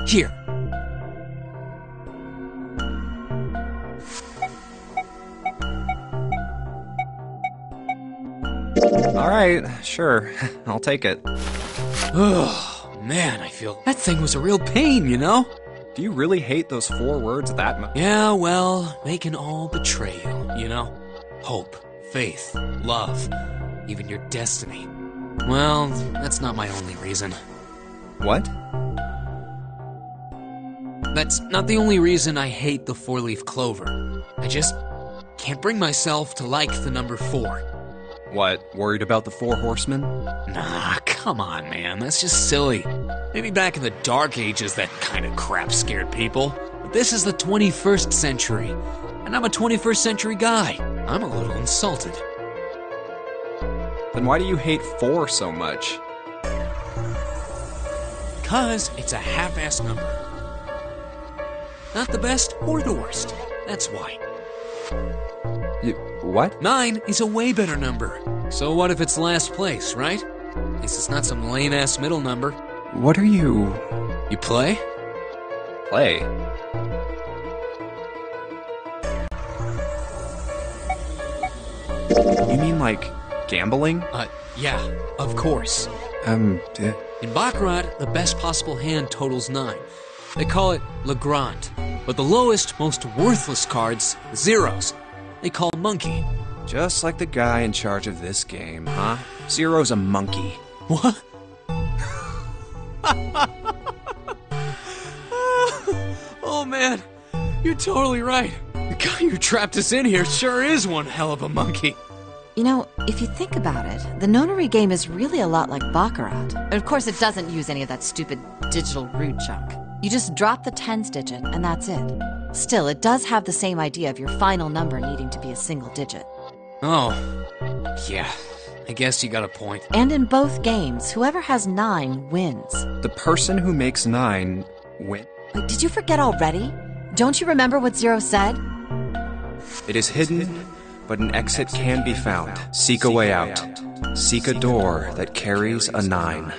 Here. Alright, sure. I'll take it. Oh, man, I feel that thing was a real pain, you know? Do you really hate those 4 words that much? Yeah, well, they can all betray you, you know? Hope, faith, love, even your destiny. Well, that's not my only reason. What? That's not the only reason I hate the 4-leaf clover. I just can't bring myself to like the number 4. What, worried about the 4 horsemen? Nah, come on, man, that's just silly. Maybe back in the Dark Ages that kind of crap scared people. But this is the 21st century, and I'm a 21st century guy. I'm a little insulted. Then why do you hate 4 so much? 'Cause it's a half-assed number. Not the best or the worst. That's why. What? 9 is a way better number. So what if it's last place, right? At least it's not some lame-ass middle number. What are you... You play? Play? You mean like gambling? Yeah, of course. In Baccarat, the best possible hand totals 9. They call it Le Grand. But the lowest, most worthless cards, the zeros, they call monkey. Just like the guy in charge of this game, huh? Zero's a monkey. What? Oh man, you're totally right. The guy who trapped us in here sure is one hell of a monkey. You know, if you think about it, the nonary game is really a lot like Baccarat. Of course, it doesn't use any of that stupid digital root junk. You just drop the tens digit, and that's it. Still, it does have the same idea of your final number needing to be a single digit. Oh, yeah, I guess you got a point. And in both games, whoever has 9 wins. The person who makes 9 wins. Wait, did you forget already? Don't you remember what Zero said? It is hidden, but an exit can be found. Seek a way out. Seek a door that carries a 9.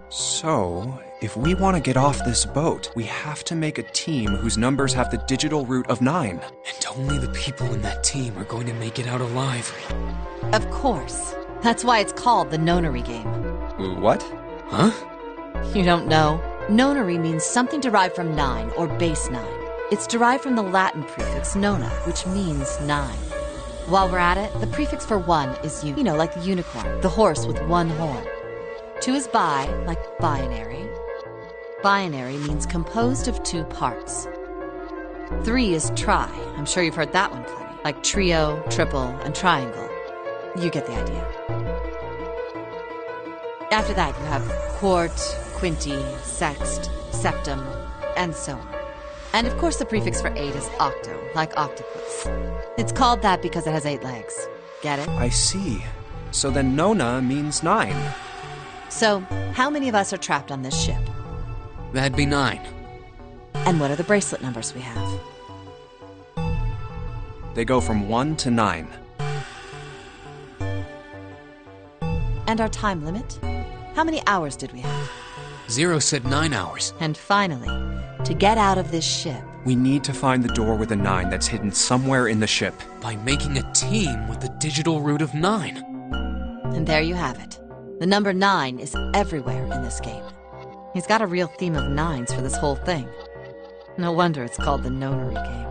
So, if we want to get off this boat, we have to make a team whose numbers have the digital root of 9. And only the people in that team are going to make it out alive. Of course. That's why it's called the nonary game. What? Huh? You don't know? Nonary means something derived from 9, or base 9. It's derived from the Latin prefix nona, which means 9. While we're at it, the prefix for 1 is you know, like the unicorn, the horse with 1 horn. 2 is bi, like binary. Binary means composed of 2 parts. 3 is tri. I'm sure you've heard that one plenty, like trio, triple, and triangle. You get the idea. After that, you have quart, quinti, sext, septum, and so on. And of course, the prefix for 8 is octo, like octopus. It's called that because it has 8 legs. Get it? I see. So then Nona means 9. So, how many of us are trapped on this ship? That'd be 9. And what are the bracelet numbers we have? They go from 1 to 9. And our time limit? How many hours did we have? Zero said 9 hours. And finally, to get out of this ship, We need to find the door with a 9 that's hidden somewhere in the ship. By making a team with the digital root of 9. and there you have it. The number 9 is everywhere in this game. He's got a real theme of 9s for this whole thing. No wonder it's called the nonary game.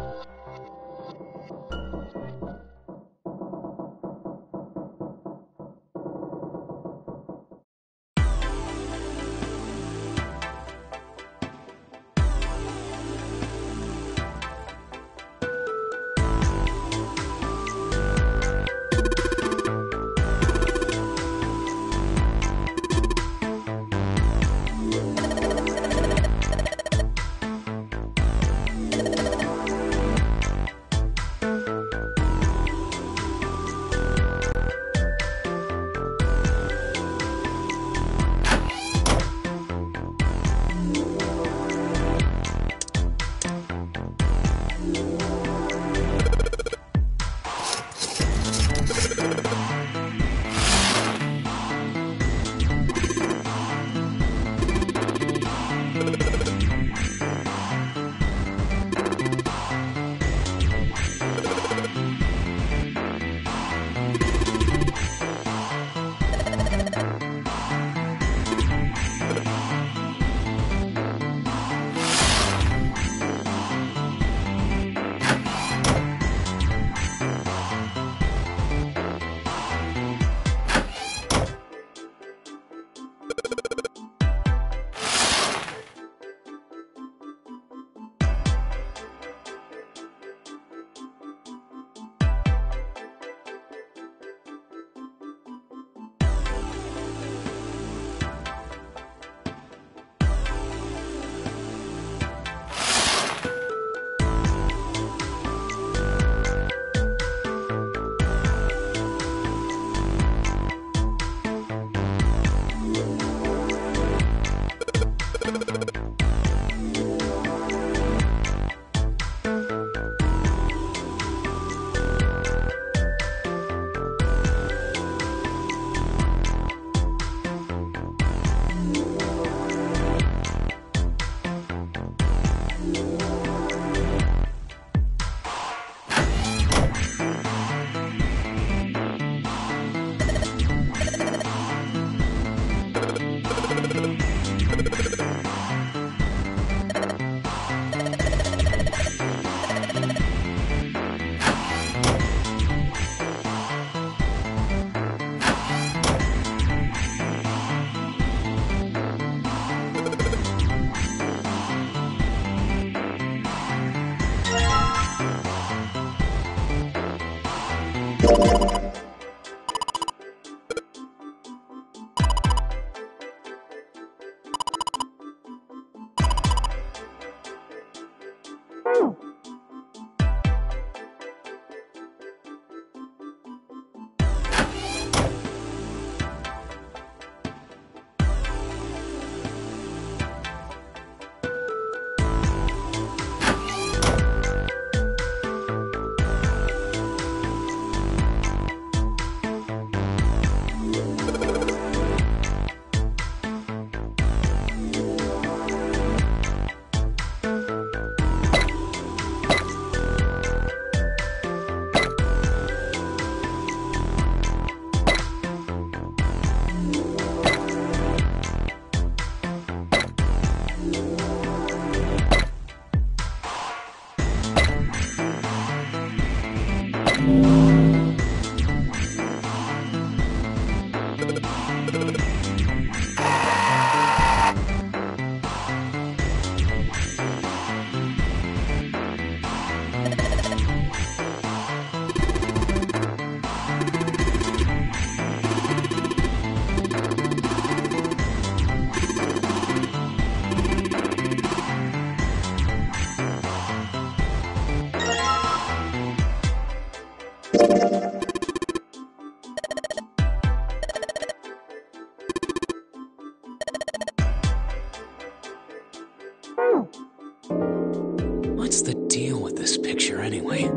anyway?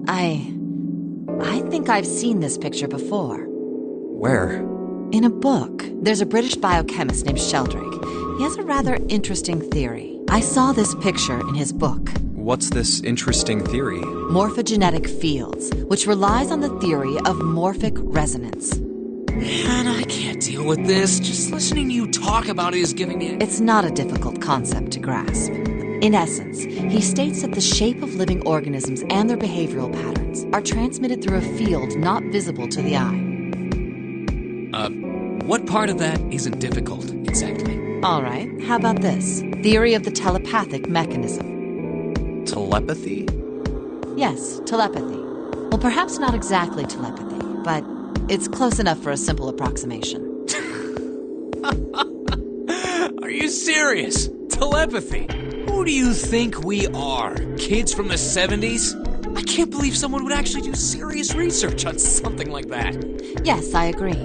I think I've seen this picture before. Where? In a book. There's a British biochemist named Sheldrake. He has a rather interesting theory. I saw this picture in his book. What's this interesting theory? Morphogenetic fields, which relies on the theory of morphic resonance. Man, I can't deal with this. Just listening to you talk about it is giving me... It's not a difficult concept to grasp. In essence, he states that the shape of living organisms and their behavioral patterns are transmitted through a field not visible to the eye. What part of that isn't difficult, exactly? All right, how about this? Theory of the telepathic mechanism. Telepathy? Yes, telepathy. Well, perhaps not exactly telepathy, but it's close enough for a simple approximation. Are you serious? Telepathy? Who do you think we are? Kids from the 70s? I can't believe someone would actually do serious research on something like that. Yes, I agree.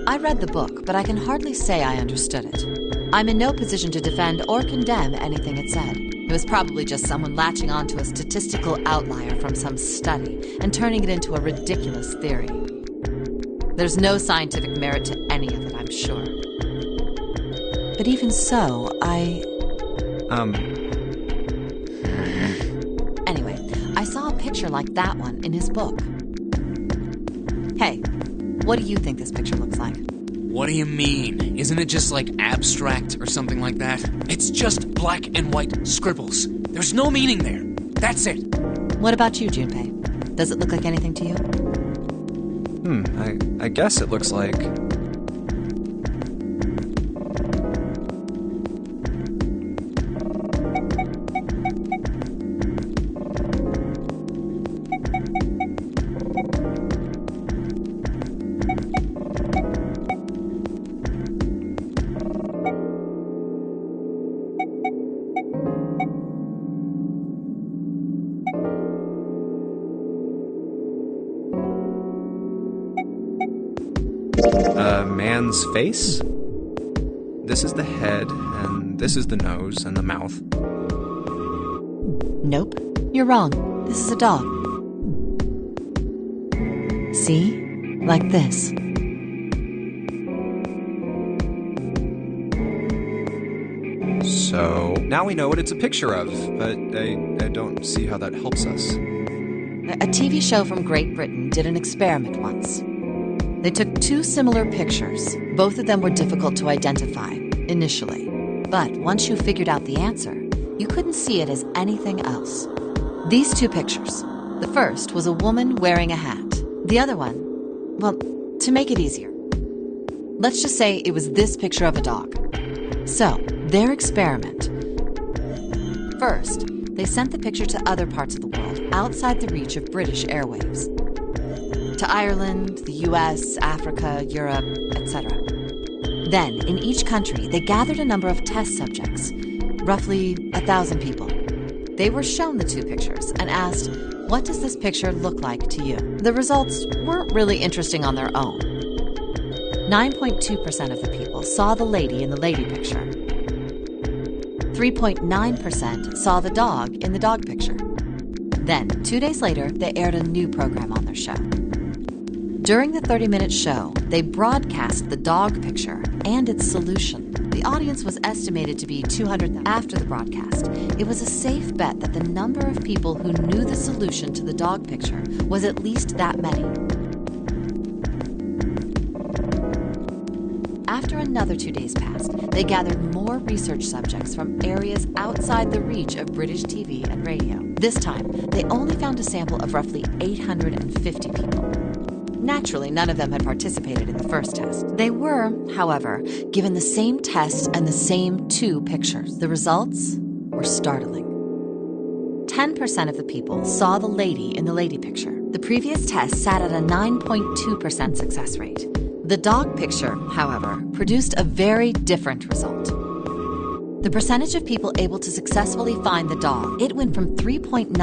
I read the book, but I can hardly say I understood it. I'm in no position to defend or condemn anything it said. It was probably just someone latching onto a statistical outlier from some study and turning it into a ridiculous theory. There's no scientific merit to any of it, I'm sure. But even so, Anyway, I saw a picture like that one in his book. Hey, what do you think this picture looks like? What do you mean? Isn't it just like abstract or something like that? It's just black and white scribbles. There's no meaning there. That's it. What about you, Junpei? Does it look like anything to you? I guess it looks like... a man's face? This is the head, and this is the nose and the mouth. Nope, you're wrong. This is a dog. See? Like this. So, now we know what it's a picture of, but I don't see how that helps us. A TV show from Great Britain did an experiment once. They took two similar pictures. Both of them were difficult to identify, initially. But once you figured out the answer, you couldn't see it as anything else. These two pictures. The first was a woman wearing a hat. The other one, well, to make it easier, let's just say it was this picture of a dog. So, their experiment. First, they sent the picture to other parts of the world outside the reach of British airwaves. To Ireland, the US, Africa, Europe, etc. Then, in each country, they gathered a number of test subjects, roughly 1,000 people. They were shown the two pictures and asked, what does this picture look like to you? The results weren't really interesting on their own. 9.2% of the people saw the lady in the lady picture. 3.9% saw the dog in the dog picture. Then, 2 days later, they aired a new program on their show. During the 30-minute show, they broadcast the dog picture and its solution. The audience was estimated to be 200,000. After the broadcast, it was a safe bet that the number of people who knew the solution to the dog picture was at least that many. After another 2 days passed, they gathered more research subjects from areas outside the reach of British TV and radio. This time, they only found a sample of roughly 850 people. Naturally, none of them had participated in the first test. They were, however, given the same test and the same two pictures. The results were startling. 10% of the people saw the lady in the lady picture. The previous test sat at a 9.2% success rate. The dog picture, however, produced a very different result. The percentage of people able to successfully find the dog, it went from 3.9%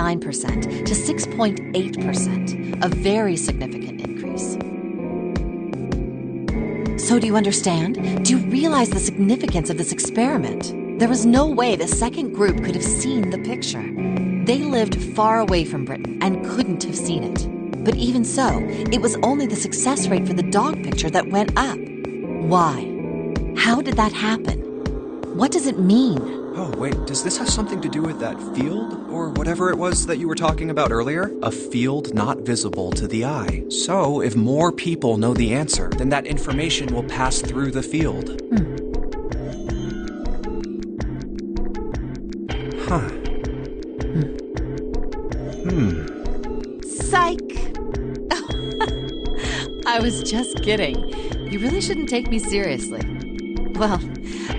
to 6.8%, a very significant increase. So do you understand? Do you realize the significance of this experiment? There was no way the second group could have seen the picture. They lived far away from Britain and couldn't have seen it. But even so, it was only the success rate for the dog picture that went up. Why? How did that happen? What does it mean? Oh, wait, does this have something to do with that field? Or whatever it was that you were talking about earlier? A field not visible to the eye. So, if more people know the answer, then that information will pass through the field. Huh. Psych! I was just kidding. You really shouldn't take me seriously. Well,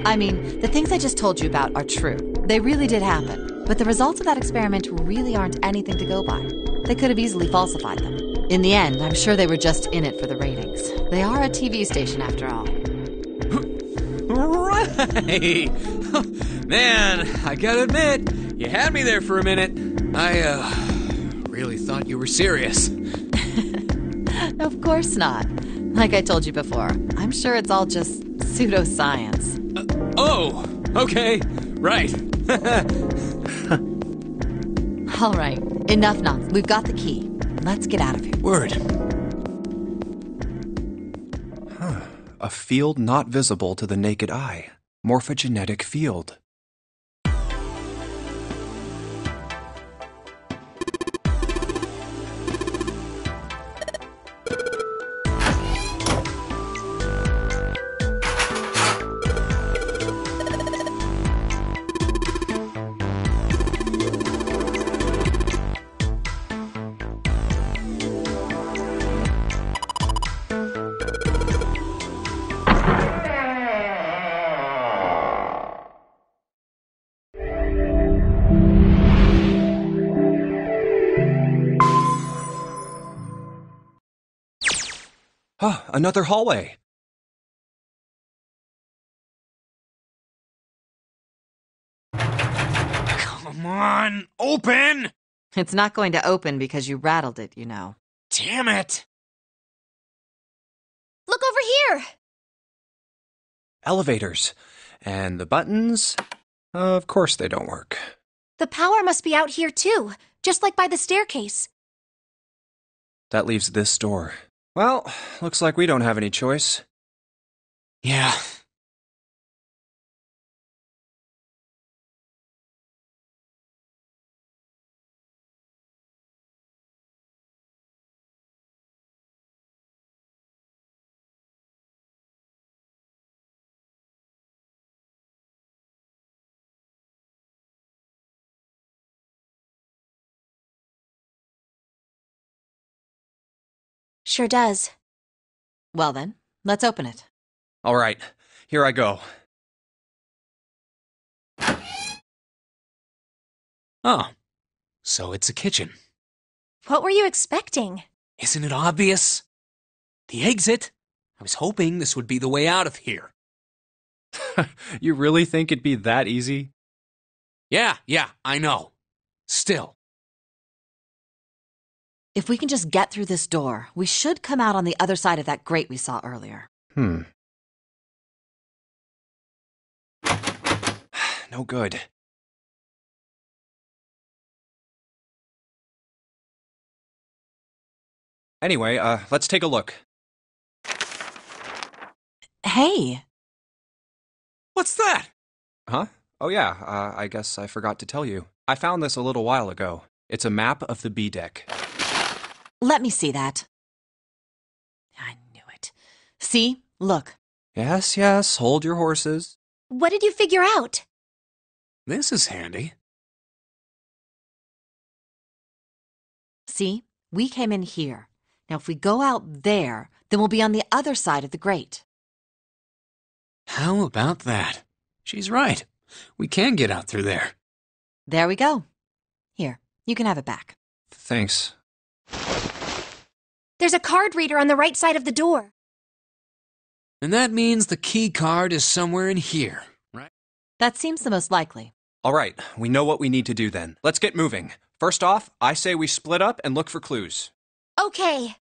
I mean, the things I just told you about are true. They really did happen. But the results of that experiment really aren't anything to go by. They could have easily falsified them. In the end, I'm sure they were just in it for the ratings. They are a TV station after all. Right! Man, I gotta admit, you had me there for a minute. I, really thought you were serious. Of course not. Like I told you before, I'm sure it's all just pseudoscience. Oh, okay, right. All right, enough nonsense. We've got the key. Let's get out of here. Word. A field not visible to the naked eye. Morphogenetic field. Another hallway. Come on, open! It's not going to open because you rattled it, you know. Damn it! Look over here! Elevators. And the buttons? Of course they don't work. The power must be out here too, just like by the staircase. That leaves this door. Well, looks like we don't have any choice. Yeah. Sure does. Well then, let's open it. All right, here I go. Oh, so it's a kitchen. What were you expecting? Isn't it obvious? The exit. I was hoping this would be the way out of here. You really think it'd be that easy? Yeah, I know. Still. If we can just get through this door, we should come out on the other side of that grate we saw earlier. No good. Anyway, let's take a look. Hey! What's that? Huh? Oh yeah, I guess I forgot to tell you. I found this a little while ago. It's a map of the B deck. Let me see that. I knew it. See? Look. Yes, hold your horses. What did you figure out? This is handy. See? We came in here. Now if we go out there, then we'll be on the other side of the grate. How about that? She's right. We can get out through there. There we go. Here, you can have it back. Thanks. There's a card reader on the right side of the door. And that means the key card is somewhere in here, right? That seems the most likely. All right, we know what we need to do then. Let's get moving. First off, I say we split up and look for clues. Okay.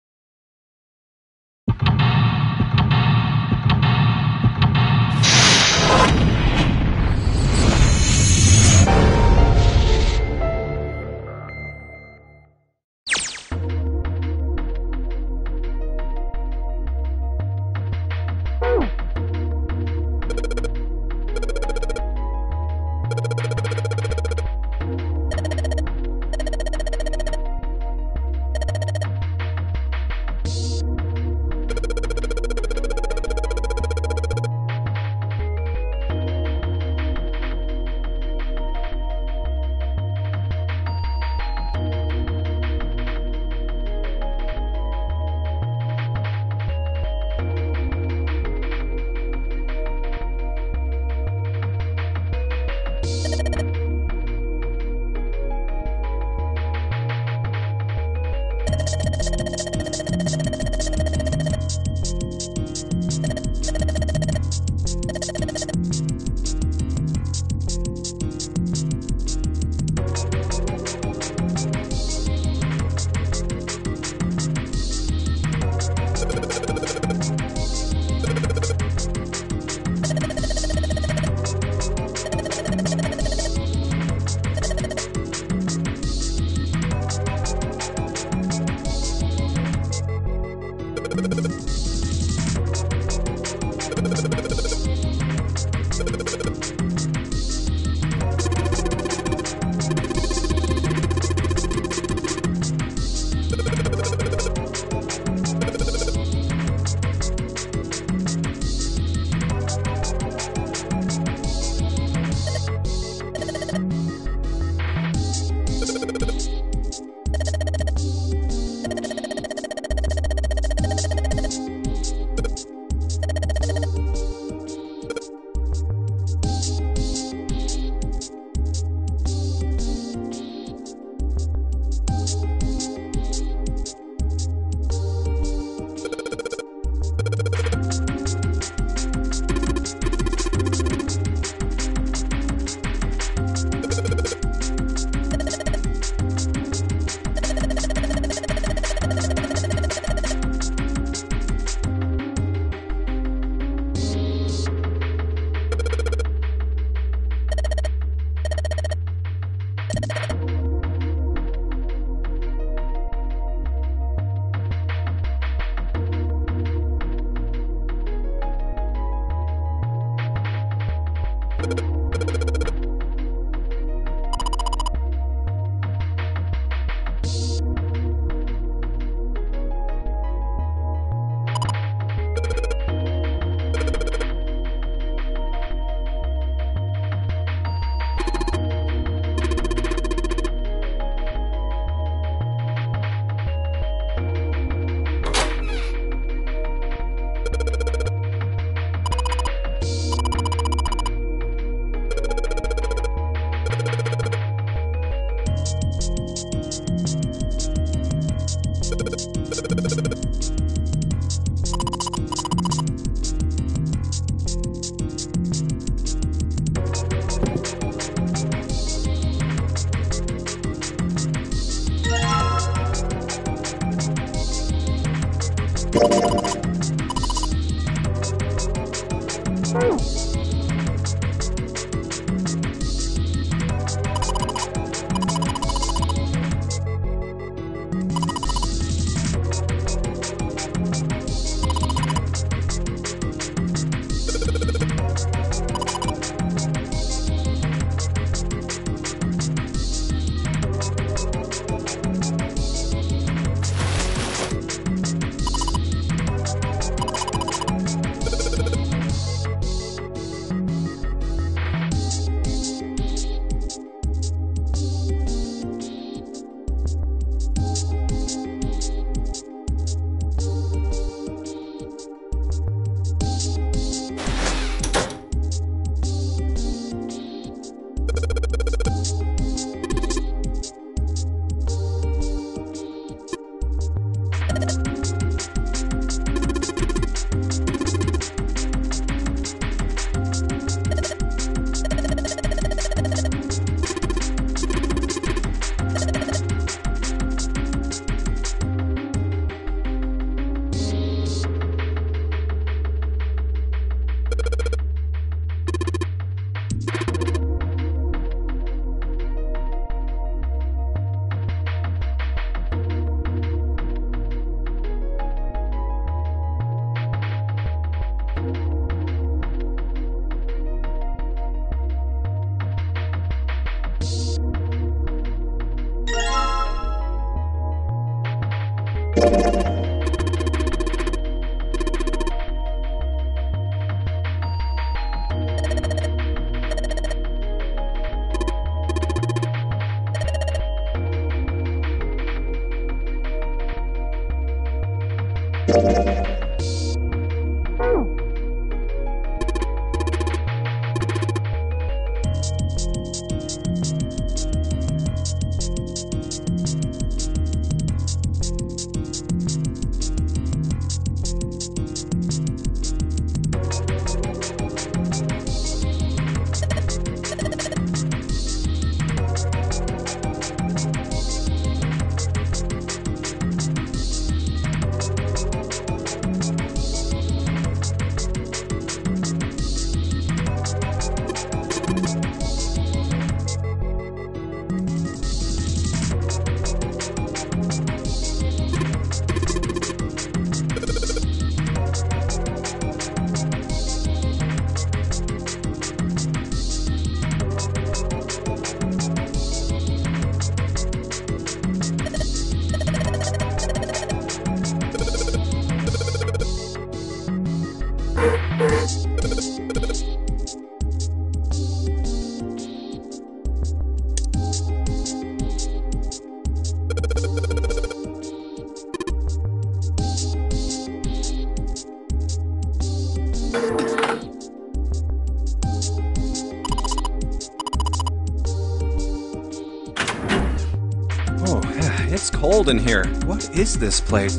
It's cold in here. What is this place?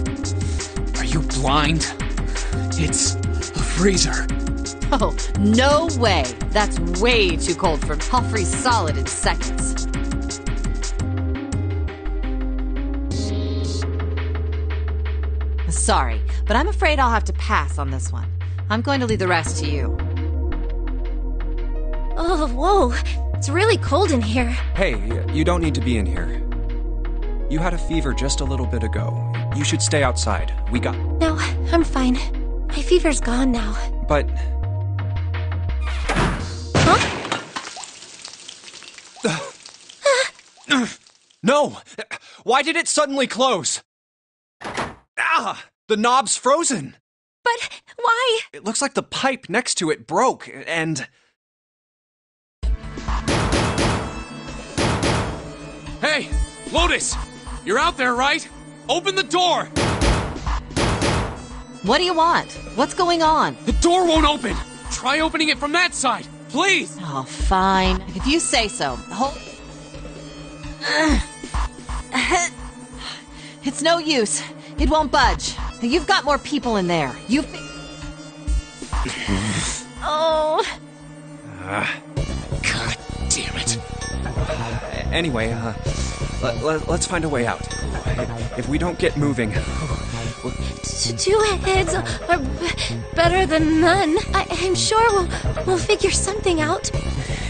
Are you blind? It's a freezer. Oh, no way. That's way too cold for I'll freeze solid in seconds. Sorry, but I'm afraid I'll have to pass on this one. I'm going to leave the rest to you. Oh, whoa. It's really cold in here. Hey, you don't need to be in here. You had a fever just a little bit ago. You should stay outside. We got... No, I'm fine. My fever's gone now. But... Huh? No! Why did it suddenly close? Ah! The knob's frozen! But why? It looks like the pipe next to it broke, and... Hey, Lotus! You're out there, right? Open the door! What do you want? What's going on? The door won't open! Try opening it from that side, please! Oh, fine. If you say so. It's no use. It won't budge. You've got more people in there. Oh. God damn it. Anyway, let's find a way out. If we don't get moving... Two heads are better than none. I'm sure we'll figure something out.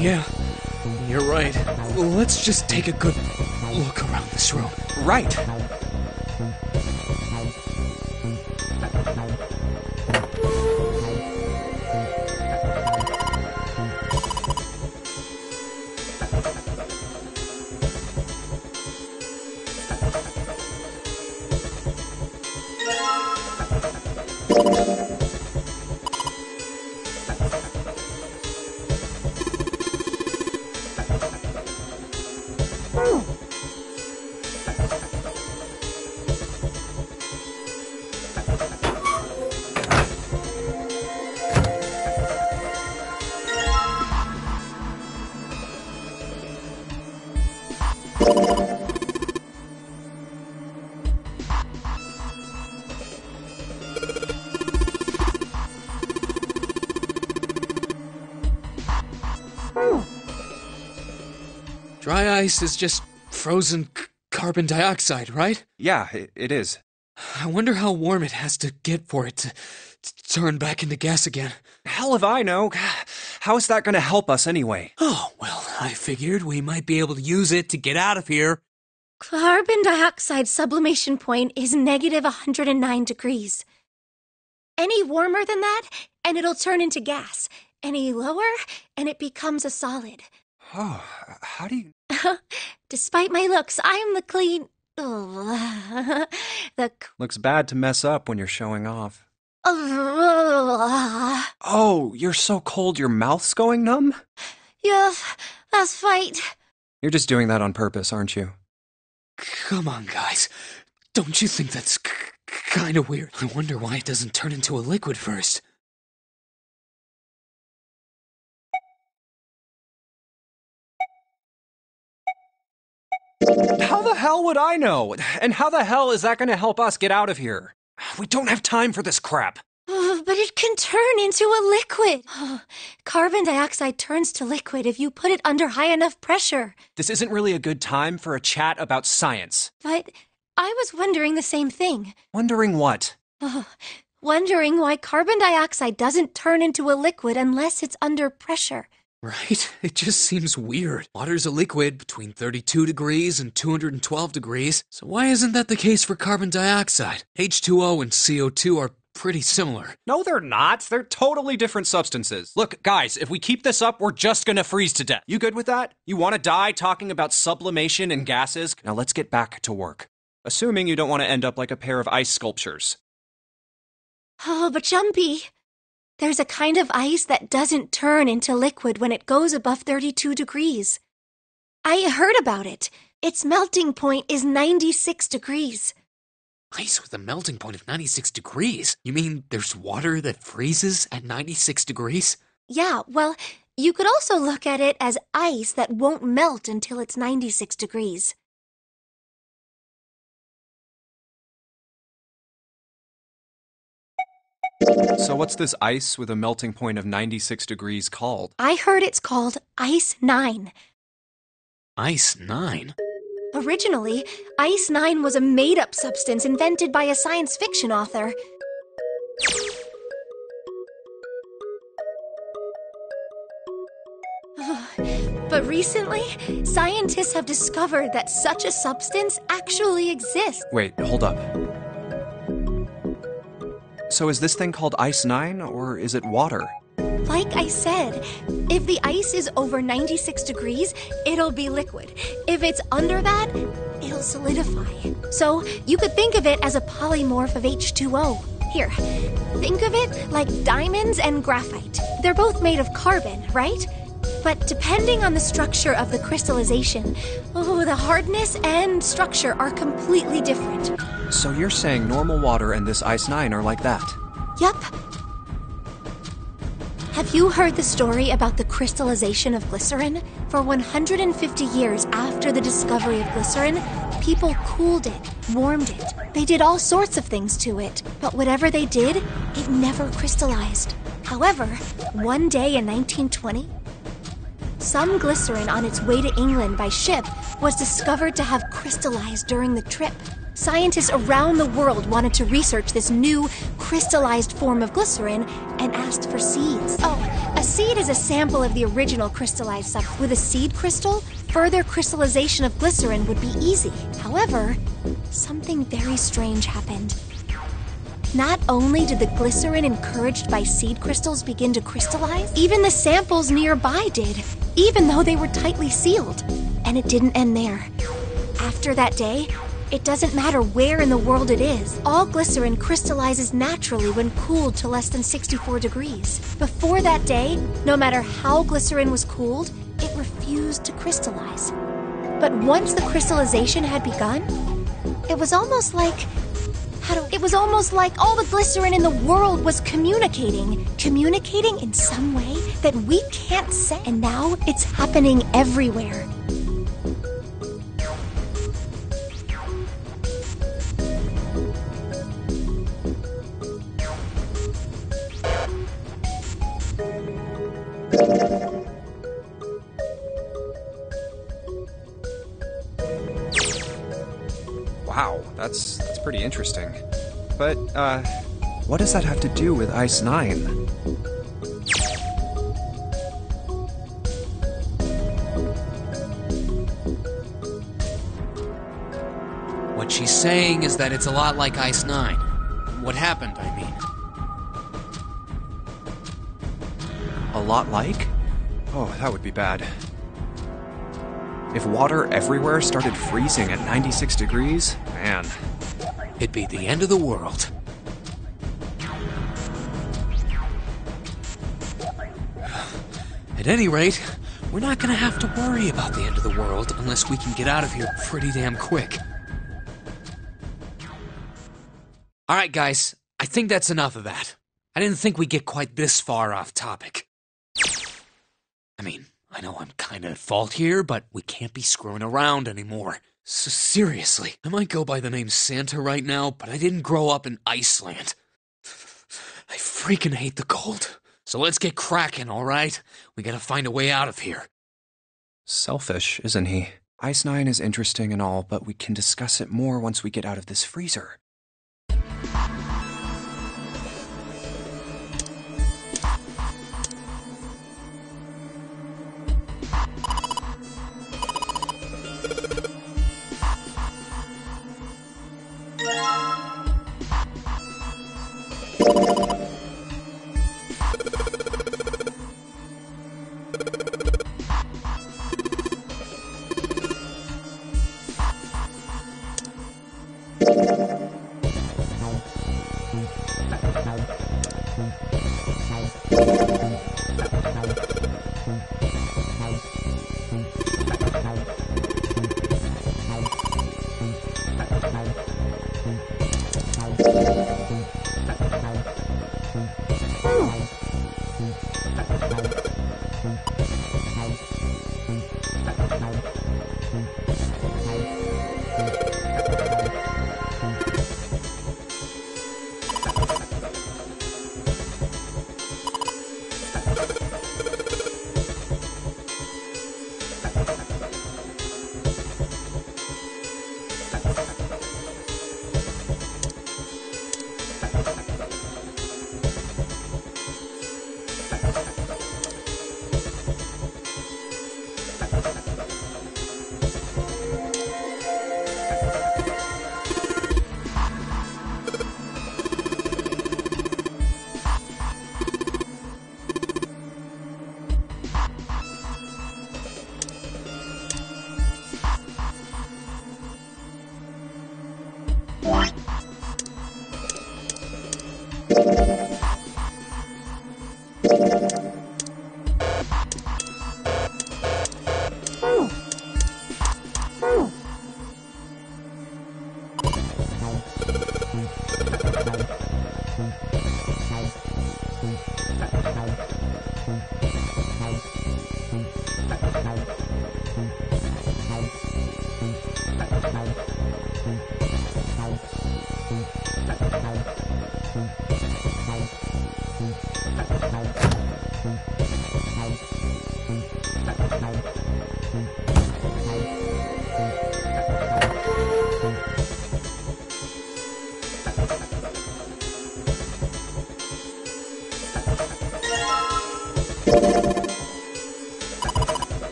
Yeah, you're right. Let's just take a good look around this room. Right. Dry ice is just frozen carbon dioxide, right? Yeah, it is. I wonder how warm it has to get for it to turn back into gas again. Hell if I know. How is that going to help us anyway? Oh, well, I figured we might be able to use it to get out of here. Carbon dioxide sublimation point is negative 109 degrees. Any warmer than that, and it'll turn into gas. Any lower, and it becomes a solid. Oh, how do you... Despite my looks, I'm the clean... the... Looks bad to mess up when you're showing off. Oh, you're so cold your mouth's going numb? Yes, that's right. You're just doing that on purpose, aren't you? Come on, guys. Don't you think that's kind of weird? I wonder why it doesn't turn into a liquid first. How the hell would I know? And how the hell is that going to help us get out of here? We don't have time for this crap. But it can turn into a liquid. Carbon dioxide turns to liquid if you put it under high enough pressure. This isn't really a good time for a chat about science. But I was wondering the same thing. Wondering what? Wondering why carbon dioxide doesn't turn into a liquid unless it's under pressure. Right? It just seems weird. Water's a liquid between 32 degrees and 212 degrees. So why isn't that the case for carbon dioxide? H2O and CO2 are pretty similar. No, they're not. They're totally different substances. Look, guys, if we keep this up, we're just gonna freeze to death. You good with that? You want to die talking about sublimation and gases? Now let's get back to work. Assuming you don't want to end up like a pair of ice sculptures. Oh, but Jumpy, there's a kind of ice that doesn't turn into liquid when it goes above 32 degrees. I heard about it. Its melting point is 96 degrees. Ice with a melting point of 96 degrees? You mean there's water that freezes at 96 degrees? Yeah, well, you could also look at it as ice that won't melt until it's 96 degrees. So what's this ice with a melting point of 96 degrees called? I heard it's called Ice 9. Ice 9? Originally, Ice 9 was a made-up substance invented by a science fiction author. But recently, scientists have discovered that such a substance actually exists. Wait, hold up. So is this thing called Ice 9, or is it water? Like I said, if the ice is over 96 degrees, it'll be liquid. If it's under that, it'll solidify. So you could think of it as a polymorph of H2O. Here, think of it like diamonds and graphite. They're both made of carbon, right? But depending on the structure of the crystallization, the hardness and structure are completely different. So you're saying normal water and this Ice 9 are like that? Yup. Have you heard the story about the crystallization of glycerin? For 150 years after the discovery of glycerin, people cooled it, warmed it. They did all sorts of things to it, but whatever they did, it never crystallized. However, one day in 1920, some glycerin on its way to England by ship was discovered to have crystallized during the trip. Scientists around the world wanted to research this new crystallized form of glycerin and asked for seeds. A seed is a sample of the original crystallized substance. With a seed crystal, further crystallization of glycerin would be easy. However, something very strange happened. Not only did the glycerin encouraged by seed crystals begin to crystallize, even the samples nearby did, even though they were tightly sealed. And it didn't end there. After that day, it doesn't matter where in the world it is. All glycerin crystallizes naturally when cooled to less than 64 degrees. Before that day, no matter how glycerin was cooled, it refused to crystallize. But once the crystallization had begun, it was almost like all the glycerin in the world was communicating in some way that we can't say. And now it's happening everywhere. Wow, that's pretty interesting. But, what does that have to do with Ice 9? What she's saying is that it's a lot like Ice 9. What happened, I mean. A lot like? Oh, that would be bad. If water everywhere started freezing at 96 degrees, man. It'd be the end of the world. At any rate, we're not gonna have to worry about the end of the world unless we can get out of here pretty damn quick. Alright guys, I think that's enough of that. I didn't think we'd get quite this far off topic. I mean, I know I'm kinda at fault here, but we can't be screwing around anymore. So seriously, I might go by the name Santa right now, but I didn't grow up in Iceland. I freaking hate the cold. So let's get cracking, alright? We gotta find a way out of here. Selfish, isn't he? Ice 9 is interesting and all, but we can discuss it more once we get out of this freezer.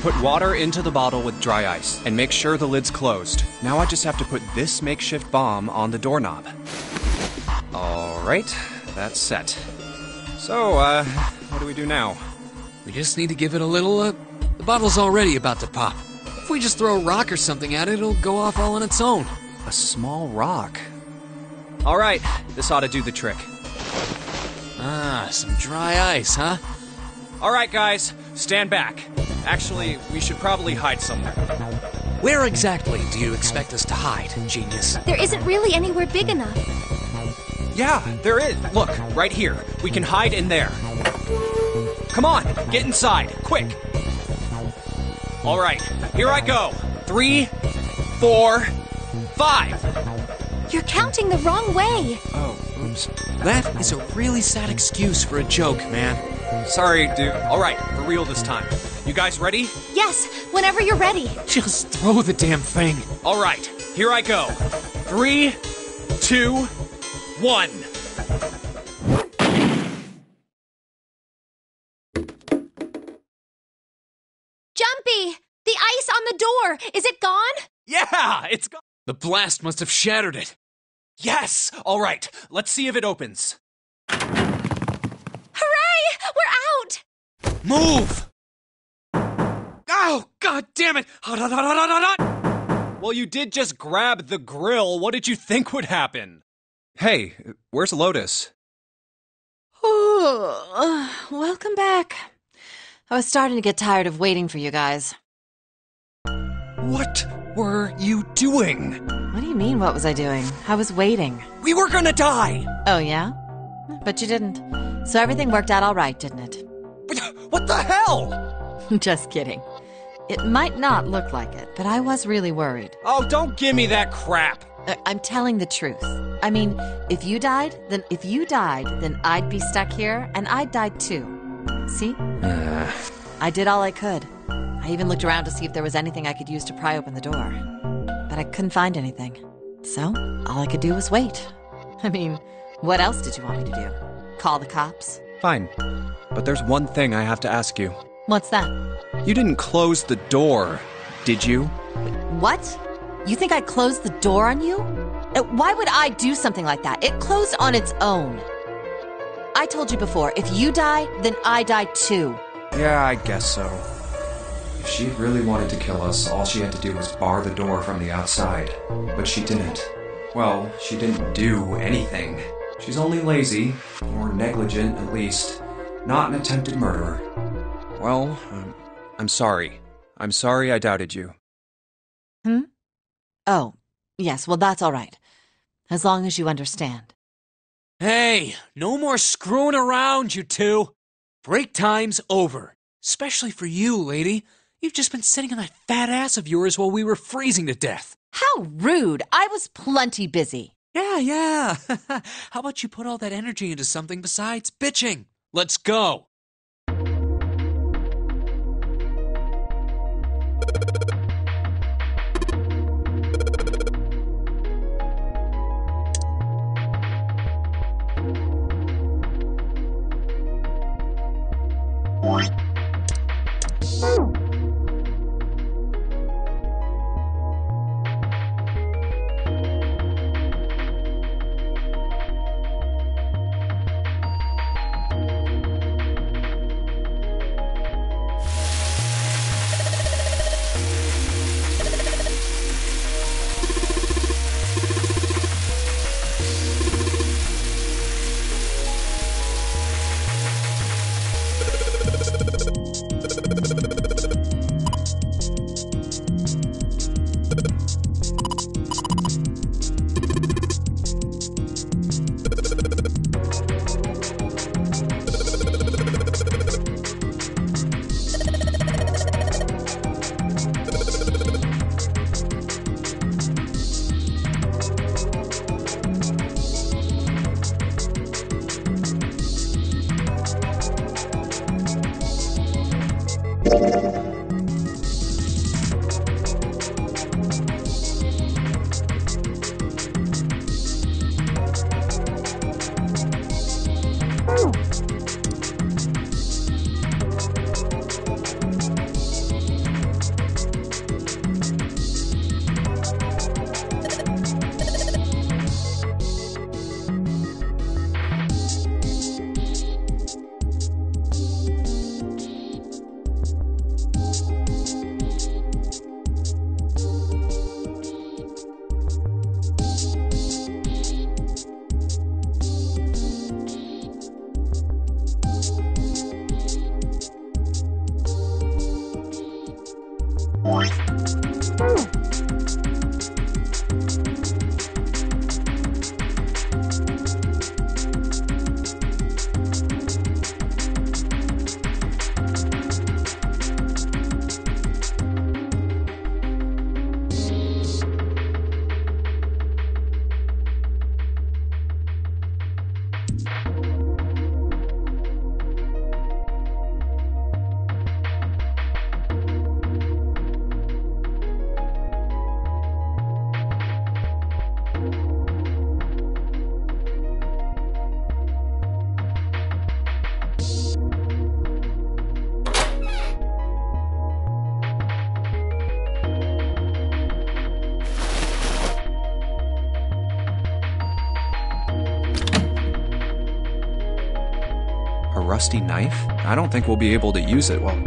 Put water into the bottle with dry ice, and make sure the lid's closed. Now I just have to put this makeshift bomb on the doorknob. Alright, that's set. So, what do we do now? We just need to give it a little, the bottle's already about to pop. If we just throw a rock or something at it, it'll go off all on its own. A small rock. Alright, this ought to do the trick. Ah, some dry ice, huh? Alright, guys, stand back. Actually, we should probably hide somewhere. Where exactly do you expect us to hide, genius? There isn't really anywhere big enough. Yeah, there is. Look, right here. We can hide in there. Come on, get inside, quick. All right, here I go. 3, 4, 5. You're counting the wrong way. Oh, oops. That is a really sad excuse for a joke, man. Sorry, dude. All right, for real this time. You guys ready? Yes, whenever you're ready. Just throw the damn thing. All right, here I go. 3, 2, 1. Jumpy! The ice on the door! Is it gone? Yeah, it's gone. The blast must have shattered it. Yes! All right, let's see if it opens. Hooray! We're out! Move! Oh, god damn it! Well, you did just grab the grill. What did you think would happen? Hey, where's Lotus? Welcome back. I was starting to get tired of waiting for you guys. What were you doing? What do you mean, what was I doing? I was waiting. We were gonna die! Oh, yeah? But you didn't. So everything worked out all right, didn't it? What the hell? Just kidding. It might not look like it, but I was really worried. Oh, don't give me that crap. I'm telling the truth. I mean, if you died, then I'd be stuck here, and I'd die too. See? I did all I could. I even looked around to see if there was anything I could use to pry open the door. But I couldn't find anything. So, all I could do was wait. I mean, what else did you want me to do? Call the cops? Fine. But there's one thing I have to ask you. What's that? You didn't close the door, did you? What? You think I closed the door on you? Why would I do something like that? It closed on its own. I told you before, if you die, then I die too. Yeah, I guess so. If she really wanted to kill us, all she had to do was bar the door from the outside. But she didn't. Well, she didn't do anything. She's only lazy, or negligent at least, not an attempted murderer. Well, I'm sorry. I'm sorry I doubted you. Oh, yes, well that's all right. As long as you understand. Hey, no more screwing around, you two. Break time's over. Especially for you, lady. You've just been sitting on that fat ass of yours while we were freezing to death. How rude! I was plenty busy. Yeah. How about you put all that energy into something besides bitching? Let's go. A rusty knife? I don't think we'll be able to use it well.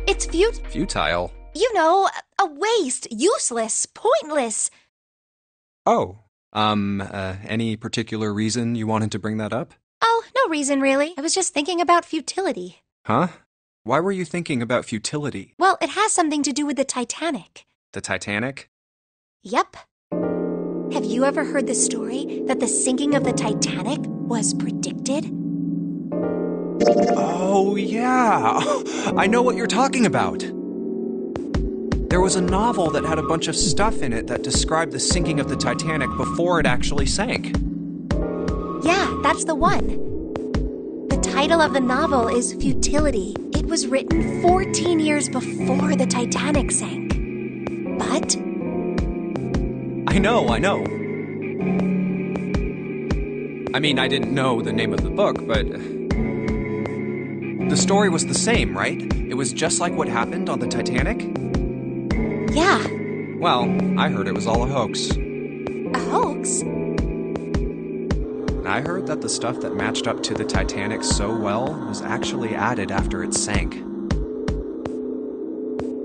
It's Futile? You know, a waste, useless, pointless. Oh, any particular reason you wanted to bring that up? Oh, no reason really. I was just thinking about futility. Huh? Why were you thinking about futility? Well, it has something to do with the Titanic. The Titanic? Yep. Have you ever heard the story that the sinking of the Titanic was predicted? Oh, yeah. I know what you're talking about. There was a novel that had a bunch of stuff in it that described the sinking of the Titanic before it actually sank. Yeah, that's the one. The title of the novel is Futility. It was written 14 years before the Titanic sank. But... I know. I mean, I didn't know the name of the book, but... The story was the same, right? It was just like what happened on the Titanic? Yeah. Well, I heard it was all a hoax. A hoax? I heard that the stuff that matched up to the Titanic so well was actually added after it sank.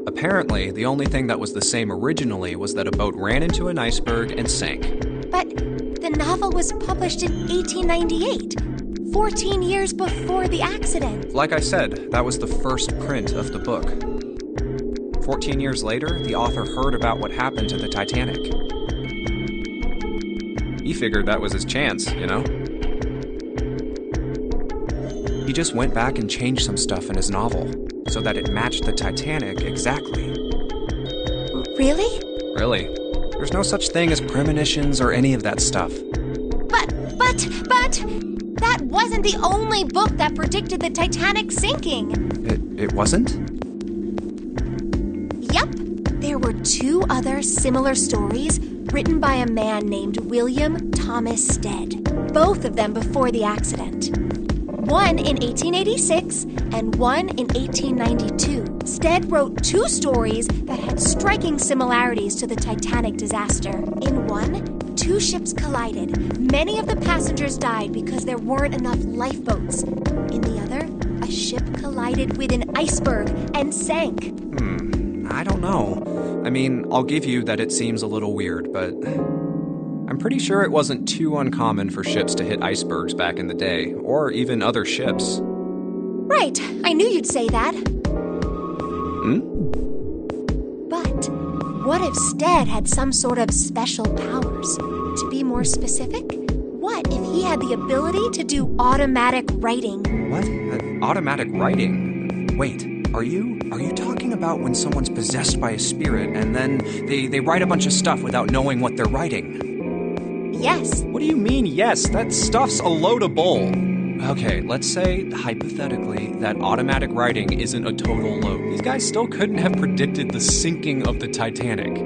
Apparently, the only thing that was the same originally was that a boat ran into an iceberg and sank. But the novel was published in 1898. 14 years before the accident. Like I said, that was the first print of the book. 14 years later, the author heard about what happened to the Titanic. He figured that was his chance, you know? He just went back and changed some stuff in his novel, so that it matched the Titanic exactly. Really? Really. There's no such thing as premonitions or any of that stuff. But... That wasn't the only book that predicted the Titanic sinking. It wasn't? Yep. There were 2 other similar stories written by a man named William Thomas Stead. Both of them before the accident. One in 1886 and one in 1892. Stead wrote 2 stories that had striking similarities to the Titanic disaster. In one, 2 ships collided. Many of the passengers died because there weren't enough lifeboats. In the other, a ship collided with an iceberg and sank. I don't know. I mean, I'll give you that it seems a little weird, but I'm pretty sure it wasn't too uncommon for ships to hit icebergs back in the day, or even other ships. Right, I knew you'd say that. But what if Stead had some sort of special powers? To be more specific, what if he had the ability to do automatic writing? What? Automatic writing? Wait, are you talking about when someone's possessed by a spirit and then they write a bunch of stuff without knowing what they're writing? Yes. What do you mean, yes? That stuff's a load of bull. Okay, let's say, hypothetically, that automatic writing isn't a total load. These guys still couldn't have predicted the sinking of the Titanic.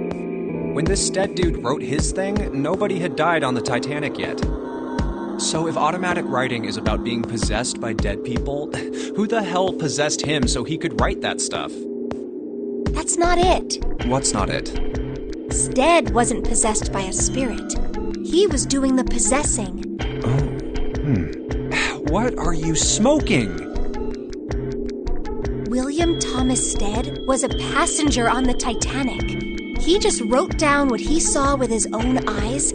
When this Stead dude wrote his thing, nobody had died on the Titanic yet. So if automatic writing is about being possessed by dead people, who the hell possessed him so he could write that stuff? That's not it. What's not it? Stead wasn't possessed by a spirit. He was doing the possessing. What are you smoking? William Thomas Stead was a passenger on the Titanic. He just wrote down what he saw with his own eyes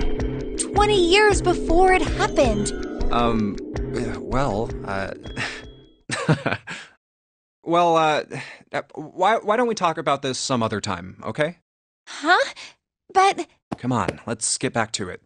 20 years before it happened. Well, why don't we talk about this some other time, okay? Huh? But... Come on, let's get back to it.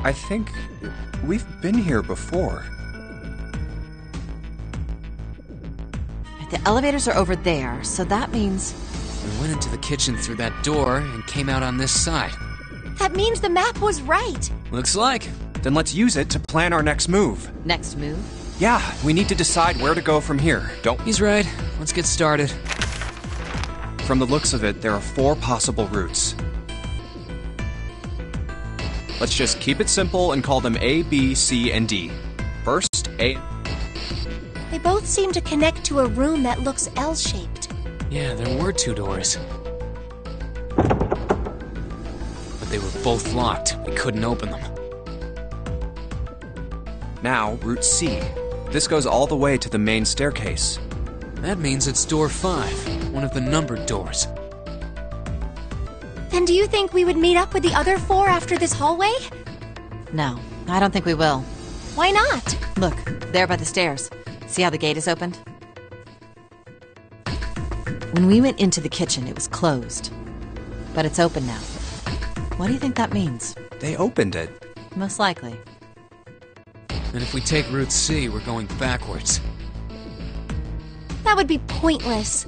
I think we've been here before. The elevators are over there, so that means... We went into the kitchen through that door and came out on this side. That means the map was right. Looks like. Then let's use it to plan our next move. Next move? Yeah, we need to decide where to go from here, don't we? He's right. Let's get started. From the looks of it, there are 4 possible routes. Let's just keep it simple and call them A, B, C, and D. First, A. They both seem to connect to a room that looks L-shaped. Yeah, there were 2 doors. But they were both locked. We couldn't open them. Now, Route C. This goes all the way to the main staircase. That means it's door 5, one of the numbered doors. Then do you think we would meet up with the other 4 after this hallway? No, I don't think we will. Why not? Look, there by the stairs. See how the gate is opened? When we went into the kitchen, it was closed. But it's open now. What do you think that means? They opened it. Most likely. And if we take Route C, we're going backwards. That would be pointless.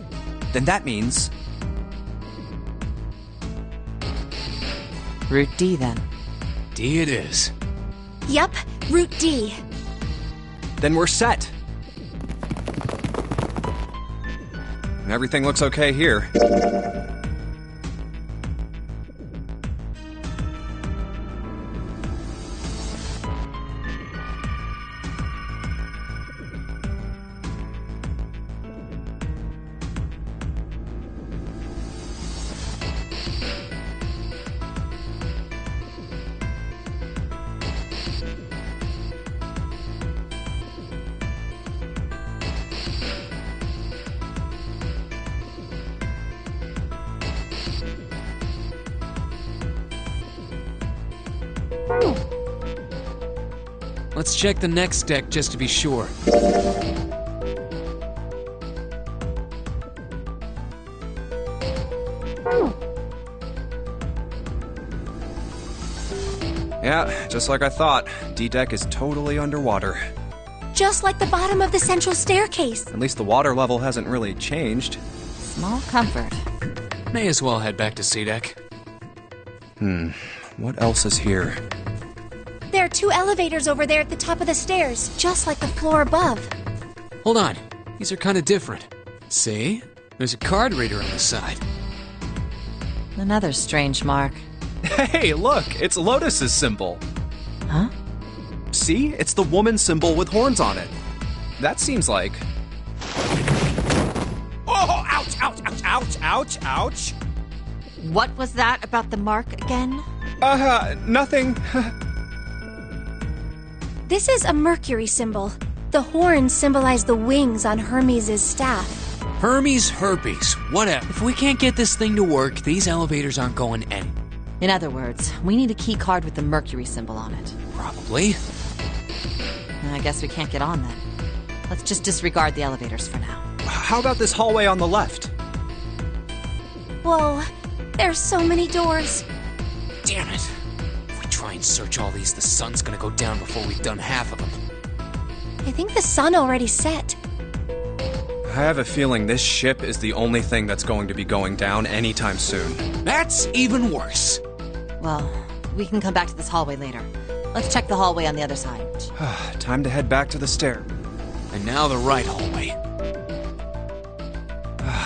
Then that means... Route D, then. D it is. Yup, Route D. Then we're set. Everything looks okay here. Let's check the next deck just to be sure. Yeah, just like I thought. D-Deck is totally underwater. Just like the bottom of the central staircase. At least the water level hasn't really changed. Small comfort. May as well head back to C-Deck. What else is here? There are 2 elevators over there at the top of the stairs, just like the floor above. Hold on. These are kind of different. See? There's a card reader on the side. Another strange mark. Hey, look! It's Lotus's symbol. Huh? See? It's the woman symbol with horns on it. That seems like... Oh! Ouch! Ouch! Ouch! Ouch! Ouch! Ouch! What was that about the mark again? Nothing. This is a Mercury symbol. The horns symbolize the wings on Hermes' staff. Hermes, herpes, whatever. If we can't get this thing to work, these elevators aren't going anywhere. In other words, we need a key card with the Mercury symbol on it. Probably. I guess we can't get on then. Let's just disregard the elevators for now. How about this hallway on the left? Whoa, there's so many doors. Damn it. If we try and search all these, the sun's gonna go down before we've done half of them. I think the sun already set. I have a feeling this ship is the only thing that's going to be going down anytime soon. That's even worse. Well, we can come back to this hallway later. Let's check the hallway on the other side. Time to head back to the stair. And now the right hallway.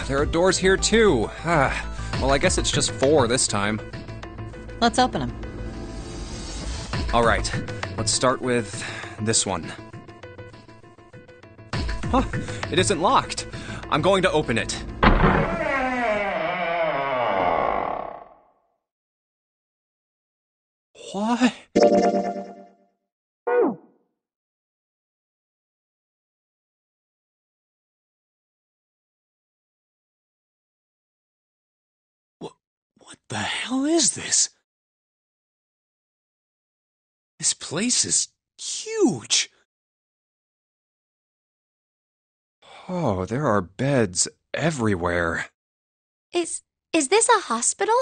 There are doors here too. Well, I guess it's just 4 this time. Let's open them. All right, let's start with this one. Huh, it isn't locked. I'm going to open it. What? What the hell is this? This place is huge. Oh, there are beds everywhere. Is this a hospital?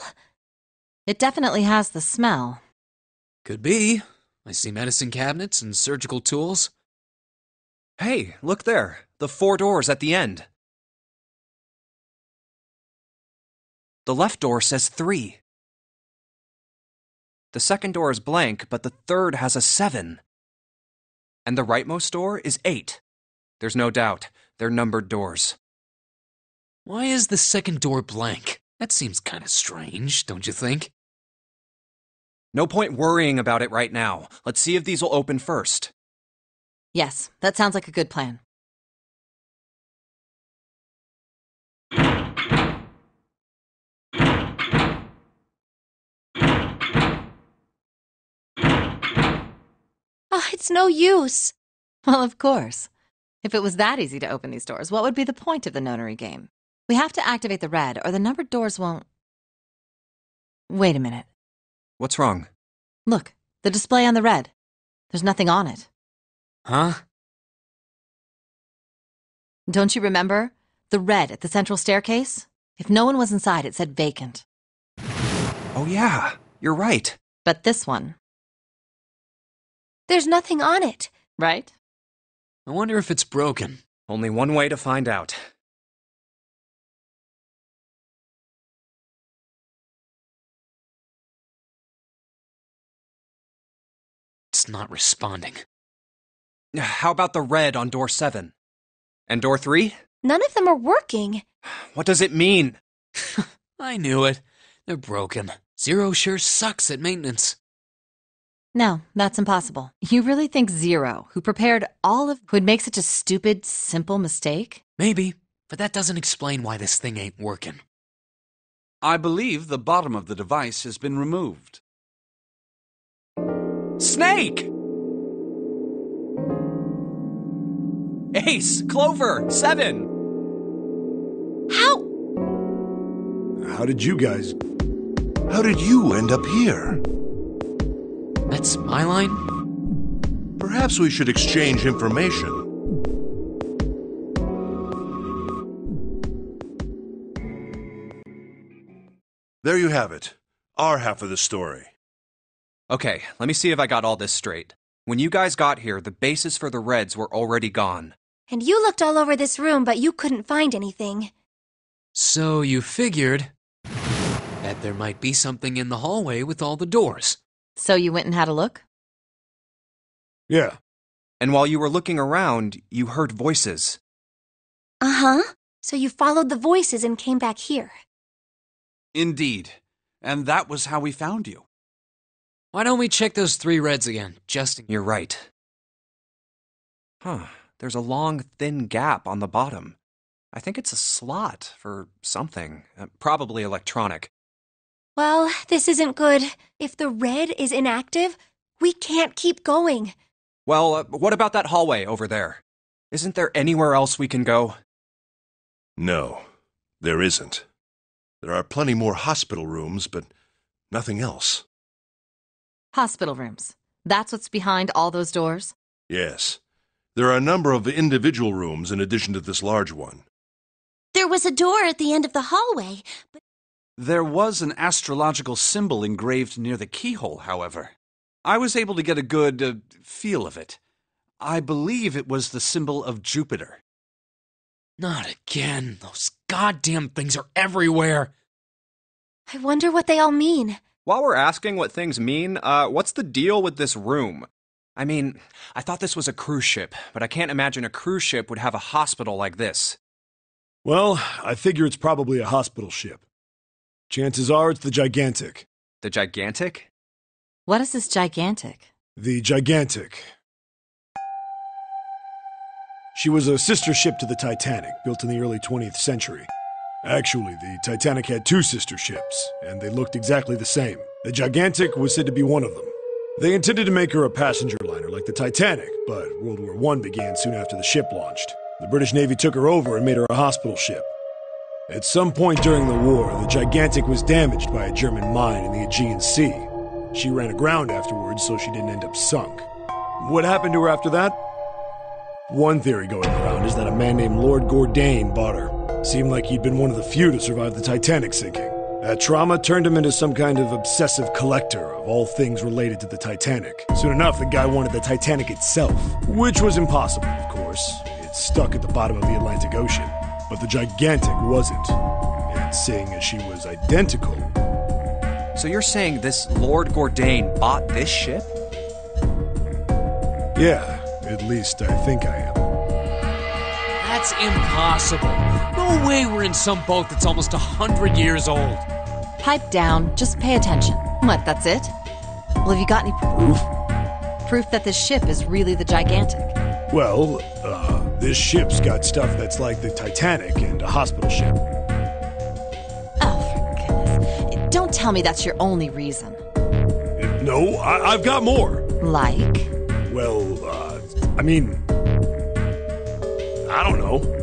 It definitely has the smell. Could be. I see medicine cabinets and surgical tools. Hey, look there. The 4 doors at the end. The left door says 3. The second door is blank, but the third has a 7. And the rightmost door is 8. There's no doubt. They're numbered doors. Why is the second door blank? That seems kind of strange, don't you think? No point worrying about it right now. Let's see if these will open first. Yes, that sounds like a good plan. Oh, it's no use. Well, of course. If it was that easy to open these doors, what would be the point of the nonary game? We have to activate the red, or the numbered doors won't... Wait a minute. What's wrong? Look, the display on the red. There's nothing on it. Huh? Don't you remember? The red at the central staircase? If no one was inside, it said vacant. Oh yeah, you're right. But this one, There's nothing on it. right? I wonder if it's broken. Only one way to find out. It's not responding. How about the red on door 7? And door 3? None of them are working. What does it mean? I knew it. They're broken. Zero sure sucks at maintenance. No, that's impossible. You really think Zero, who prepared all of... would make such a stupid, simple mistake? Maybe, but that doesn't explain why this thing ain't working. I believe the bottom of the device has been removed. Snake! Ace! Clover! 7! How? How did you end up here? That's my line? Perhaps we should exchange information. There you have it, our half of the story. Okay, let me see if I got all this straight. When you guys got here, the bases for the Reds were already gone. And you looked all over this room, but you couldn't find anything. So you figured that there might be something in the hallway with all the doors. So you went and had a look? Yeah. And while you were looking around, you heard voices. Uh-huh. So you followed the voices and came back here. Indeed. And that was how we found you. Why don't we check those 3 Reds again, just in case? You're right. Huh. There's a long, thin gap on the bottom. I think it's a slot for something. Probably electronic. Well, this isn't good. If the red is inactive, we can't keep going. Well, what about that hallway over there? Isn't there anywhere else we can go? No, there isn't. There are plenty more hospital rooms, but nothing else. Hospital rooms. That's what's behind all those doors? Yes. There are a number of individual rooms in addition to this large one. There was a door at the end of the hallway, but There was an astrological symbol engraved near the keyhole, however. I was able to get a good feel of it. I believe it was the symbol of Jupiter. Not again. Those goddamn things are everywhere. I wonder what they all mean. While we're asking what things mean, what's the deal with this room? I mean, I thought this was a cruise ship, but I can't imagine a cruise ship would have a hospital like this. Well, I figure it's probably a hospital ship. Chances are it's the Gigantic. The Gigantic? What is this Gigantic? The Gigantic. She was a sister ship to the Titanic, built in the early 20th century. Actually, the Titanic had 2 sister ships, and they looked exactly the same. The Gigantic was said to be one of them. They intended to make her a passenger liner like the Titanic, but World War I began soon after the ship launched. The British Navy took her over and made her a hospital ship. At some point during the war, the Gigantic was damaged by a German mine in the Aegean Sea. She ran aground afterwards, so she didn't end up sunk. What happened to her after that? One theory going around is that a man named Lord Gourdane bought her. Seemed like he'd been one of the few to survive the Titanic sinking. That trauma turned him into some kind of obsessive collector of all things related to the Titanic. Soon enough, the guy wanted the Titanic itself, which was impossible, of course. It's stuck at the bottom of the Atlantic Ocean. But the Gigantic wasn't. And seeing as she was identical... So you're saying this Lord Gourdane bought this ship? Yeah, at least I think I am. That's impossible. No way we're in some boat that's almost 100 years old. Pipe down, just pay attention. What, that's it? Well, have you got any proof? Proof that this ship is really the Gigantic? Well, this ship's got stuff that's like the Titanic and a hospital ship. Oh, for goodness. Don't tell me that's your only reason. No, I've got more. Like? Well, I mean... I don't know.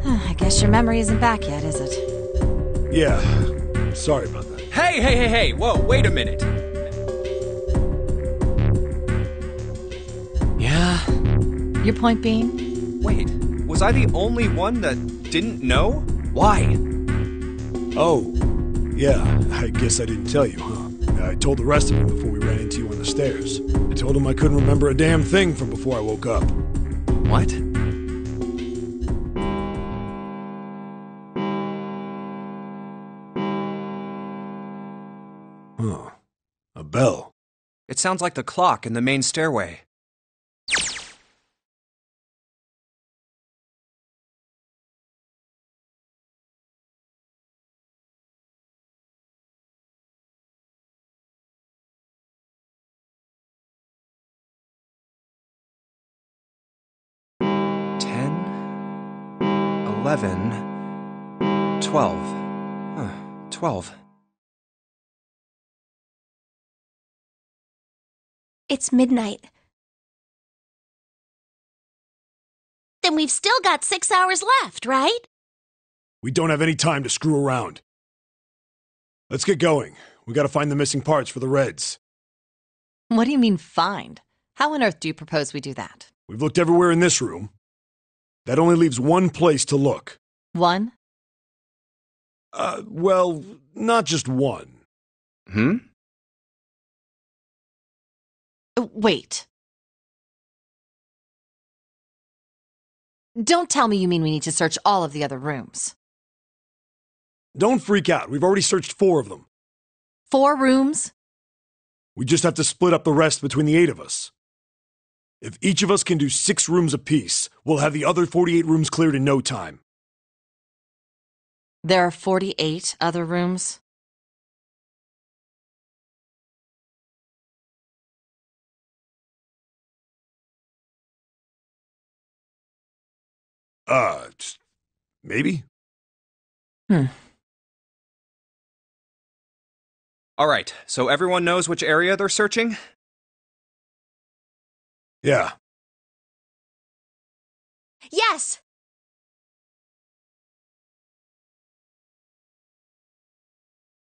I guess your memory isn't back yet, is it? Yeah, sorry about that. Hey! Whoa, wait a minute. Yeah? Your point being? Wait, was I the only one that didn't know? Why? Oh, yeah, I guess I didn't tell you, huh? I told the rest of them before we ran into you on the stairs. I told them I couldn't remember a damn thing from before I woke up. What? Huh. A bell. It sounds like the clock in the main stairway. Ten, 11, 12. 12. It's midnight. then we've still got 6 hours left, right? We don't have any time to screw around. Let's get going. We gotta find the missing parts for the Reds. What do you mean, find? How on earth do you propose we do that? We've looked everywhere in this room. That only leaves one place to look. One? Well, not just one. Wait. Don't tell me you mean we need to search all of the other rooms. Don't freak out. We've already searched 4 of them. 4 rooms? We just have to split up the rest between the 8 of us. If each of us can do 6 rooms apiece, we'll have the other 48 rooms cleared in no time. There are 48 other rooms? Maybe? Alright, so everyone knows which area they're searching? Yeah. Yes!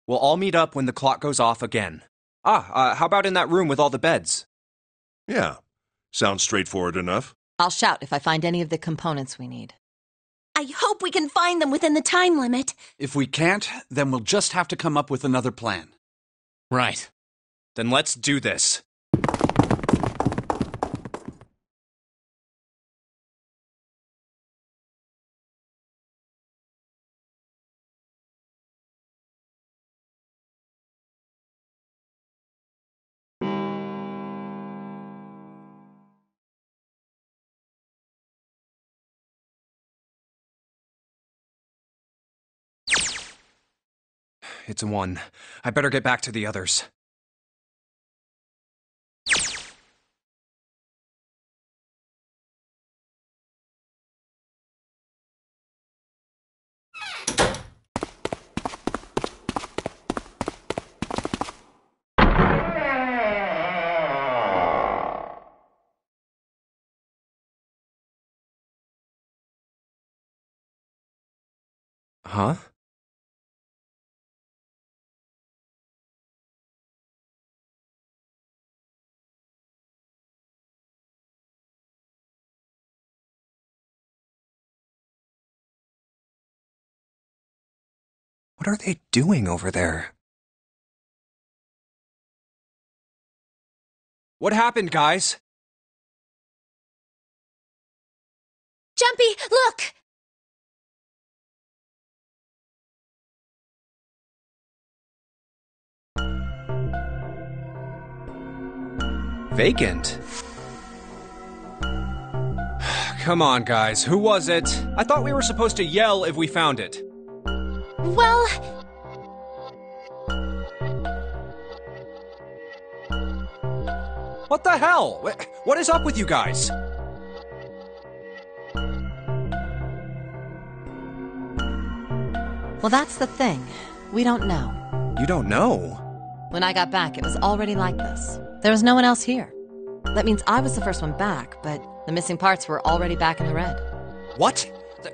We'll all meet up when the clock goes off again. How about in that room with all the beds? Yeah, sounds straightforward enough. I'll shout if I find any of the components we need. I hope we can find them within the time limit. If we can't, then we'll just have to come up with another plan. Right. Then let's do this. It's 1. I better get back to the others. Huh? What are they doing over there? What happened, guys? Jumpy, look! Vacant? Come on, guys. Who was it? I thought we were supposed to yell if we found it. Well... What the hell? What is up with you guys? Well, that's the thing. We don't know. You don't know? When I got back, it was already like this. There was no one else here. That means I was the first one back, but the missing parts were already back in the red. What?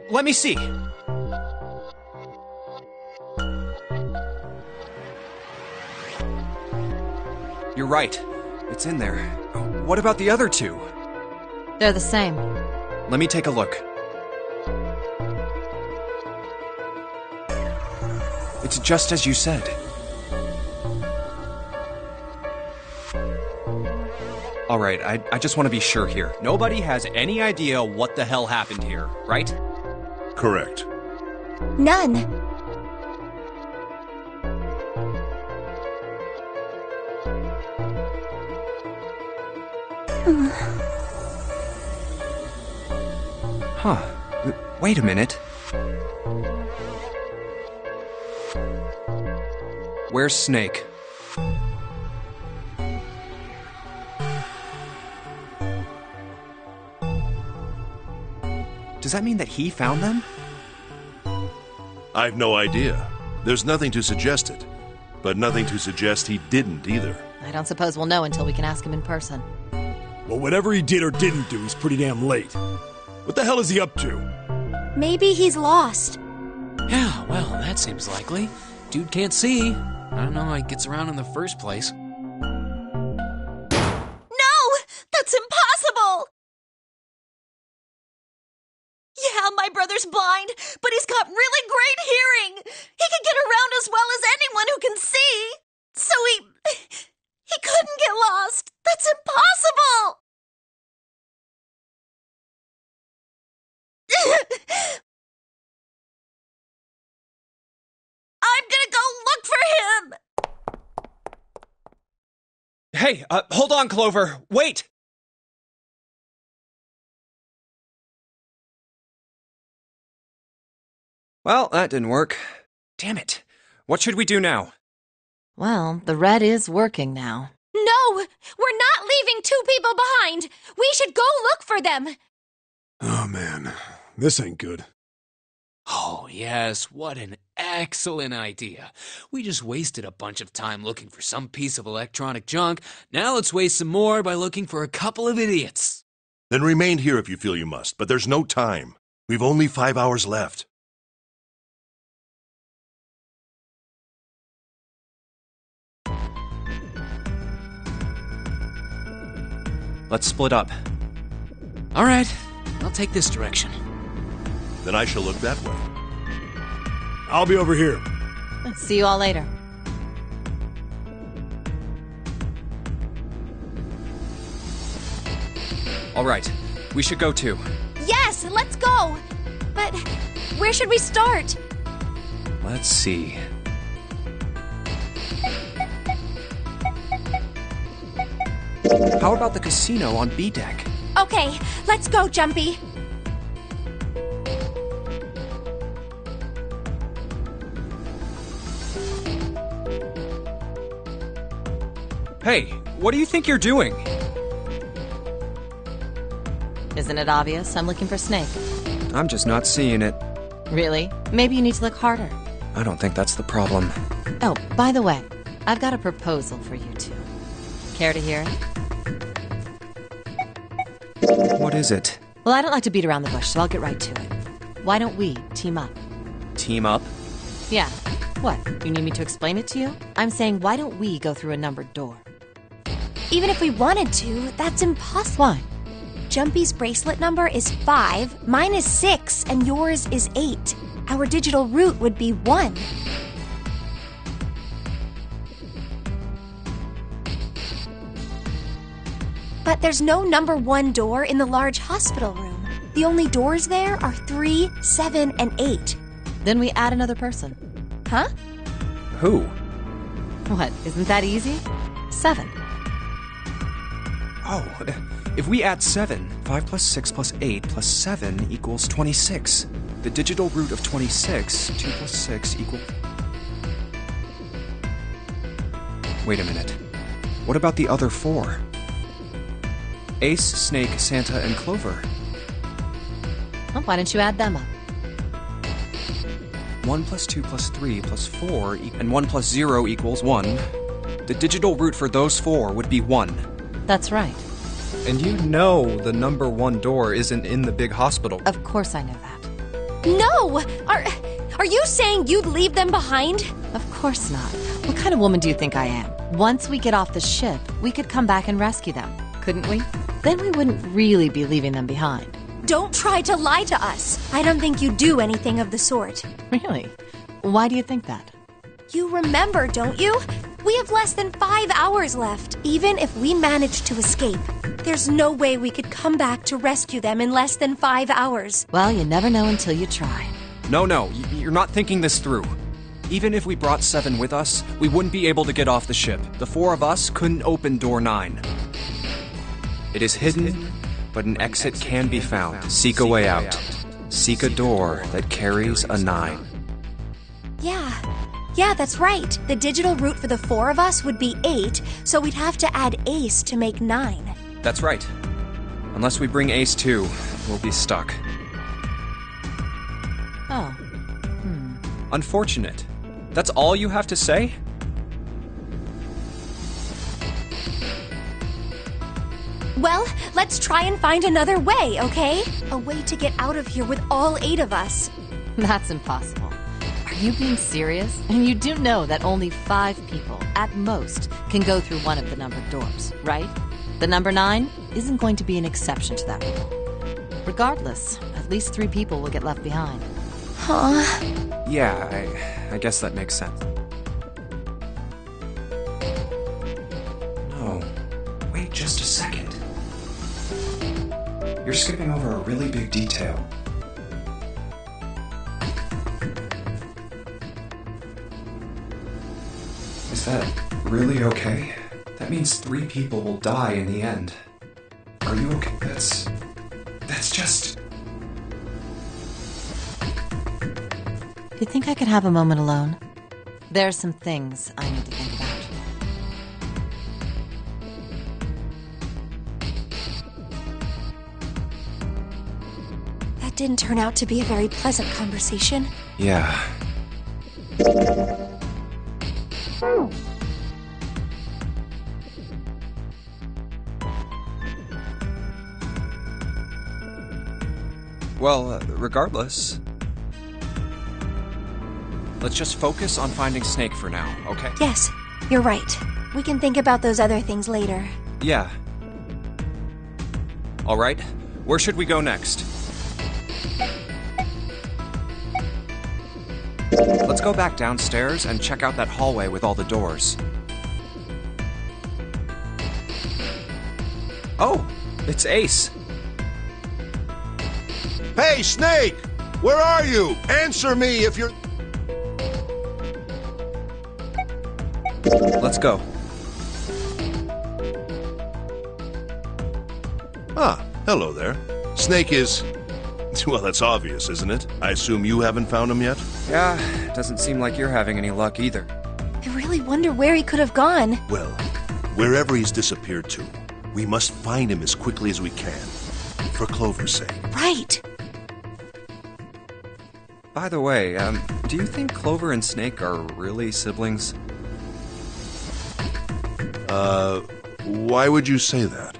Let me see. You're right. It's in there. What about the other 2? They're the same. Let me take a look. It's just as you said. Alright, I just want to be sure here. Nobody has any idea what the hell happened here, right? Correct. None. Huh. Wait a minute. Where's Snake? Does that mean that he found them? I've no idea. There's nothing to suggest it, but nothing to suggest he didn't either. I don't suppose we'll know until we can ask him in person. Well, whatever he did or didn't do is pretty damn late. What the hell is he up to? Maybe he's lost. Yeah, well, that seems likely. Dude can't see. I don't know how he gets around in the first place. No! That's impossible! Yeah, my brother's blind, but he's got really great hearing. He can get around as well as anyone who can see. So he couldn't get lost. That's impossible! I'm gonna go look for him! Hey, hold on, Clover. Wait! Well, that didn't work. Damn it. What should we do now? Well, the red is working now. No! We're not leaving two people behind! We should go look for them! Oh, man. This ain't good. Oh, yes, what an excellent idea. We just wasted a bunch of time looking for some piece of electronic junk. Now let's waste some more by looking for a couple of idiots. Then remain here if you feel you must, but there's no time. We've only 5 hours left. Let's split up. All right, I'll take this direction. Then I shall look that way. I'll be over here. Let's see you all later. All right, we should go too. Yes, let's go! But where should we start? Let's see. How about the casino on B deck? Okay, let's go, Jumpy. Hey, what do you think you're doing? Isn't it obvious? I'm looking for Snake. I'm just not seeing it. Really? Maybe you need to look harder. I don't think that's the problem. Oh, by the way, I've got a proposal for you two. Care to hear it? What is it? Well, I don't like to beat around the bush, so I'll get right to it. Why don't we team up? Team up? Yeah. What? You need me to explain it to you? I'm saying, why don't we go through a numbered door? Even if we wanted to, that's impossible. Why? Jumpy's bracelet number is 5, mine is 6, and yours is 8. Our digital root would be 1. But there's no number 1 door in the large hospital room. The only doors there are 3, 7, and 8. Then we add another person. Huh? Who? What, isn't that easy? 7. Oh, if we add 7, 5 plus 6 plus 8 plus 7 equals 26. The digital root of 26, 2 plus 6 equals... Wait a minute. What about the other 4? Ace, Snake, Santa, and Clover. Well, why don't you add them up? 1 plus 2 plus 3 plus 4 and 1 plus 0 equals 1. The digital root for those 4 would be 1. That's right. And you know the number 1 door isn't in the big hospital. Of course I know that. No! Are you saying you'd leave them behind? Of course not. What kind of woman do you think I am? Once we get off the ship, we could come back and rescue them, couldn't we? Then we wouldn't really be leaving them behind. Don't try to lie to us. I don't think you do anything of the sort. Really? Why do you think that? You remember, don't you? We have less than 5 hours left. Even if we manage to escape, there's no way we could come back to rescue them in less than 5 hours. Well, you never know until you try. No, you're not thinking this through. Even if we brought 7 with us, we wouldn't be able to get off the ship. The 4 of us couldn't open door 9. It is hidden, but an exit can be found. Seek a way out. Seek a door that carries a 9. Yeah, that's right. The digital root for the 4 of us would be 8, so we'd have to add Ace to make 9. That's right. Unless we bring Ace too, we'll be stuck. Oh. Unfortunate. That's all you have to say? Well, let's try and find another way, okay? A way to get out of here with all 8 of us. That's impossible. Are you being serious? And you do know that only 5 people, at most, can go through one of the numbered doors, right? The number 9 isn't going to be an exception to that rule. Regardless, at least 3 people will get left behind. Huh? Yeah, I guess that makes sense. No. Wait, just a second. You're skipping over a really big detail. Is that really okay? That means 3 people will die in the end. Are you okay? That's just... Do you think I could have a moment alone? There's some things I need to think about. That didn't turn out to be a very pleasant conversation. Yeah. Well, regardless, let's just focus on finding Snake for now, okay? Yes, you're right. We can think about those other things later. Yeah. All right, where should we go next? Let's go back downstairs and check out that hallway with all the doors. Oh, it's Ace. Hey, Snake! Where are you? Answer me if you're... Let's go. Ah, hello there. Snake is... Well, that's obvious, isn't it? I assume you haven't found him yet? Yeah, doesn't seem like you're having any luck either. I really wonder where he could have gone. Well, wherever he's disappeared to, we must find him as quickly as we can. For Clover's sake. Right. By the way, do you think Clover and Snake are really siblings? Why would you say that?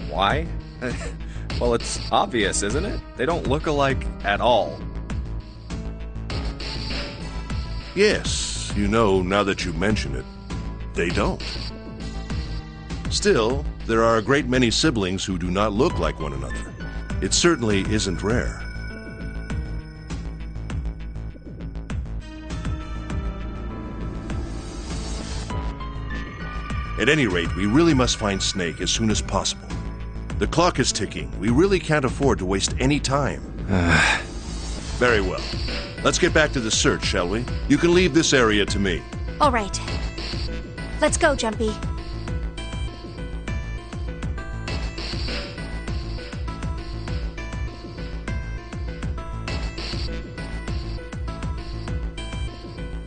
Why? Well, it's obvious, isn't it? They don't look alike at all. Yes, you know, now that you mention it, they don't. Still, there are a great many siblings who do not look like one another. It certainly isn't rare. At any rate, we really must find Snake as soon as possible. The clock is ticking. We really can't afford to waste any time. Very well. Let's get back to the search, shall we? You can leave this area to me. All right. Let's go, Jumpy.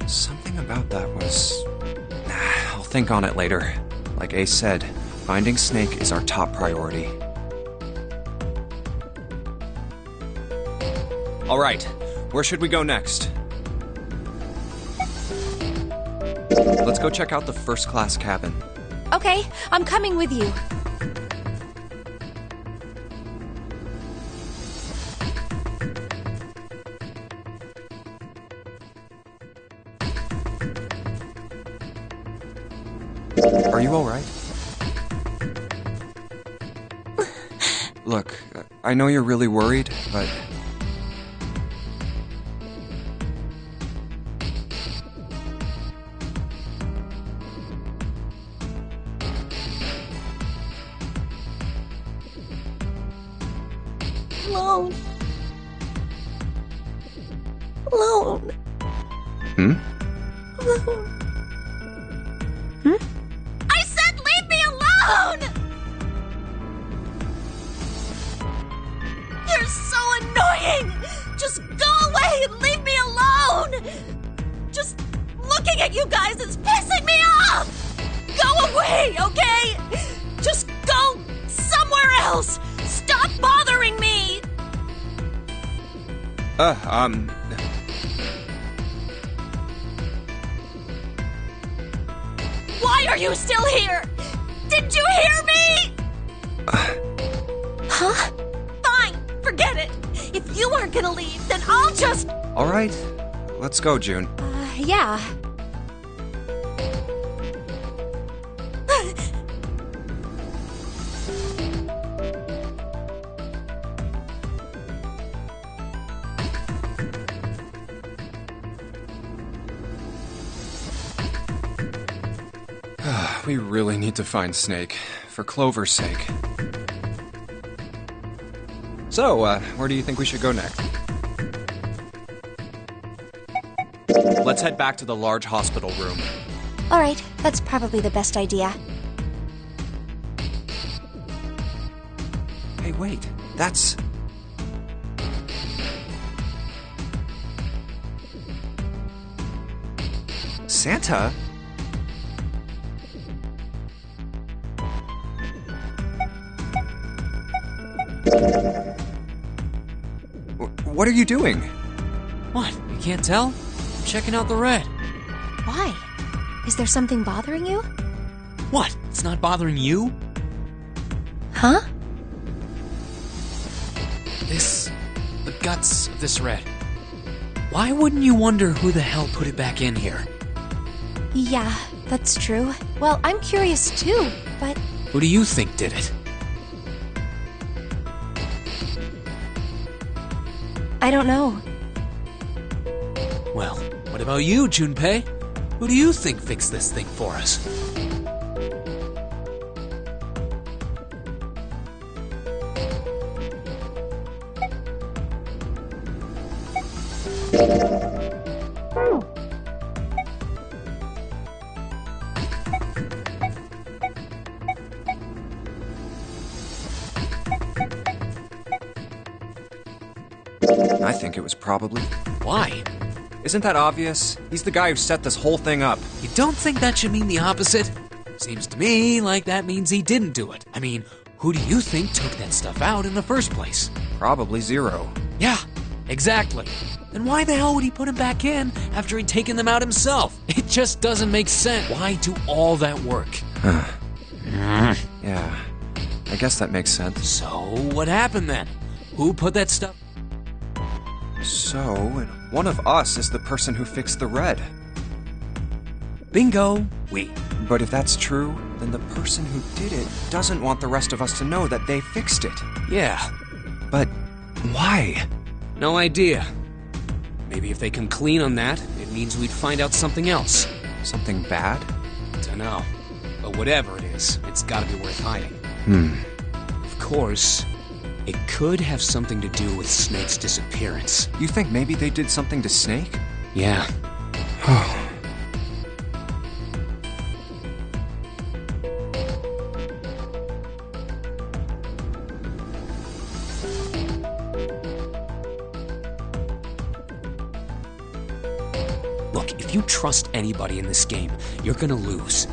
Something about that was... I'll think on it later. Like Ace said, finding Snake is our top priority. All right, where should we go next? Let's go check out the first-class cabin. Okay, I'm coming with you. Are you all right? Look, I know you're really worried, but... Alone. Alone. Hmm? Alone. I said leave me alone! You're so annoying! Just go away and leave me alone! Just looking at you guys is pissing me off! Go away, okay? Just go somewhere else! Stop bothering me! Why are you still here? Did you hear me? Huh? Fine, forget it. If you aren't gonna leave, then I'll just... All right, let's go, June. Yeah. We really need to find Snake, for Clover's sake. So, where do you think we should go next? Let's head back to the large hospital room. All right, that's probably the best idea. Hey, wait. That's... Santa? What are you doing? What? You can't tell? I'm checking out the red. Why? Is there something bothering you? What? It's not bothering you? Huh? The guts of this red. Why wouldn't you wonder who the hell put it back in here? Yeah, that's true. Well, I'm curious too, but... Who do you think did it? I don't know. Well, what about you, Junpei? Who do you think fixed this thing for us? I think it was probably... Why? Isn't that obvious? He's the guy who set this whole thing up. You don't think that should mean the opposite? Seems to me like that means he didn't do it. I mean, who do you think took that stuff out in the first place? Probably Zero. Yeah, exactly. Then why the hell would he put them back in after he'd taken them out himself? It just doesn't make sense. Why do all that work? Yeah, I guess that makes sense. So, what happened then? Who put that stuff... So, one of us is the person who fixed the red. Bingo! But if that's true, then the person who did it doesn't want the rest of us to know that they fixed it. Yeah. But why? No idea. Maybe if they come clean on that, it means we'd find out something else. Something bad? Dunno. But whatever it is, it's gotta be worth hiding. Of course, it could have something to do with Snake's disappearance. You think maybe they did something to Snake? Yeah. Look, if you trust anybody in this game, you're gonna lose.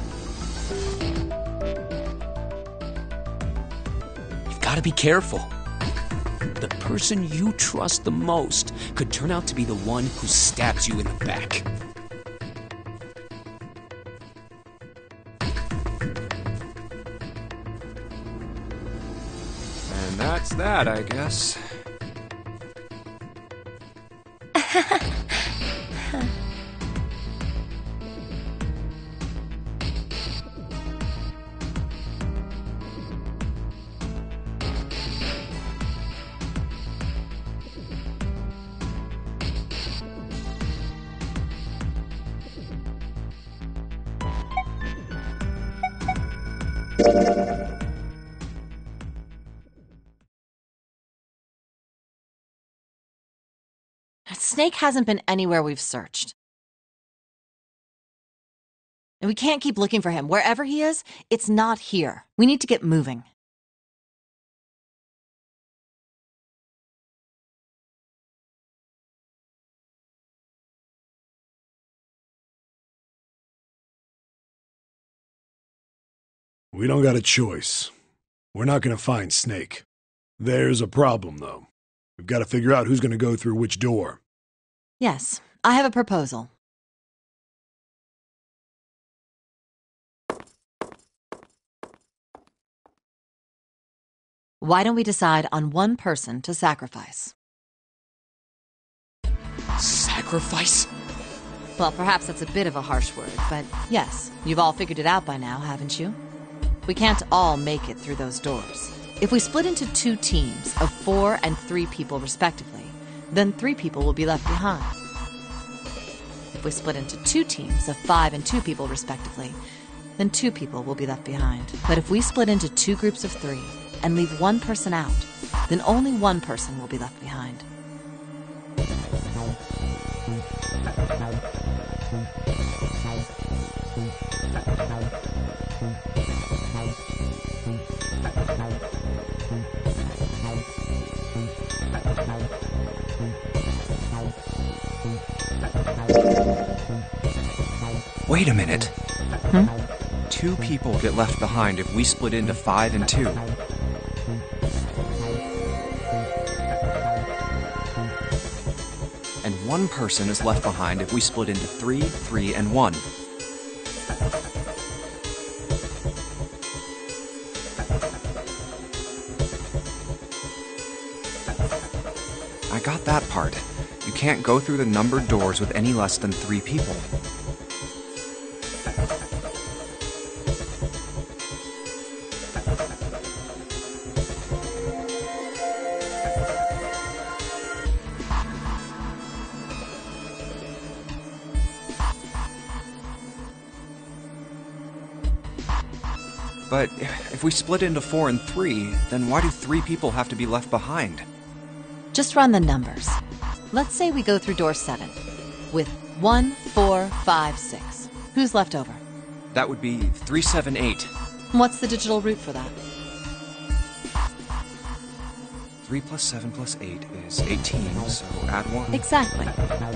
You've gotta be careful. The person you trust the most could turn out to be the one who stabs you in the back. And that's that, I guess. Snake hasn't been anywhere we've searched. And we can't keep looking for him. Wherever he is, it's not here. We need to get moving. We don't got a choice. We're not gonna find Snake. There's a problem, though. We've got to figure out who's gonna go through which door. Yes, I have a proposal. Why don't we decide on one person to sacrifice? Sacrifice? Well, perhaps that's a bit of a harsh word, but yes, you've all figured it out by now, haven't you? We can't all make it through those doors. If we split into 2 teams of 4 and 3 people respectively, then 3 people will be left behind. If we split into 2 teams of 5 and 2 people respectively, then 2 people will be left behind. But if we split into 2 groups of 3 and leave 1 person out, then only 1 person will be left behind. Wait a minute. 2 people get left behind if we split into 5 and 2. And 1 person is left behind if we split into 3, 3, and 1. I got that part. You can't go through the numbered doors with any less than 3 people. But if we split into 4 and 3, then why do 3 people have to be left behind? Just run the numbers. Let's say we go through door 7 with 1, 4, 5, 6. Who's left over? That would be 3, 7, 8. What's the digital root for that? 3 plus 7 plus 8 is 18, so add 1. Exactly.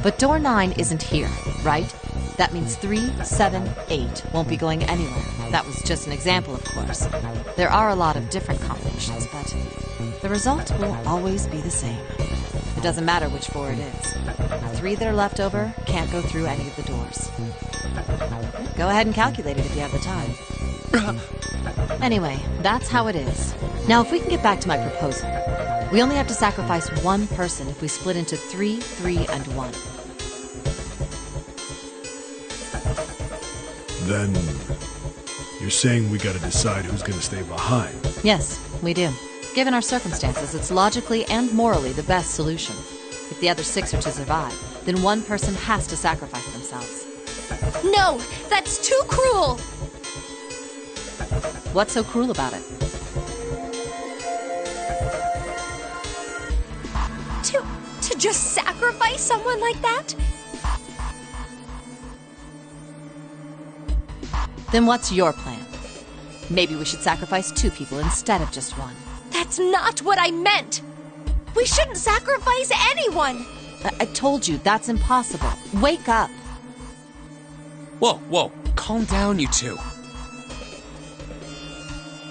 But door 9 isn't here, right? That means 3, 7, 8 won't be going anywhere. That was just an example, of course. There are a lot of different combinations, but the result will always be the same. It doesn't matter which 4 it is. The 3 that are left over can't go through any of the doors. Go ahead and calculate it if you have the time. Anyway, that's how it is. Now, if we can get back to my proposal, we only have to sacrifice 1 person if we split into 3, 3, and 1. Then you're saying we gotta decide who's gonna stay behind. Yes, we do. Given our circumstances, it's logically and morally the best solution. If the other 6 are to survive, then 1 person has to sacrifice themselves. No, that's too cruel! What's so cruel about it? To just sacrifice someone like that? Then what's your plan? Maybe we should sacrifice 2 people instead of just 1. That's not what I meant! We shouldn't sacrifice anyone! I told you, that's impossible. Wake up! Whoa, calm down, you 2.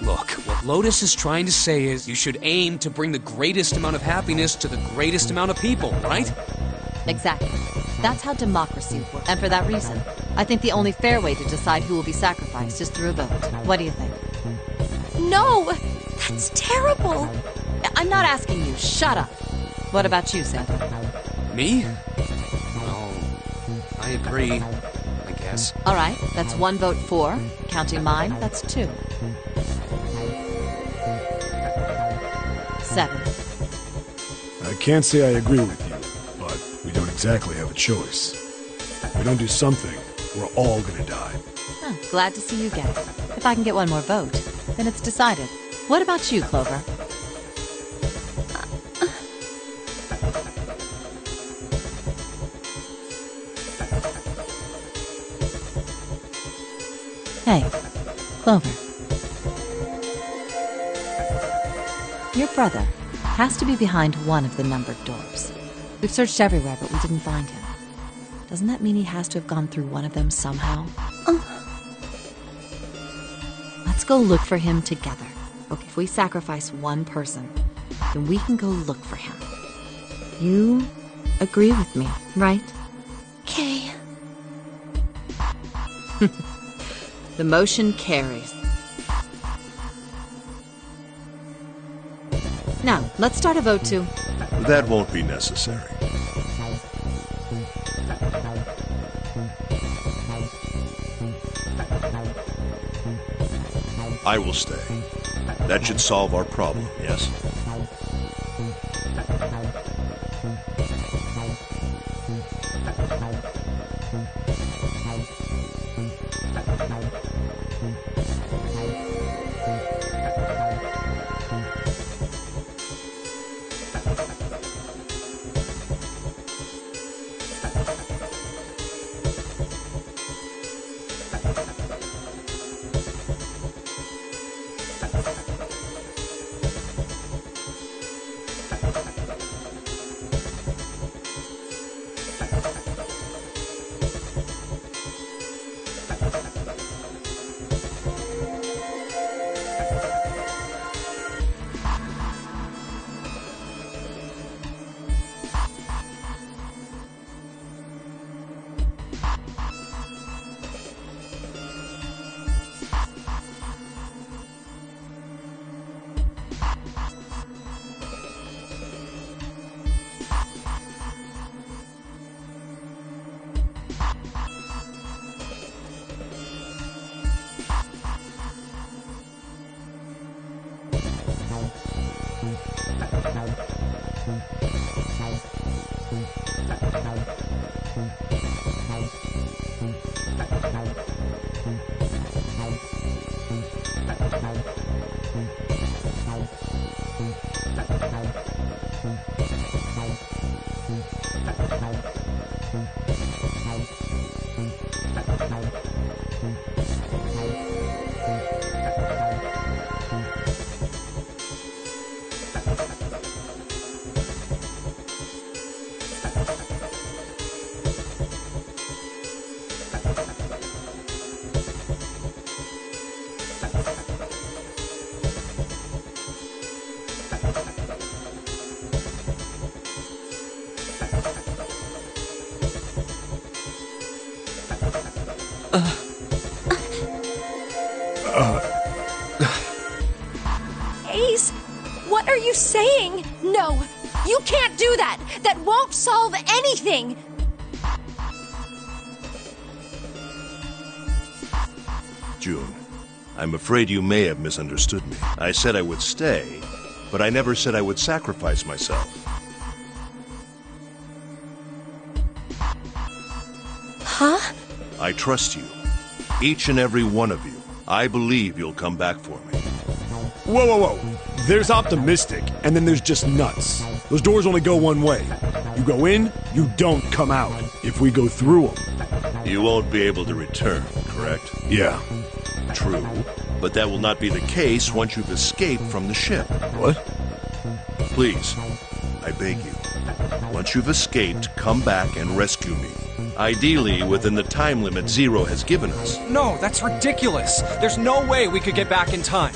Look, what Lotus is trying to say is you should aim to bring the greatest amount of happiness to the greatest amount of people, right? Exactly. That's how democracy works. And for that reason, I think the only fair way to decide who will be sacrificed is through a vote. What do you think? No! That's terrible! I'm not asking you. Shut up. What about you, Santa? Me? Well, I agree, I guess. All right, that's 1 vote for. Counting mine, that's 2. 7. I can't say I agree with you, but we don't exactly have a choice. If we don't do something, we're all gonna die. Oh, glad to see you get it. If I can get 1 more vote, then it's decided. What about you, Clover? Hey, Clover. Your brother has to be behind one of the numbered doors. We've searched everywhere, but we didn't find him. Doesn't that mean he has to have gone through one of them somehow? Let's go look for him together. Okay, if we sacrifice 1 person, then we can go look for him. You agree with me, right? Okay. The motion carries. Now, let's start a vote to... That won't be necessary. I will stay. That should solve our problem, yes? Ace, what are you saying? No, you can't do that. That won't solve anything. June, I'm afraid you may have misunderstood me. I said I would stay, but I never said I would sacrifice myself. Huh? I trust you. Each and every one of you. I believe you'll come back for me. Whoa, whoa, whoa. There's optimistic, and then there's just nuts. Those doors only go one way. You go in, you don't come out. If we go through them. You won't be able to return, correct? Yeah. True. But that will not be the case once you've escaped from the ship. What? Please, I beg you. Once you've escaped, come back and rescue me. Ideally, within the time limit Zero has given us. No, that's ridiculous. There's no way we could get back in time.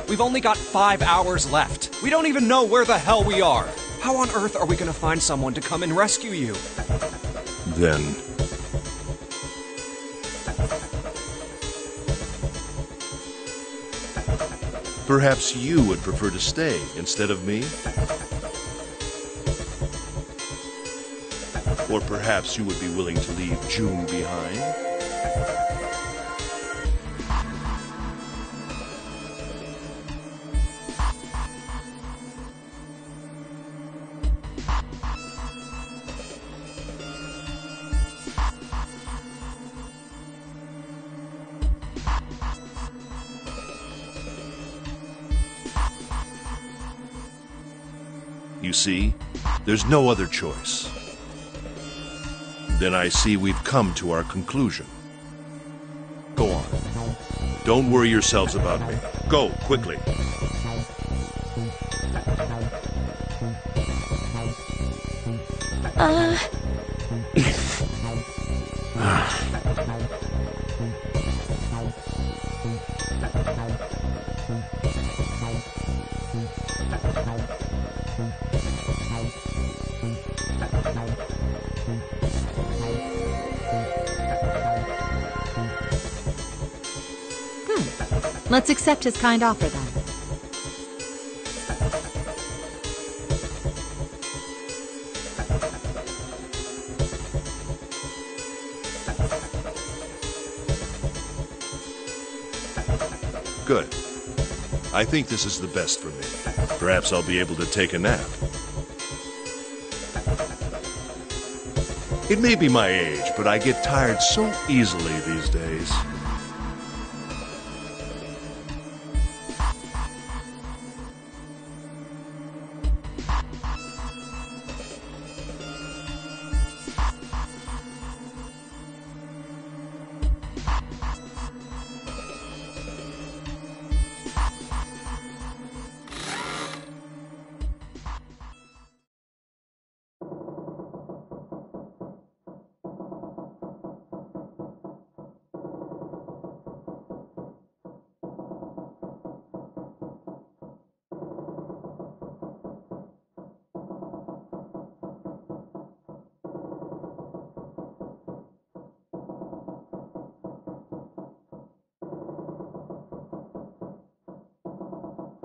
We've only got 5 hours left. We don't even know where the hell we are. How on earth are we gonna find someone to come and rescue you? Then... perhaps you would prefer to stay instead of me? Or perhaps you would be willing to leave June behind? You see, there's no other choice. Then I see we've come to our conclusion. Go on. Don't worry yourselves about me. Go, quickly. Let's accept his kind offer then. Good. I think this is the best for me. Perhaps I'll be able to take a nap. It may be my age, but I get tired so easily these days.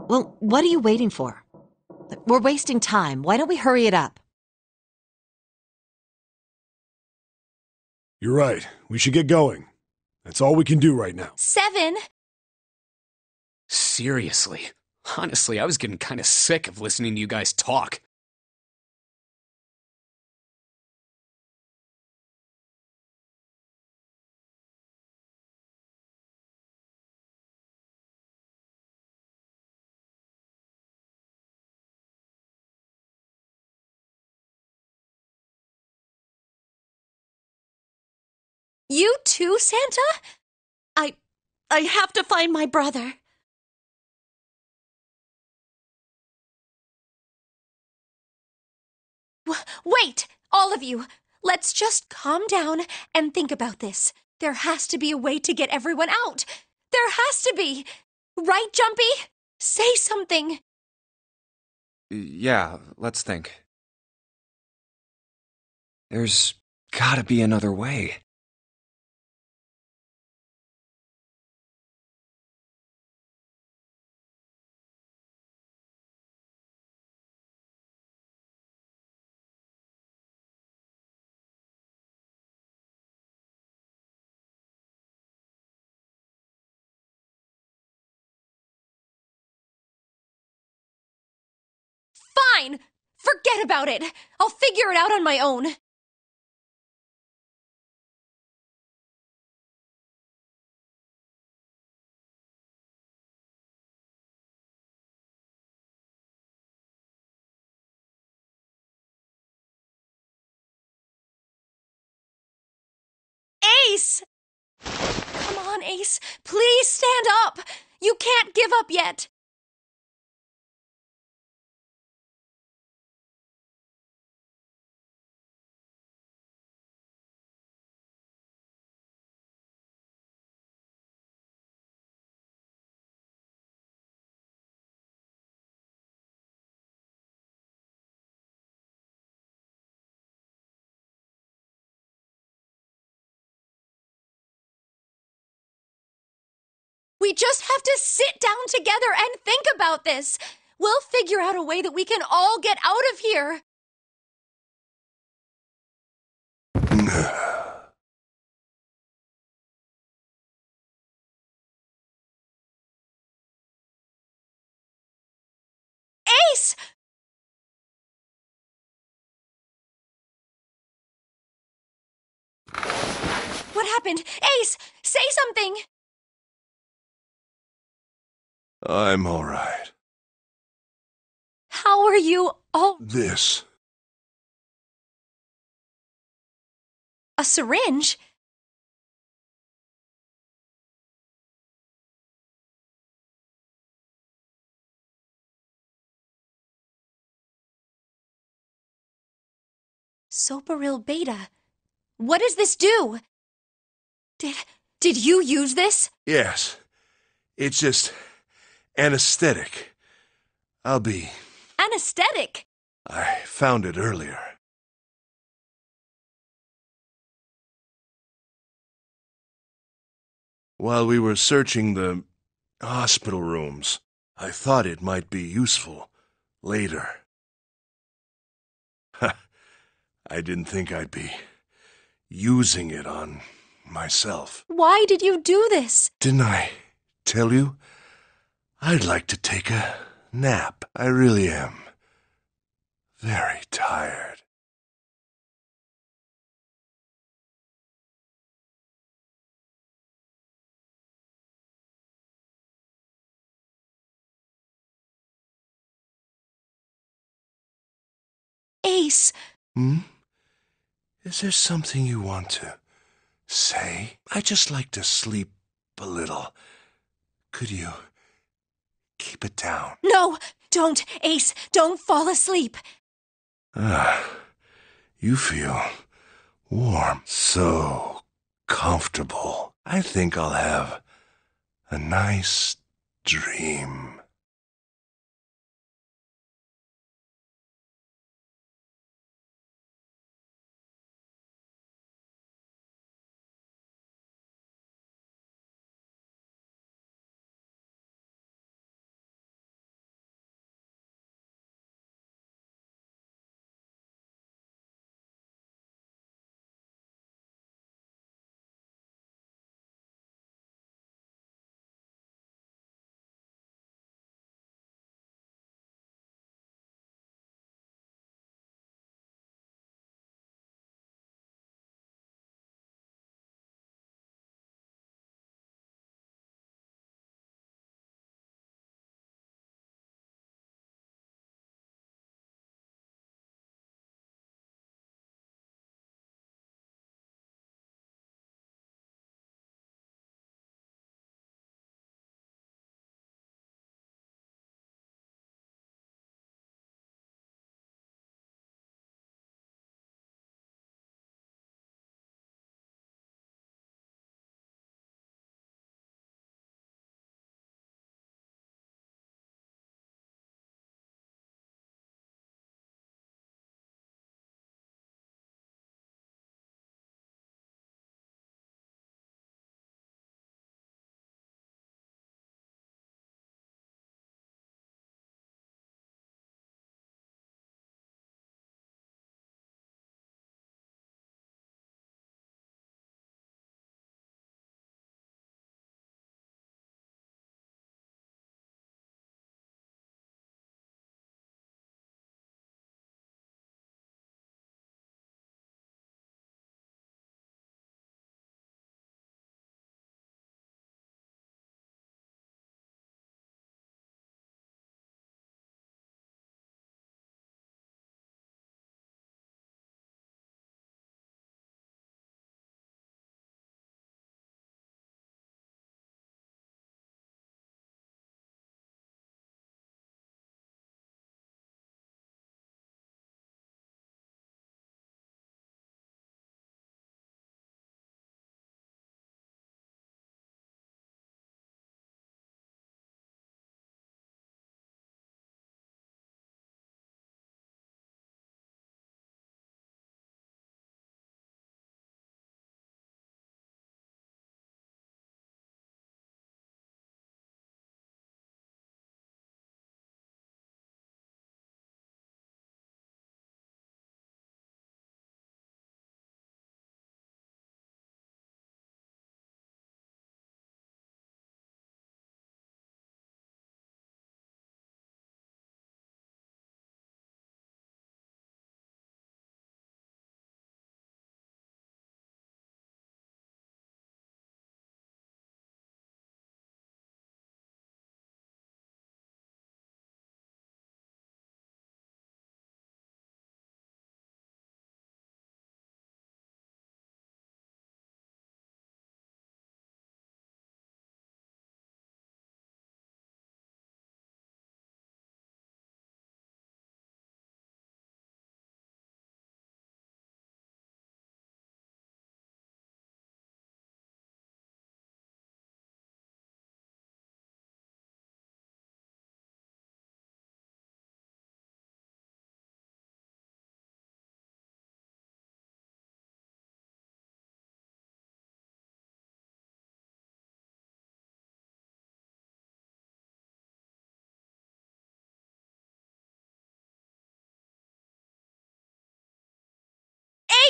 Well, what are you waiting for? We're wasting time. Why don't we hurry it up? You're right. We should get going. That's all we can do right now. 7. Seriously. Honestly, I was getting kind of sick of listening to you guys talk. You too, Santa? I have to find my brother. Wait, all of you. Let's just calm down and think about this. There has to be a way to get everyone out. There has to be. Right, Jumpy? Say something. Yeah, let's think. There's gotta be another way. Fine! Forget about it! I'll figure it out on my own. Ace! Come on, Ace. Please stand up. You can't give up yet. We just have to sit down together and think about this. We'll figure out a way that we can all get out of here. Ace! What happened? Ace, say something. I'm all right. How are you? Oh, This. a syringe? Soparil beta. What does this do? Did you use this? Yes. It's just anesthetic. I'll be. Anesthetic. I found it earlier. While we were searching the hospital rooms, I thought it might be useful later. I didn't think I'd be using it on myself. Why did you do this? Didn't I tell you? I'd like to take a nap. I really am. Very tired. Ace. Hmm? Is there something you want to say? I just like to sleep a little. Could you keep it down? No, don't, Ace. Don't fall asleep. You feel warm. So comfortable. I think I'll have a nice dream.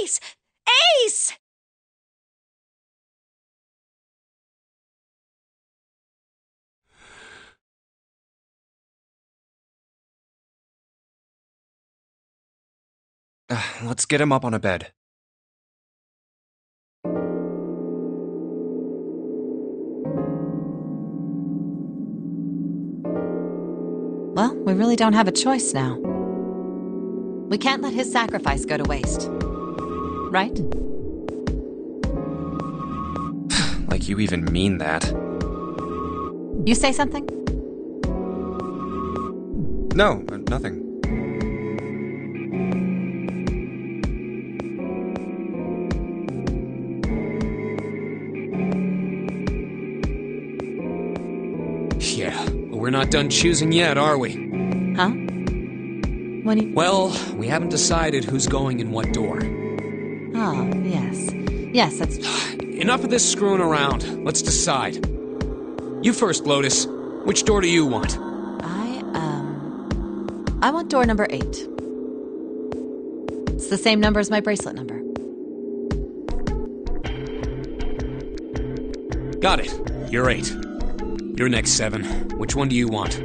Ace! Ace! Let's get him up on a bed. Well, we really don't have a choice now. We can't let his sacrifice go to waste. Right? Like you even mean that. You say something? No, nothing. Yeah, but we're not done choosing yet, are we? Huh? What do you... Well, we haven't decided who's going in what door. Oh, yes. Yes, that's... Enough of this screwing around. Let's decide. You first, Lotus. Which door do you want? I want door number 8. It's the same number as my bracelet number. Got it. You're 8. You're next, 7. Which one do you want?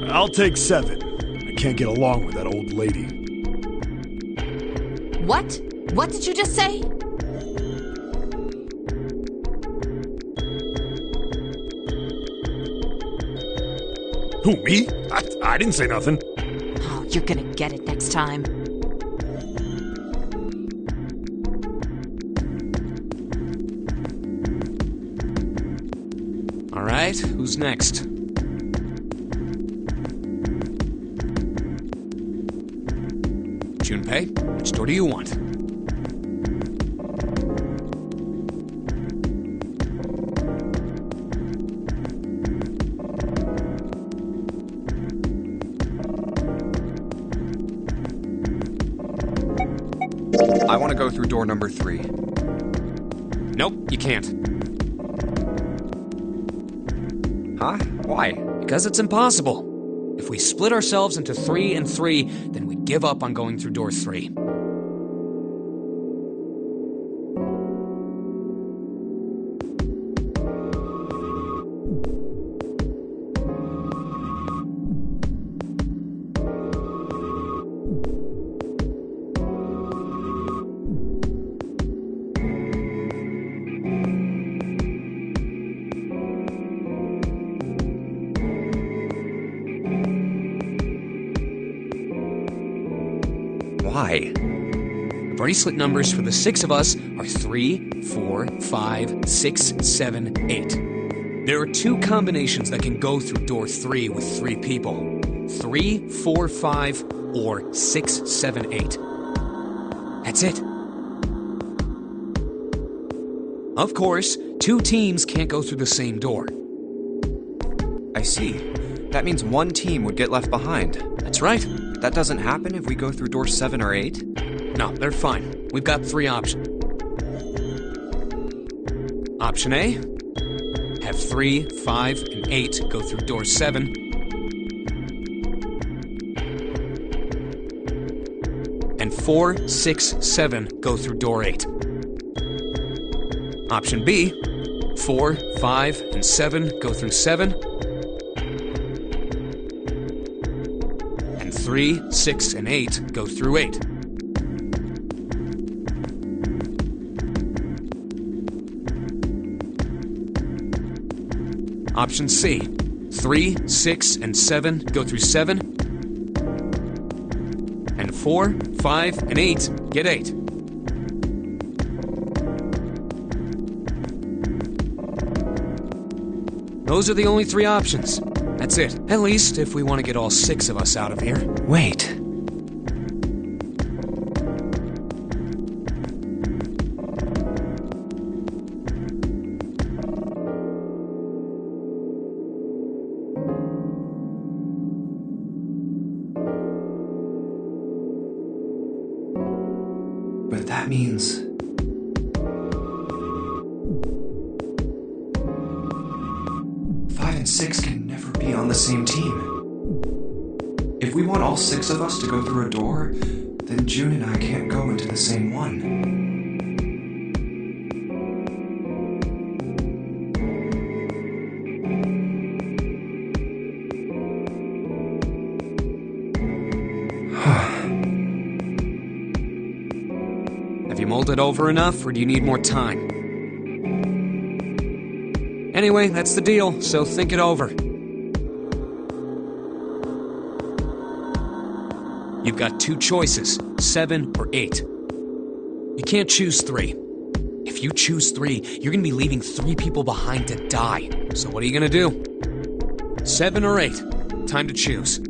I'll take 7. I can't get along with that old lady. What? What did you just say? Who, me? I didn't say nothing. Oh, you're gonna get it next time. All right, who's next? Junpei, which door do you want? I want to go through door number 3. Nope, you can't. Huh? Why? Because it's impossible. If we split ourselves into 3 and 3, then we give up on going through door 3. Why? The bracelet numbers for the 6 of us are 3, 4, 5, 6, 7, 8. There are 2 combinations that can go through door 3 with 3 people. 3, 4, 5, or 6, 7, 8. That's it. Of course, 2 teams can't go through the same door. I see. That means one team would get left behind. That's right. That doesn't happen if we go through door 7 or 8? No, they're fine. We've got 3 options. Option A, have 3, 5, and 8 go through door 7. And 4, 6, 7 go through door 8. Option B, 4, 5, and 7 go through 7. 3, 6, and 8 go through 8. Option C, 3, 6, and 7 go through 7. And 4, 5, and 8 get 8. Those are the only 3 options. That's it. At least if we want to get all 6 of us out of here. Wait. But that means... Five and 6 can never be be on the same team. If we want all 6 of us to go through a door, then June and I can't go into the same one. Have you mulled it over enough, or do you need more time? Anyway, that's the deal, so think it over. You've got 2 choices, 7 or 8. You can't choose 3. If you choose 3, you're gonna be leaving 3 people behind to die. So what are you gonna do? 7 or 8? Time to choose.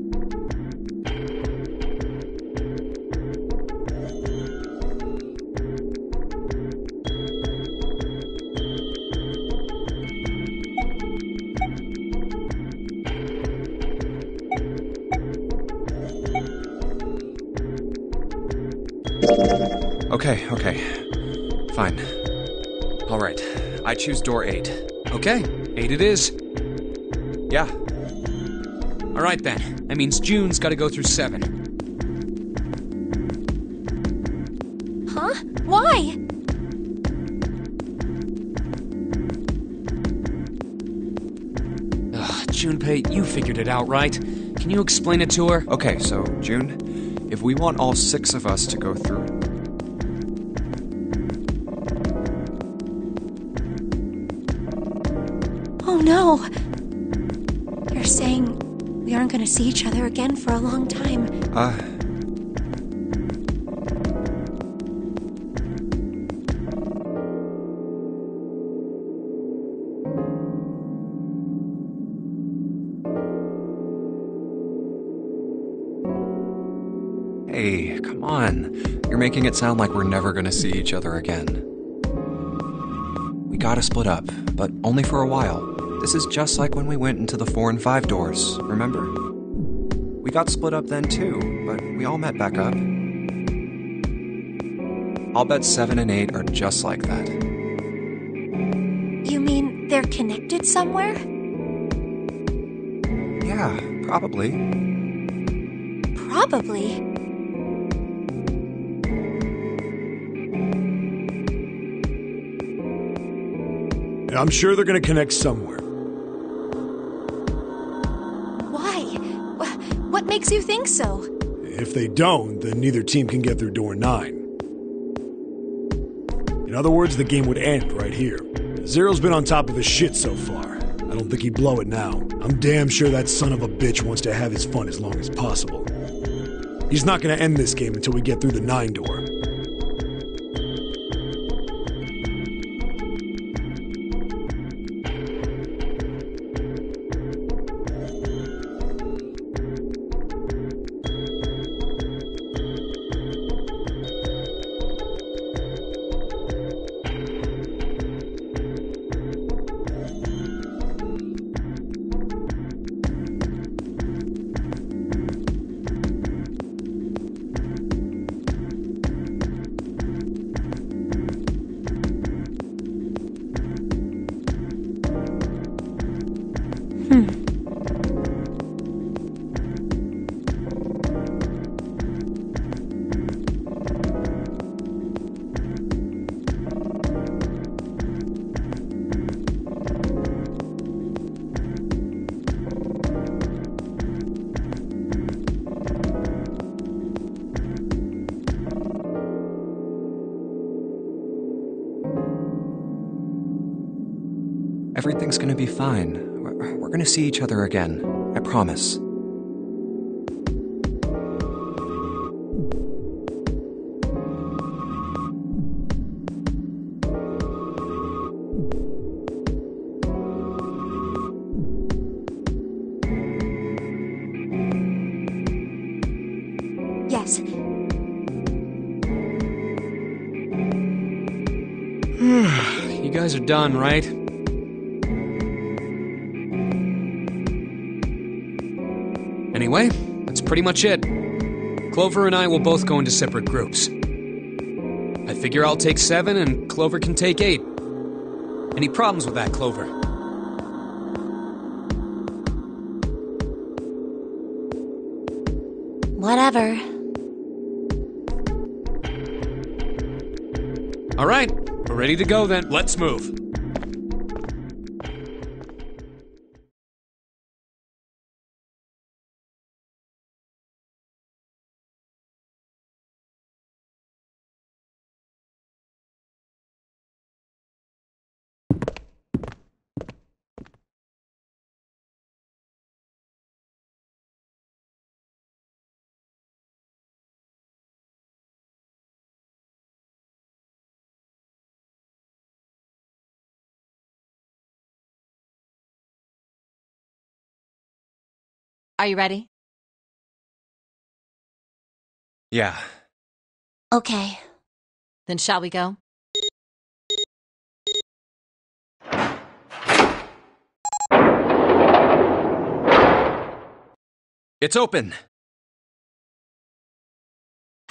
Okay. Fine. Alright, I choose door 8. Okay, 8 it is. Yeah. Alright then, that means June's gotta go through 7. Huh? Why? Junpei, you figured it out, right? Can you explain it to her? Okay, so, June, if we want all 6 of us to go through... Oh no! You're saying we aren't gonna see each other again for a long time. Hey, come on. You're making it sound like we're never gonna see each other again. We gotta split up, but only for a while. This is just like when we went into the 4 and 5 doors, remember? We got split up then too, but we all met back up. I'll bet 7 and 8 are just like that. You mean they're connected somewhere? Yeah, probably. Probably. I'm sure they're gonna connect somewhere. Why? What makes you think so? If they don't, then neither team can get through door 9. In other words, the game would end right here. Zero's been on top of his shit so far. I don't think he'd blow it now. I'm damn sure that son of a bitch wants to have his fun as long as possible. He's not gonna end this game until we get through the 9 door. Everything's gonna be fine. We're gonna see each other again. I promise. Yes. You guys are done, right? Anyway, that's pretty much it. Clover and I will both go into separate groups. I figure I'll take 7 and Clover can take 8. Any problems with that, Clover? Whatever. All right, we're ready to go then. Let's move. Are you ready? Yeah. Okay. Then shall we go? It's open.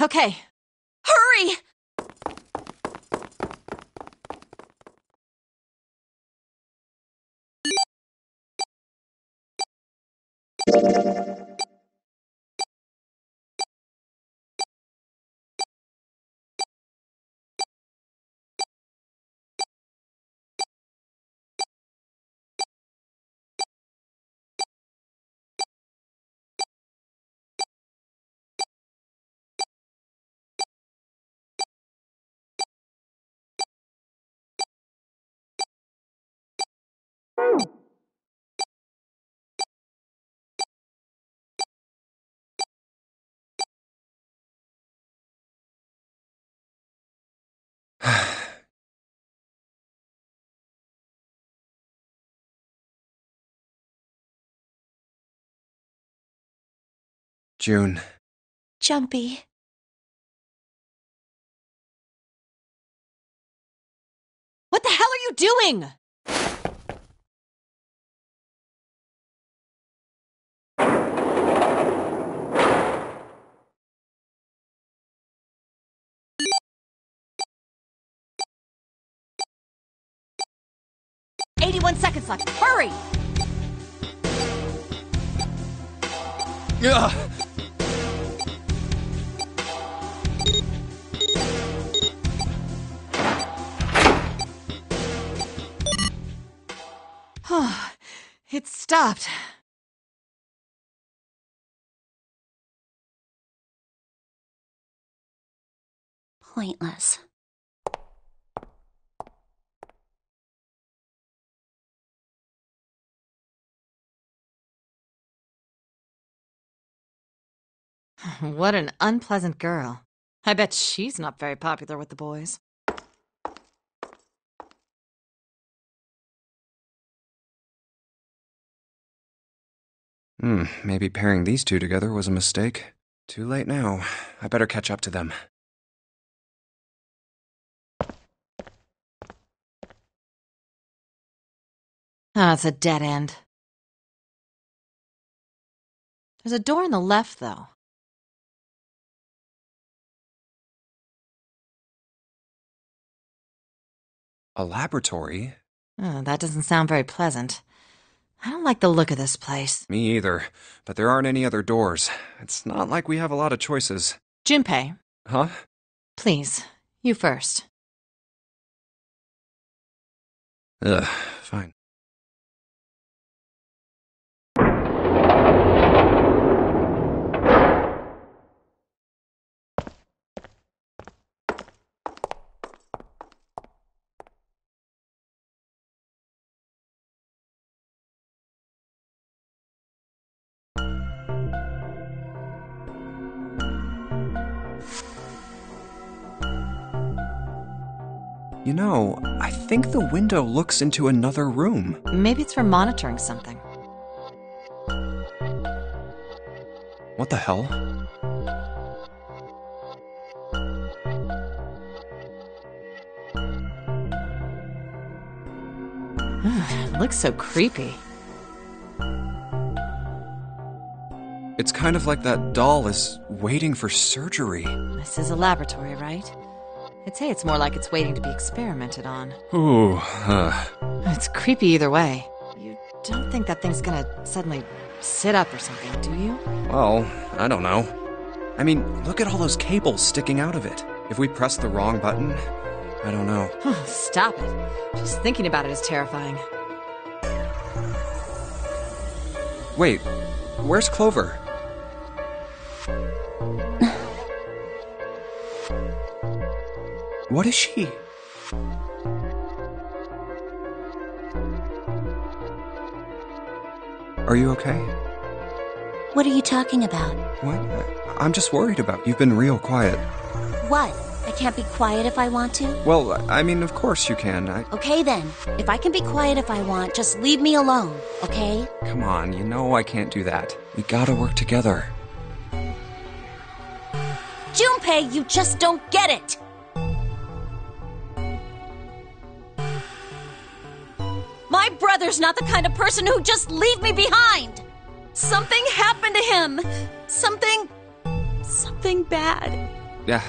Okay. Hurry! June. Jumpy. What the hell are you doing? "81 seconds left. Hurry!" Ugh. It stopped. Pointless. What an unpleasant girl. I bet she's not very popular with the boys. Maybe pairing these two together was a mistake. Too late now. I better catch up to them. Oh, it's a dead end. There's a door on the left, though. A laboratory? Oh, that doesn't sound very pleasant. I don't like the look of this place. Me either. But there aren't any other doors. It's not like we have a lot of choices. Junpei, Huh? please, you first. Ugh, fine. You know, I think the window looks into another room. Maybe it's for monitoring something. What the hell? It looks so creepy. It's kind of like that doll is waiting for surgery. This is a laboratory, right? I'd say it's more like it's waiting to be experimented on. Ooh, It's creepy either way. You don't think that thing's gonna suddenly sit up or something, do you? well, I don't know. I mean, look at all those cables sticking out of it. If we press the wrong button, I don't know. Stop it. Just thinking about it is terrifying. Wait, where's Clover? What is she? Are you okay? What are you talking about? What? I'm just worried about. You've been real quiet. What? I can't be quiet if I want to? Well, I mean, of course you can. Okay then. If I can be quiet if I want, just leave me alone, okay? Come on, you know I can't do that. We gotta work together. Junpei, you just don't get it! My brother's not the kind of person who'd just leave me behind! Something happened to him! Something bad. Yeah.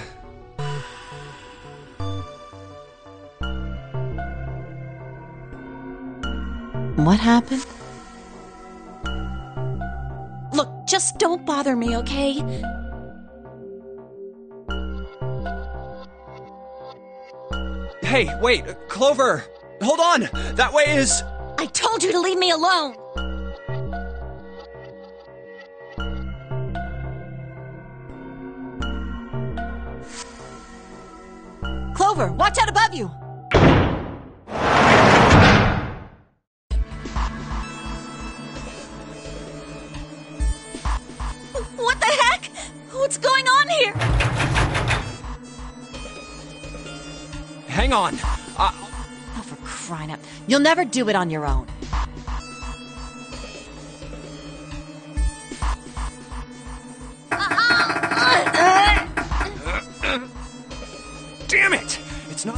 What happened? Look, just don't bother me, okay? Hey, wait, Clover! Hold on! That way is... I told you to leave me alone! Clover, watch out above you! What the heck? What's going on here? Hang on! Oh, for crying out. You'll never do it on your own. Damn it! It's not...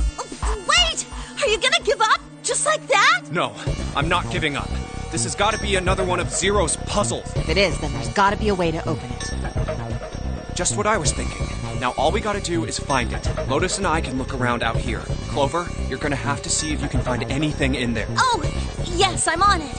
Wait! Are you gonna give up? Just like that? No, I'm not giving up. This has got to be another one of Zero's puzzles. If it is, then there's gotta be a way to open it. Just what I was thinking. Now all we gotta do is find it. Lotus and I can look around out here. Clover, you're gonna have to see if you can find anything in there. Oh, yes, I'm on it.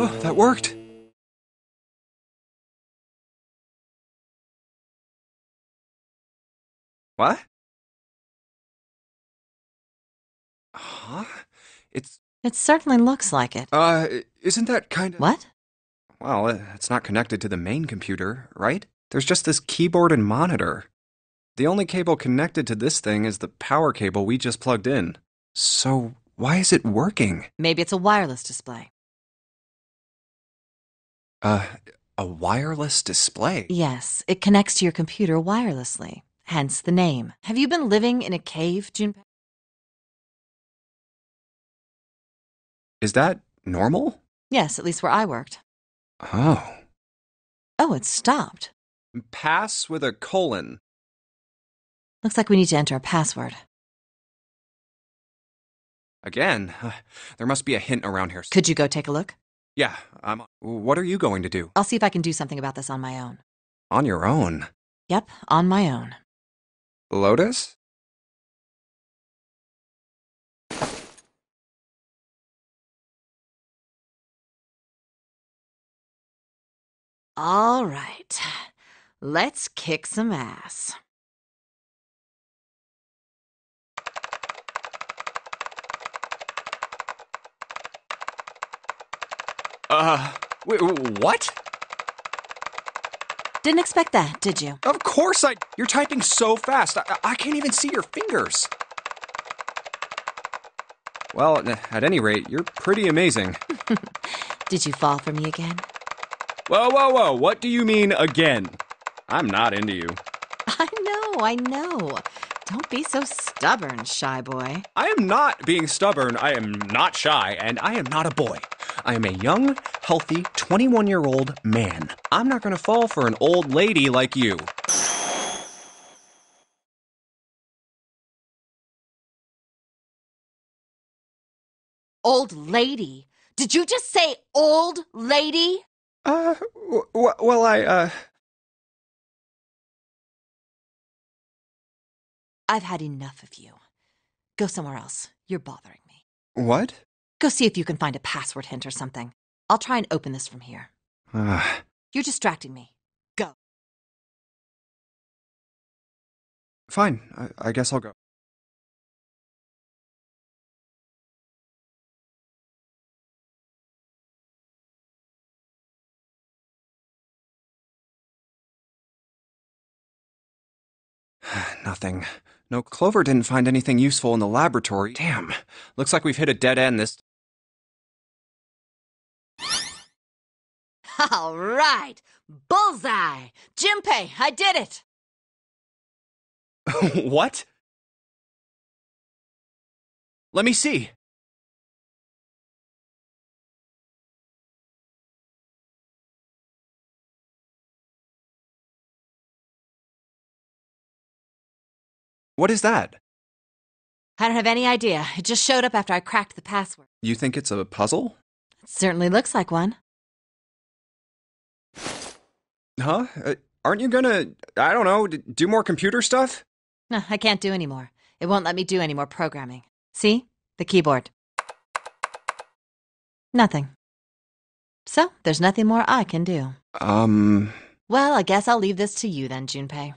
Oh, that worked. What? Huh? It certainly looks like it. Isn't that kind of... What? Well, it's not connected to the main computer, right? There's just this keyboard and monitor. The only cable connected to this thing is the power cable we just plugged in. So, why is it working? Maybe it's a wireless display. A wireless display? Yes, it connects to your computer wirelessly. Hence the name. Have you been living in a cave, Junpei? Is that normal? Yes, at least where I worked. Oh. Oh, it stopped. Pass with a colon. Looks like we need to enter a password. Again? There must be a hint around here. Could you go take a look? Yeah, what are you going to do? I'll see if I can do something about this on my own. On your own? Yep, on my own. Lotus? All right. Let's kick some ass. Wait, what? Didn't expect that, did you? Of course You're typing so fast, I can't even see your fingers. Well, at any rate, you're pretty amazing. Did you fall for me again? Whoa, what do you mean, again? I'm not into you. I know. Don't be so stubborn, shy boy. I am not being stubborn, I am not shy, and I am not a boy. I am a young, healthy, 21-year-old man. I'm not gonna fall for an old lady like you. Old lady? Did you just say old lady? Well, I've had enough of you. Go somewhere else. You're bothering me. What? Go see if you can find a password hint or something. I'll try and open this from here. You're distracting me. Go. Fine, I guess I'll go. Nothing. No, Clover didn't find anything useful in the laboratory. Damn. Looks like we've hit a dead end this... All right. Bullseye. Junpei, I did it. What? Let me see. What is that? I don't have any idea. It just showed up after I cracked the password. You think it's a puzzle? It certainly looks like one. Huh? Aren't you gonna, I don't know, do more computer stuff? No, I can't do any more. It won't let me do any more programming. See? The keyboard. Nothing. So, there's nothing more I can do. Well, I guess I'll leave this to you then, Junpei.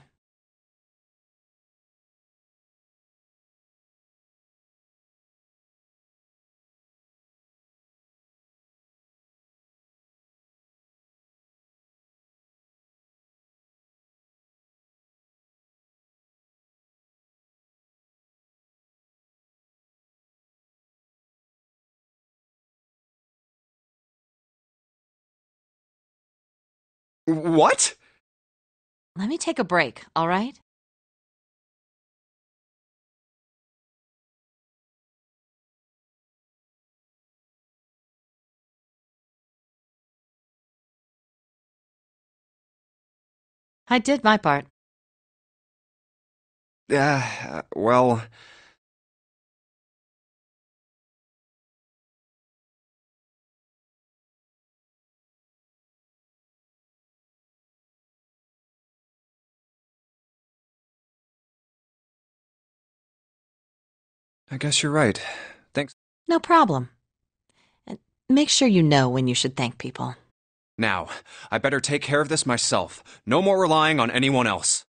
What? Let me take a break, all right? I did my part. Well... I guess you're right. Thanks. No problem. And Make sure you know when you should thank people. Now, I better take care of this myself. No more relying on anyone else.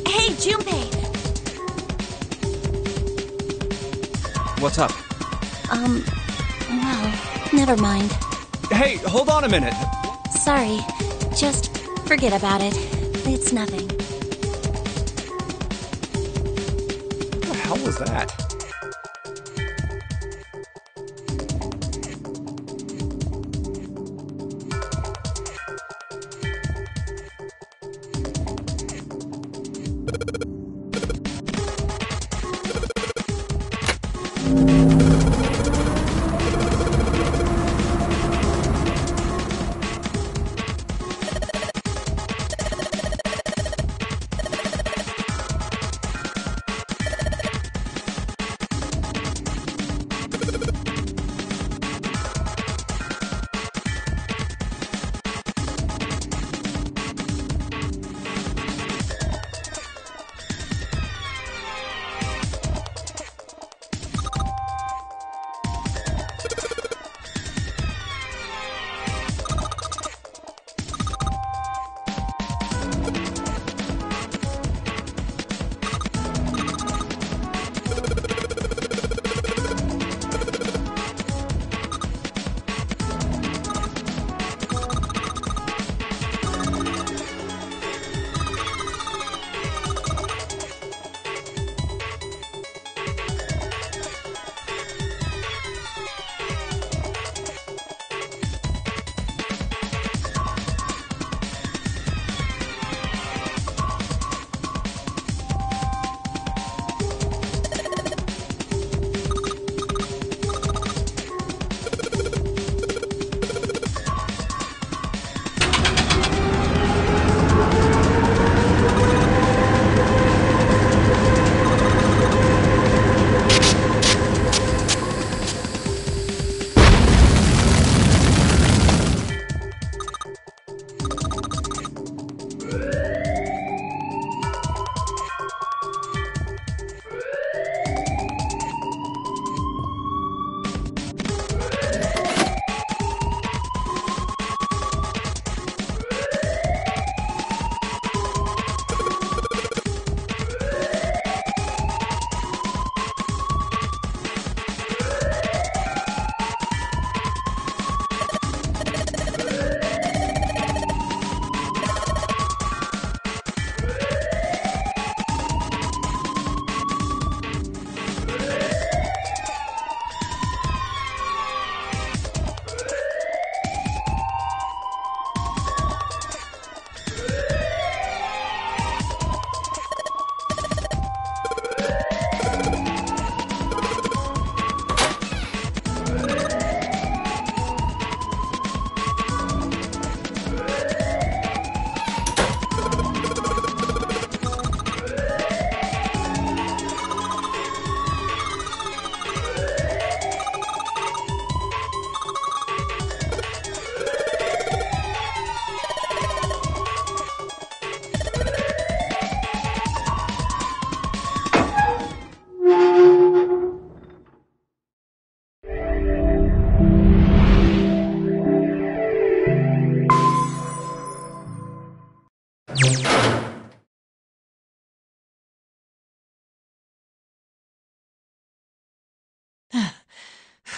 Hey, Junpei! What's up? Well, never mind. Hey, hold on a minute. Sorry. Just forget about it. It's nothing. What the hell was that?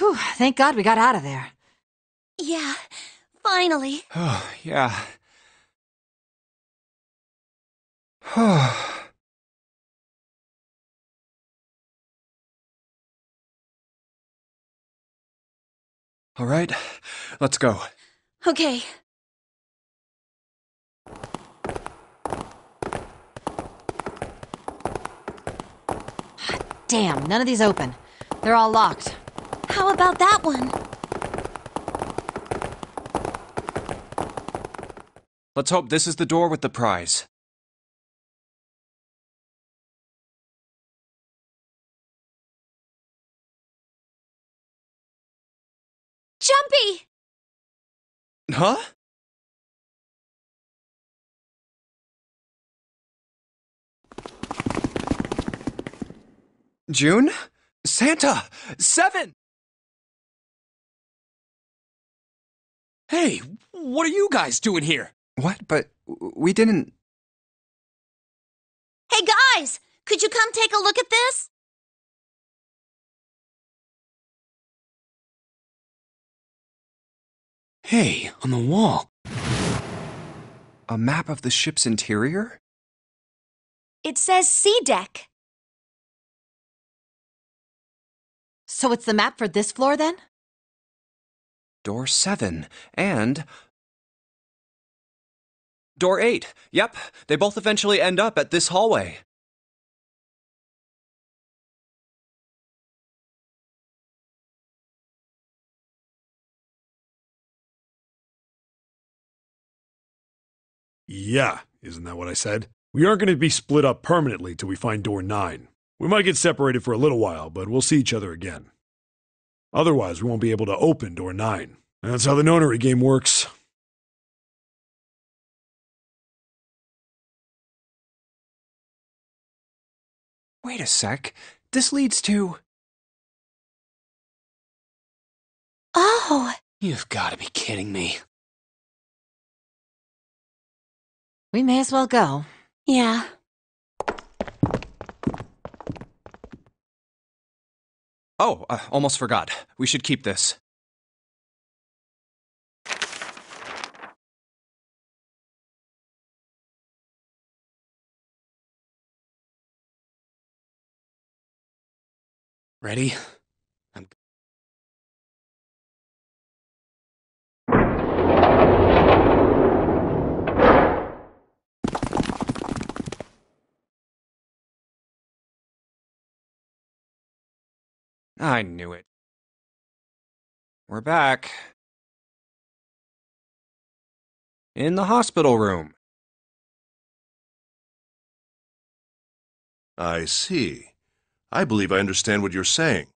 Whew, thank God we got out of there. Yeah, finally. Oh, yeah. All right, let's go. Okay. Damn, none of these open. They're all locked. How about that one? Let's hope this is the door with the prize. Jumpy! Huh? June? Santa! 7! Hey, what are you guys doing here? What? But we didn't... Hey guys, could you come take a look at this? Hey, on the wall. A map of the ship's interior? It says C deck. So it's the map for this floor, then? Door 7, and... Door 8. Yep, they both eventually end up at this hallway. Yeah, isn't that what I said? We aren't going to be split up permanently till we find door 9. We might get separated for a little while, but we'll see each other again. Otherwise, we won't be able to open door 9. That's how the nonary game works. Wait a sec. This leads to... Oh, You've got to be kidding me. We may as well go. yeah. Oh, almost forgot. We should keep this. Ready? I knew it. We're back. In the hospital room. I see. I believe I understand what you're saying.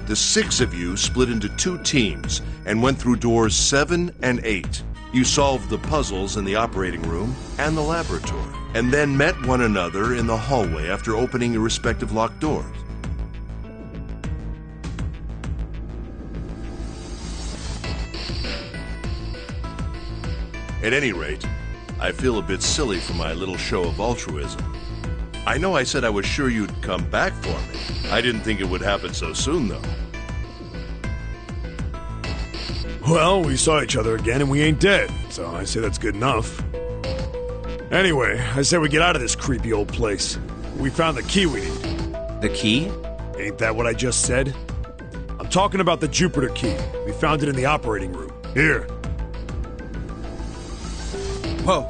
The 6 of you split into 2 teams and went through doors 7 and 8. You solved the puzzles in the operating room and the laboratory, and then met one another in the hallway after opening your respective locked doors. At any rate, I feel a bit silly for my little show of altruism. I know I said I was sure you'd come back for me. I didn't think it would happen so soon, though. Well, we saw each other again and we ain't dead, so I say that's good enough. Anyway, I say we get out of this creepy old place. We found the key we need. The key? Ain't that what I just said? I'm talking about the Jupiter key. We found it in the operating room. Here. Whoa.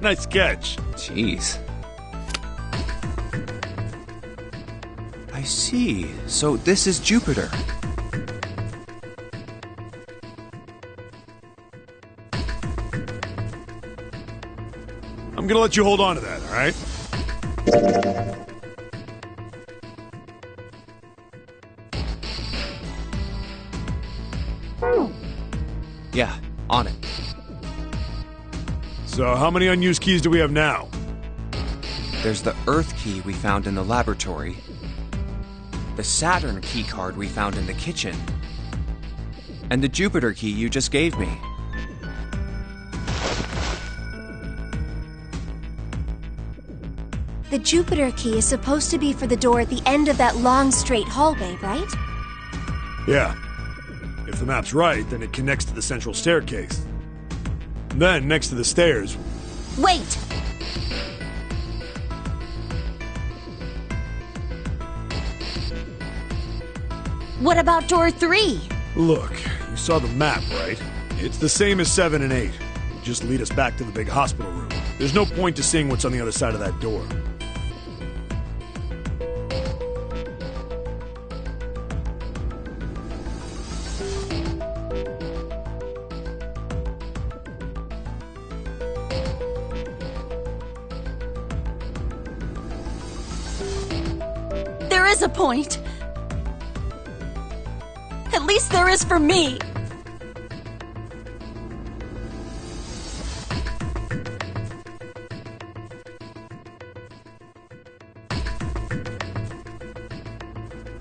Nice catch. Jeez. I see. So this is Jupiter. I'm gonna let you hold on to that, alright? Yeah, on it. So how many unused keys do we have now? There's the Earth key we found in the laboratory, the Saturn key card we found in the kitchen, and the Jupiter key you just gave me. The Jupiter key is supposed to be for the door at the end of that long, straight hallway, right? Yeah. If the map's right, then it connects to the central staircase. Then, next to the stairs... Wait! What about door 3? Look, you saw the map, right? It's the same as 7 and 8. It'll just lead us back to the big hospital room. There's no point to seeing what's on the other side of that door. There is a point. At least there is for me.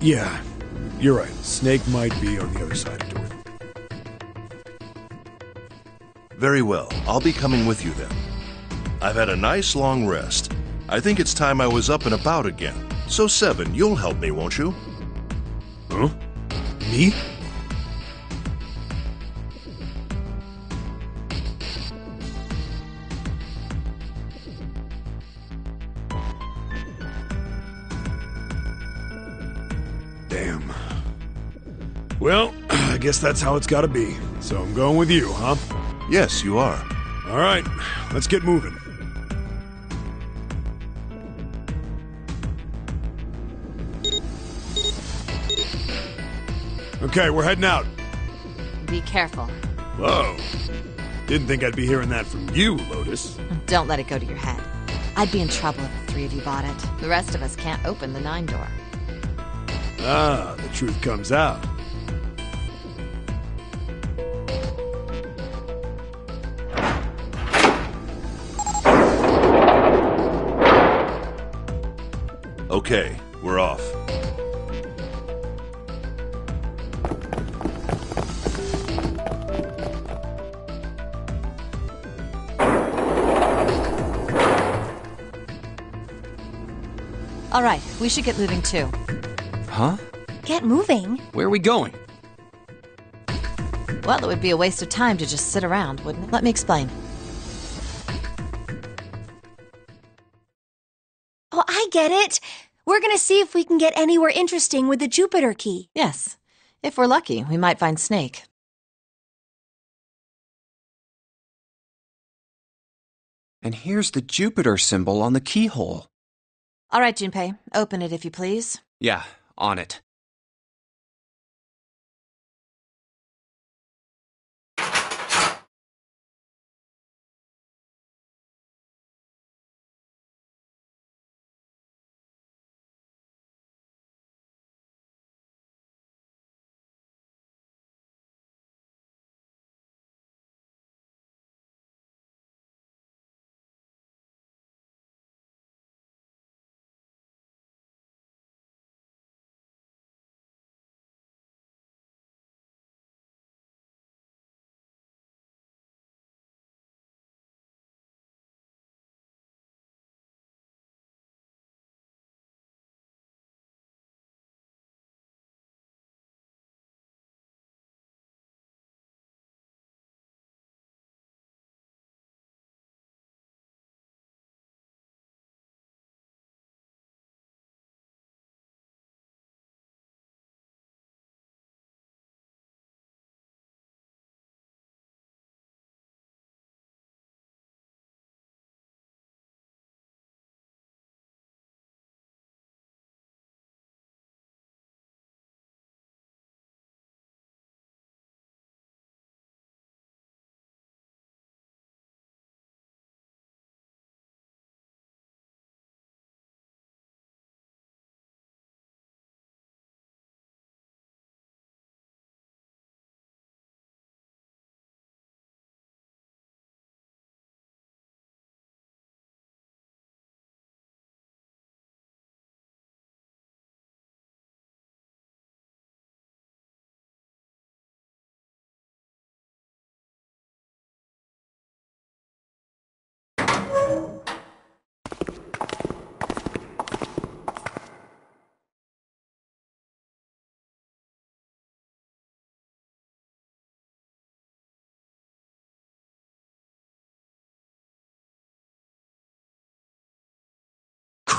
Yeah, you're right. Snake might be on the other side of Dorothy. Very well. I'll be coming with you then. I've had a nice long rest. I think it's time I was up and about again. So, 7, you'll help me, won't you? Huh? Me? Damn. Well, I guess that's how it's gotta be. So I'm going with you, huh? Yes, you are. All right, let's get moving. Okay, we're heading out. Be careful. Whoa. Didn't think I'd be hearing that from you, Lotus. Don't let it go to your head. I'd be in trouble if the 3 of you bought it. The rest of us can't open the 9 door. Ah, the truth comes out. Okay, we're off. All right, we should get moving too. Huh? Get moving. Where are we going? Well, it would be a waste of time to just sit around, wouldn't it? Let me explain. Oh, I get it. We're gonna see if we can get anywhere interesting with the Jupiter key. Yes. If we're lucky, we might find Snake. And here's the Jupiter symbol on the keyhole. All right, Junpei, open it if you please. Yeah, on it.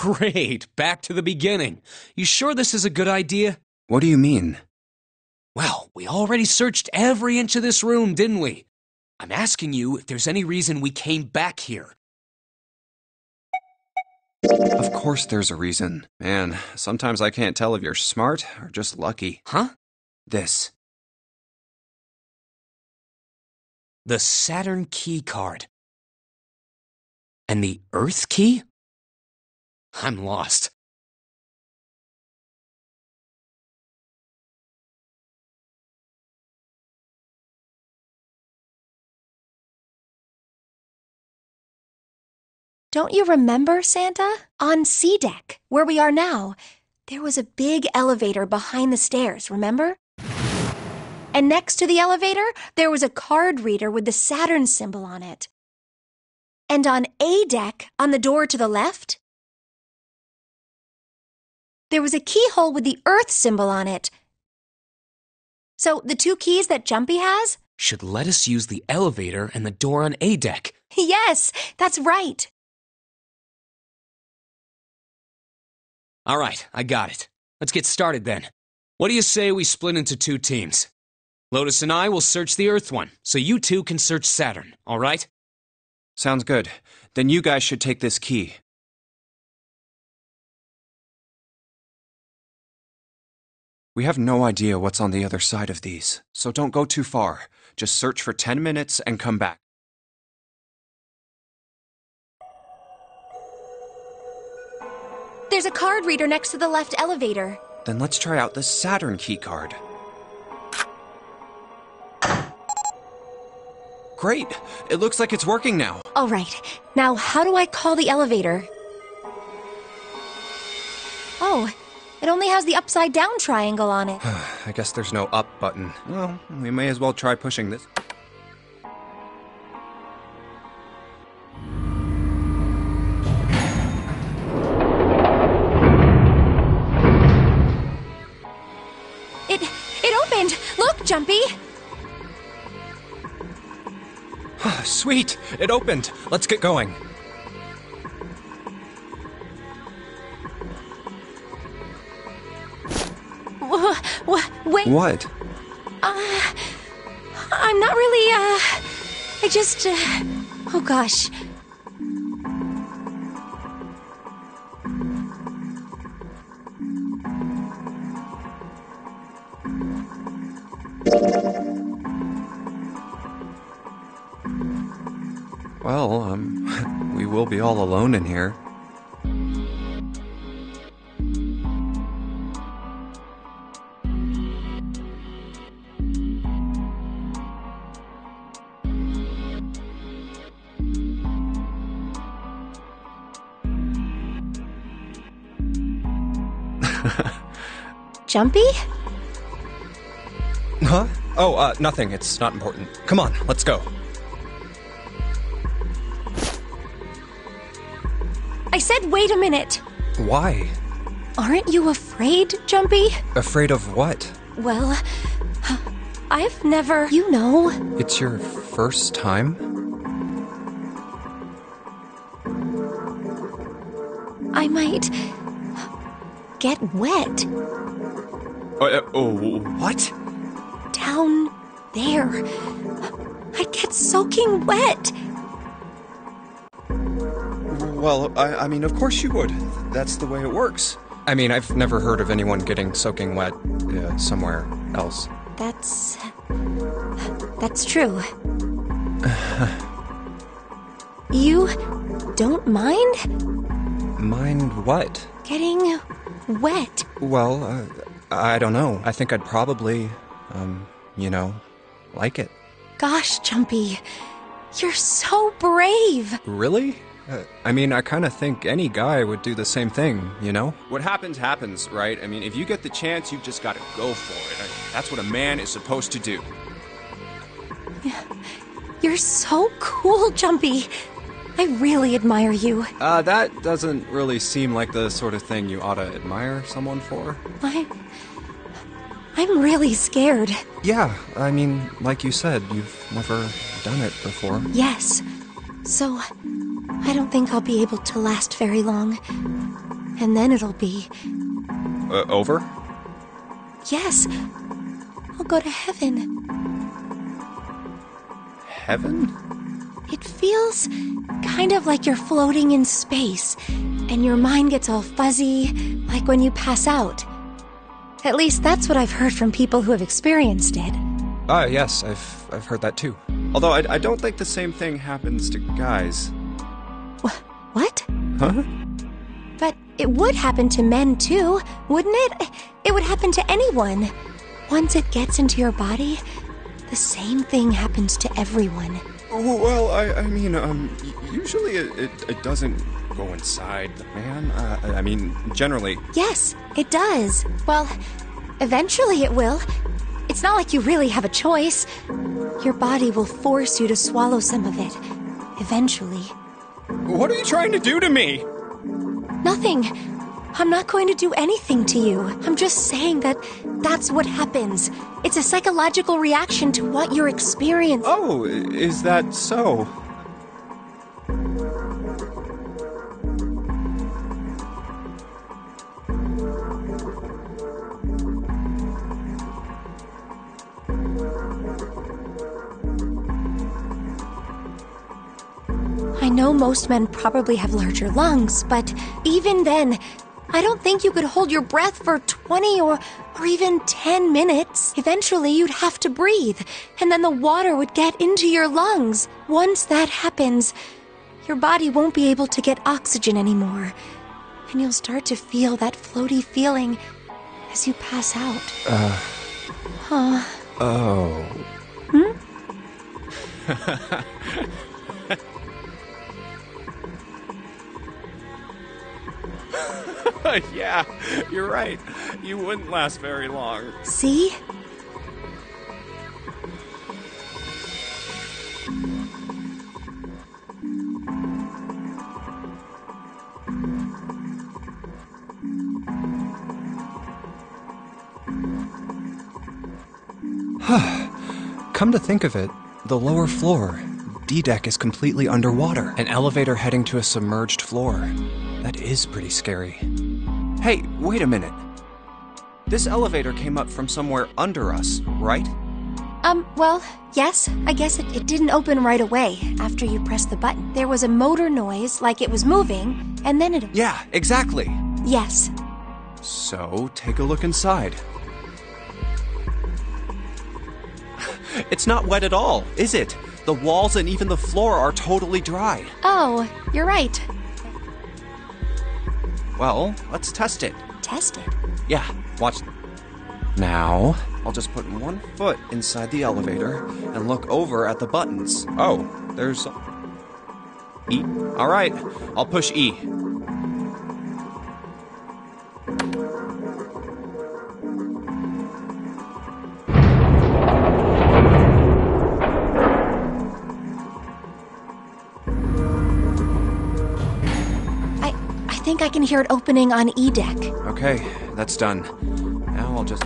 Great, back to the beginning. You sure this is a good idea? What do you mean? Well, we already searched every inch of this room, didn't we? I'm asking you if there's any reason we came back here. Of course there's a reason. Man, sometimes I can't tell if you're smart or just lucky. Huh? This. The Saturn key card. And the Earth key? I'm lost. Don't you remember, Santa? On C deck, where we are now, there was a big elevator behind the stairs, remember? And next to the elevator, there was a card reader with the Saturn symbol on it. And on A deck, on the door to the left, there was a keyhole with the Earth symbol on it. So the two keys that Jumpy has? Should let us use the elevator and the door on A deck. Yes, that's right. All right, I got it. Let's get started then. What do you say we split into 2 teams? Lotus and I will search the Earth one, so you 2 can search Saturn, all right? Sounds good. Then you guys should take this key. We have no idea what's on the other side of these, so don't go too far. Just search for 10 minutes and come back. There's a card reader next to the left elevator. Then let's try out the Saturn key card. Great! It looks like it's working now. All right. Now, how do I call the elevator? Oh, it only has the upside-down triangle on it. I guess there's no up button. Well, we may as well try pushing this. It opened! Look, Jumpy! Sweet! It opened! Let's get going. Wait. What? I'm not really, I just, oh gosh. Well, we will be all alone in here. Jumpy? Huh? Oh, nothing. It's not important. Come on, let's go. I said wait a minute. Why? Aren't you afraid, Jumpy? Afraid of what? Well, I've never, you know. It's your first time? I might get wet. What? Down there. I'd get soaking wet. Well, I mean, of course you would. That's the way it works. I mean, I've never heard of anyone getting soaking wet somewhere else. That's true. You don't mind? Mind what? Getting wet. Well, I don't know. I think I'd probably, like it. Gosh, Jumpy, you're so brave. Really? I mean, I kind of think any guy would do the same thing, you know? What happens, happens, right? I mean, if you get the chance, you've just got to go for it. That's what a man is supposed to do. You're so cool, Jumpy. I really admire you. That doesn't really seem like the sort of thing you ought to admire someone for. I'm really scared. Yeah, I mean, like you said, you've never done it before. Yes. So, I don't think I'll be able to last very long. and then it'll be... Over? Yes. I'll go to heaven. Heaven? It feels kind of like you're floating in space, and your mind gets all fuzzy, like when you pass out. At least that's what I've heard from people who have experienced it. Yes, I've heard that too. Although I don't think the same thing happens to guys. What? Huh? But it would happen to men too, wouldn't it? It would happen to anyone. Once it gets into your body, the same thing happens to everyone. Well, I mean, usually it doesn't go inside the man. I mean, generally. Yes, it does. Well, eventually it will. It's not like you really have a choice. Your body will force you to swallow some of it. Eventually. What are you trying to do to me? Nothing. I'm not going to do anything to you. I'm just saying that that's what happens. It's a psychological reaction to what you're experiencing. Oh, is that so? I know most men probably have larger lungs, but even then, I don't think you could hold your breath for 20 or even 10 minutes. Eventually, you'd have to breathe, and then the water would get into your lungs. Once that happens, your body won't be able to get oxygen anymore, and you'll start to feel that floaty feeling as you pass out. Oh. Hmm? Yeah, you're right. You wouldn't last very long. See? Come to think of it, the lower floor, D-deck, is completely underwater. An elevator heading to a submerged floor. That is pretty scary. Hey, wait a minute. This elevator came up from somewhere under us, right? Well, yes. I guess it didn't open right away after you pressed the button. There was a motor noise, like it was moving, and then it... Yeah, exactly. Yes. So, take a look inside. It's not wet at all, is it? The walls and even the floor are totally dry. Oh, you're right. Well, let's test it. Test it? Yeah, watch. Now, I'll just put one foot inside the elevator and look over at the buttons. Oh, there's... E. All right, I'll push E. I think I can hear it opening on E-deck. Okay, that's done. Now I'll just...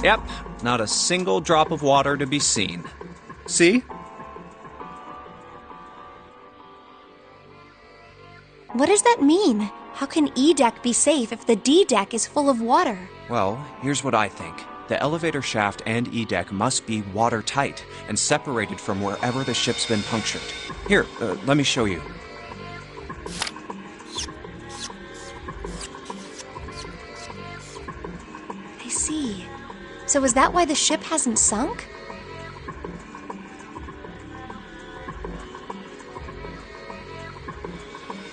Yep, not a single drop of water to be seen. See? What does that mean? How can E-deck be safe if the D-deck is full of water? Well, here's what I think. The elevator shaft and E-deck must be watertight and separated from wherever the ship's been punctured. Here, let me show you. I see. So is that why the ship hasn't sunk?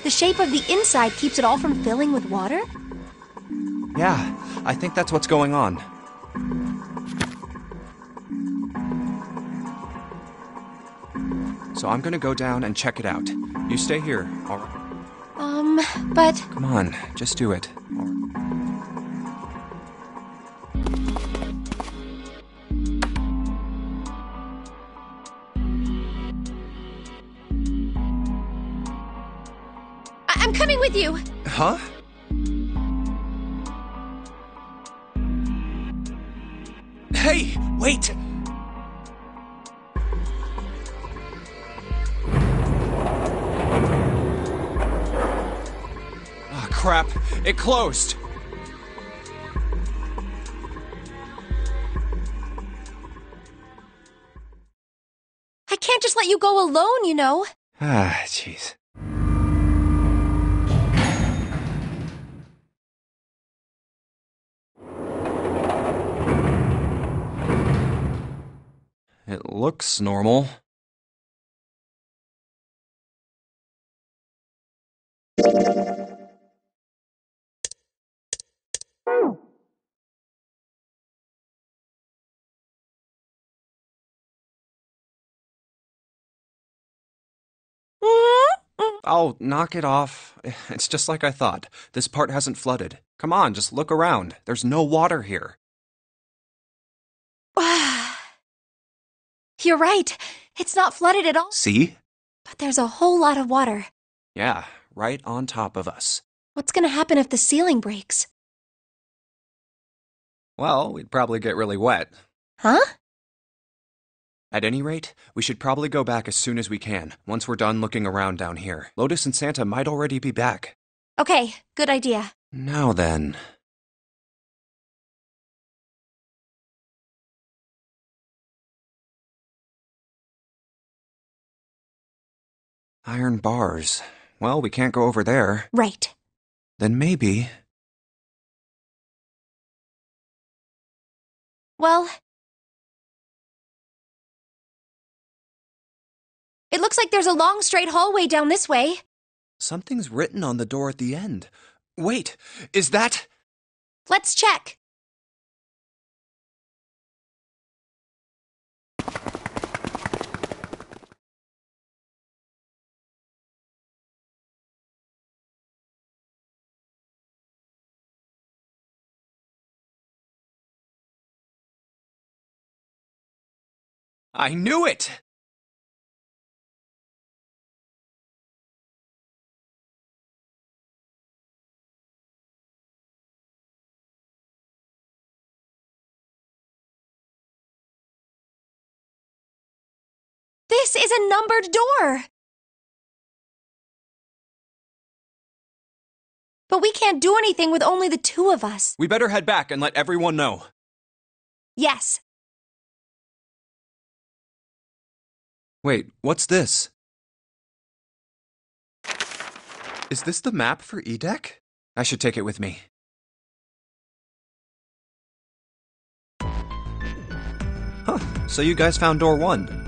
The shape of the inside keeps it all from filling with water? Yeah, I think that's what's going on. So I'm gonna go down and check it out. You stay here, all right? But... Come on, just do it. All right. I'm coming with you! Huh? Hey, wait! Ah, crap. It closed. I can't just let you go alone, you know. Ah, jeez. It looks normal. Oh, knock it off. It's just like I thought. This part hasn't flooded. Come on, just look around. There's no water here. You're right. It's not flooded at all. See? But there's a whole lot of water. Yeah, right on top of us. What's gonna happen if the ceiling breaks? Well, we'd probably get really wet. Huh? At any rate, we should probably go back as soon as we can, once we're done looking around down here. Lotus and Santa might already be back. Okay, good idea. Now then. Iron bars. Well, we can't go over there. Right. Then maybe... Well... It looks like there's a long straight hallway down this way. Something's written on the door at the end. Wait, is that... Let's check. I knew it! This is a numbered door. But we can't do anything with only the two of us. We better head back and let everyone know. Yes. Wait, what's this? Is this the map for Edek? I should take it with me. Huh, so you guys found door 1.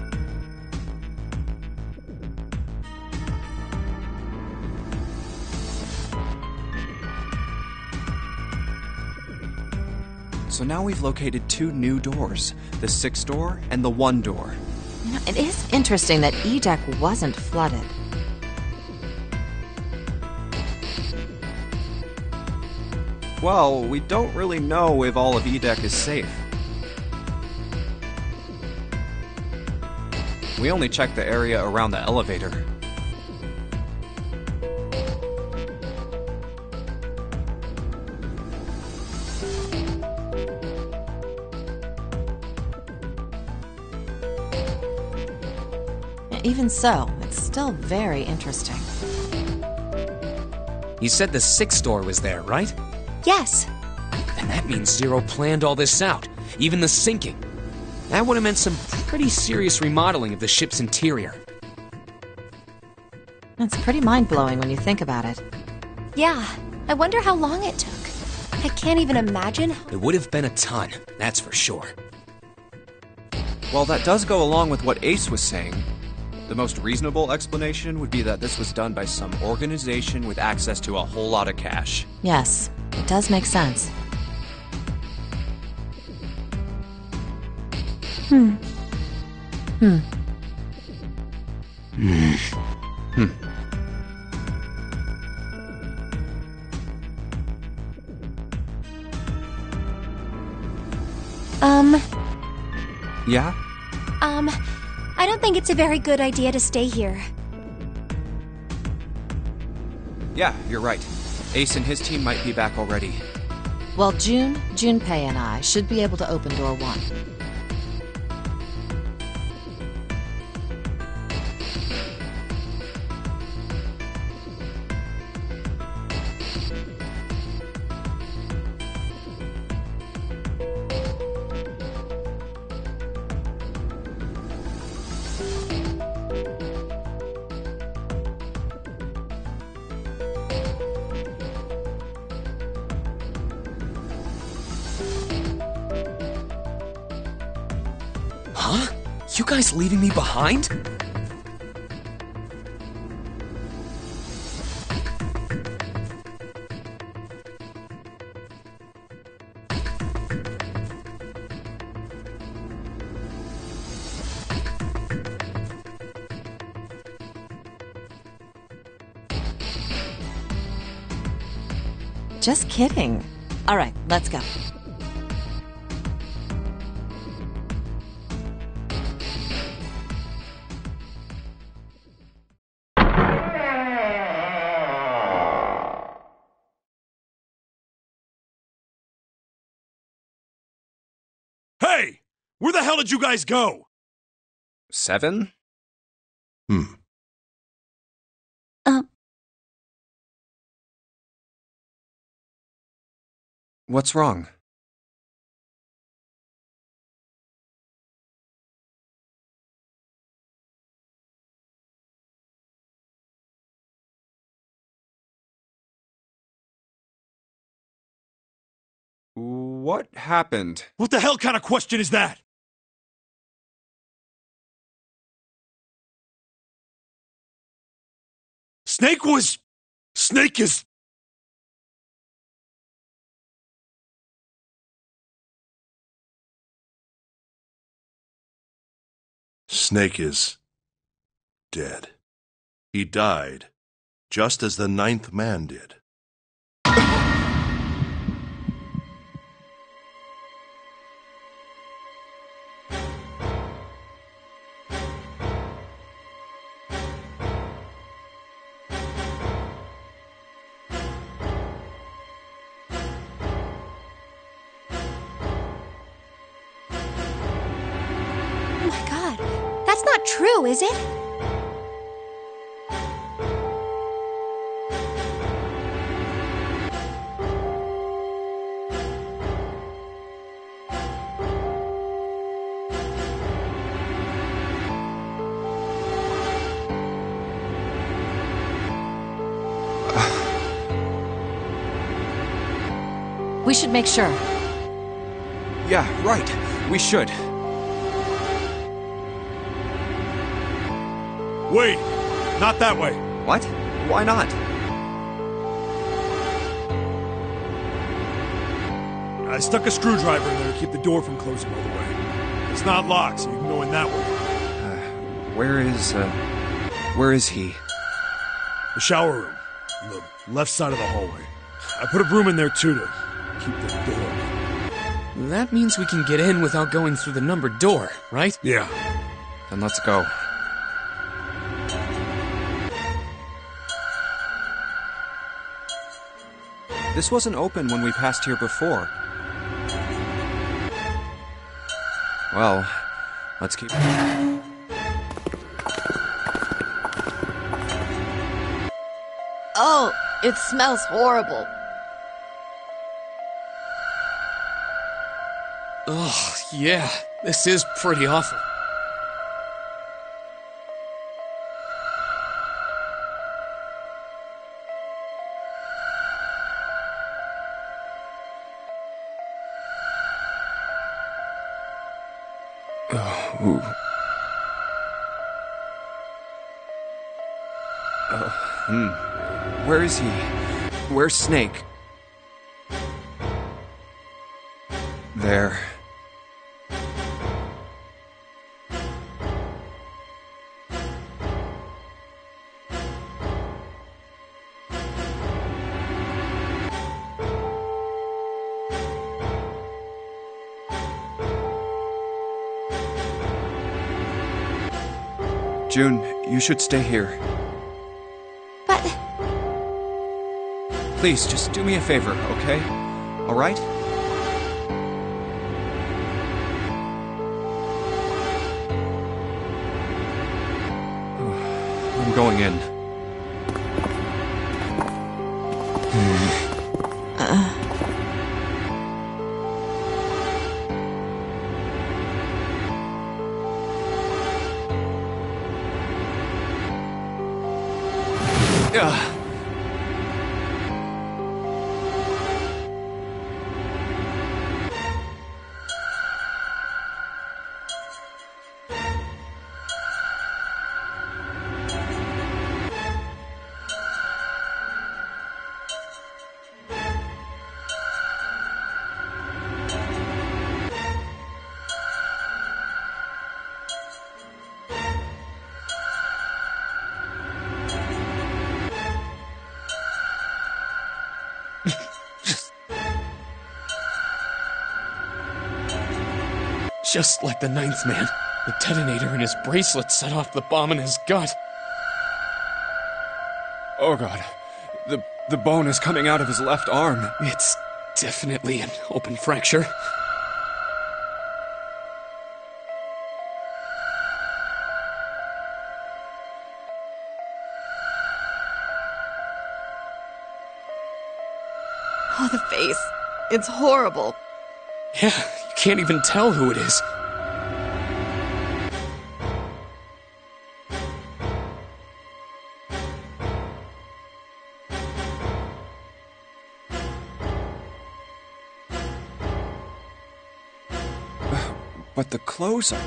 So now we've located 2 new doors, the 6 door and the 1 door. You know, it is interesting that Edek wasn't flooded. Well, we don't really know if all of Edek is safe. We only checked the area around the elevator. Even so, it's still very interesting. You said the 6th door was there, right? Yes. Then that means Zero planned all this out, even the sinking. That would have meant some pretty serious remodeling of the ship's interior. It's pretty mind-blowing when you think about it. Yeah. I wonder how long it took. I can't even imagine. It would have been a ton, that's for sure. Well, that does go along with what Ace was saying. The most reasonable explanation would be that this was done by some organization with access to a whole lot of cash. Yes, it does make sense. Yeah? I don't think it's a very good idea to stay here. Yeah, you're right. Ace and his team might be back already. Well, Junpei and I should be able to open door 1. guys leaving me behind? Just kidding. All right, let's go. Hey! Where the hell did you guys go? 7? What's wrong? What happened? What the hell kind of question is that? Snake is... Snake is dead. He died, just as the 9th man did. Oh my god, that's not true, is it? We should make sure. Yeah, right. We should. Wait! Not that way! What? Why not? I stuck a screwdriver in there to keep the door from closing all the way. It's not locked, so you can go in that way. Where is he? The shower room, on the left side of the hallway. I put a broom in there too to keep the door open. That means we can get in without going through the numbered door, right? Yeah. Then let's go. This wasn't open when we passed here before. Well, let's keep... Oh, it smells horrible. Ugh, yeah, this is pretty awful. Ooh. Where is he? Where's Snake? There. June, you should stay here. But Please, just do me a favor, okay? All right? I'm going in. Just like the ninth man, the detonator in his bracelet set off the bomb in his gut. Oh god, the bone is coming out of his left arm. It's definitely an open fracture. Oh, the face. It's horrible. Yeah, you can't even tell who it is. But the clothes are...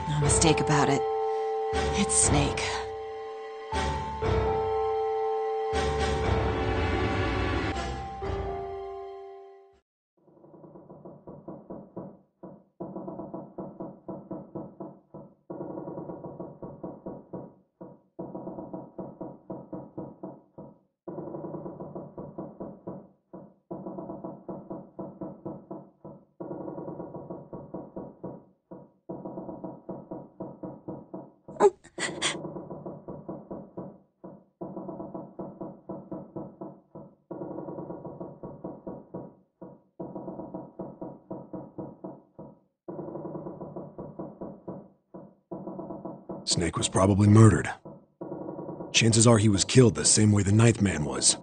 No mistake about it. It's Snake. Snake was probably murdered. Chances are he was killed the same way the ninth man was.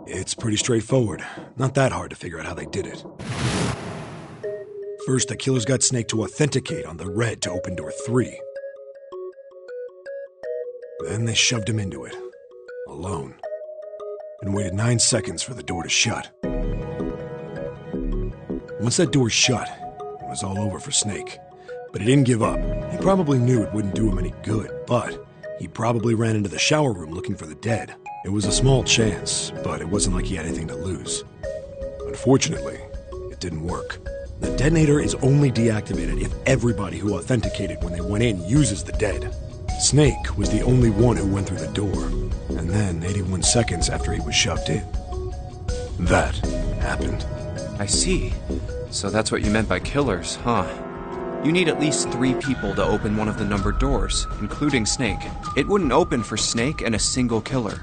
It's pretty straightforward. Not that hard to figure out how they did it. First, the killers got Snake to authenticate on the red to open door 3. Then they shoved him into it, alone, and waited 9 seconds for the door to shut. Once that door shut, it was all over for Snake. But he didn't give up. He probably knew it wouldn't do him any good, but he probably ran into the shower room looking for the dead. It was a small chance, but it wasn't like he had anything to lose. Unfortunately, it didn't work. The detonator is only deactivated if everybody who authenticated when they went in uses the dead. Snake was the only one who went through the door, and then 81 seconds after he was shoved in, that happened. I see. So that's what you meant by killers, huh? You need at least 3 people to open one of the numbered doors, including Snake. It wouldn't open for Snake and a single killer.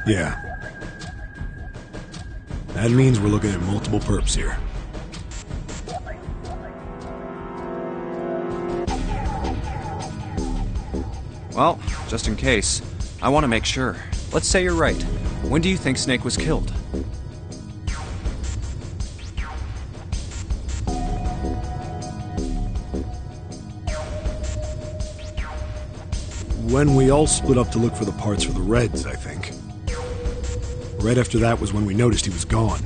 Yeah. That means we're looking at multiple perps here. Well, just in case, I want to make sure. Let's say you're right. When do you think Snake was killed? When we all split up to look for the parts for the Reds, I think. Right after that was when we noticed he was gone.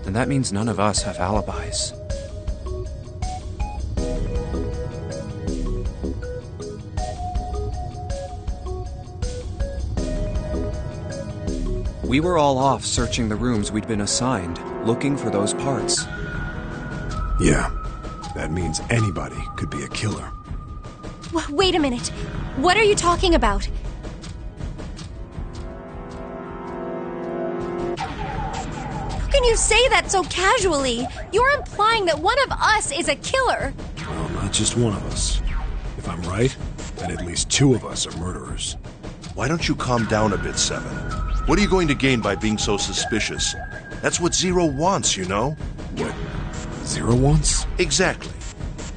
And that means none of us have alibis. We were all off searching the rooms we'd been assigned, looking for those parts. Yeah, that means anybody could be a killer. Wait a minute. What are you talking about? can you say that so casually? You're implying that one of us is a killer. Well, not just one of us. If I'm right, then at least two of us are murderers. Why don't you calm down a bit, Seven? What are you going to gain by being so suspicious? That's what Zero wants, you know? What Zero wants? Exactly.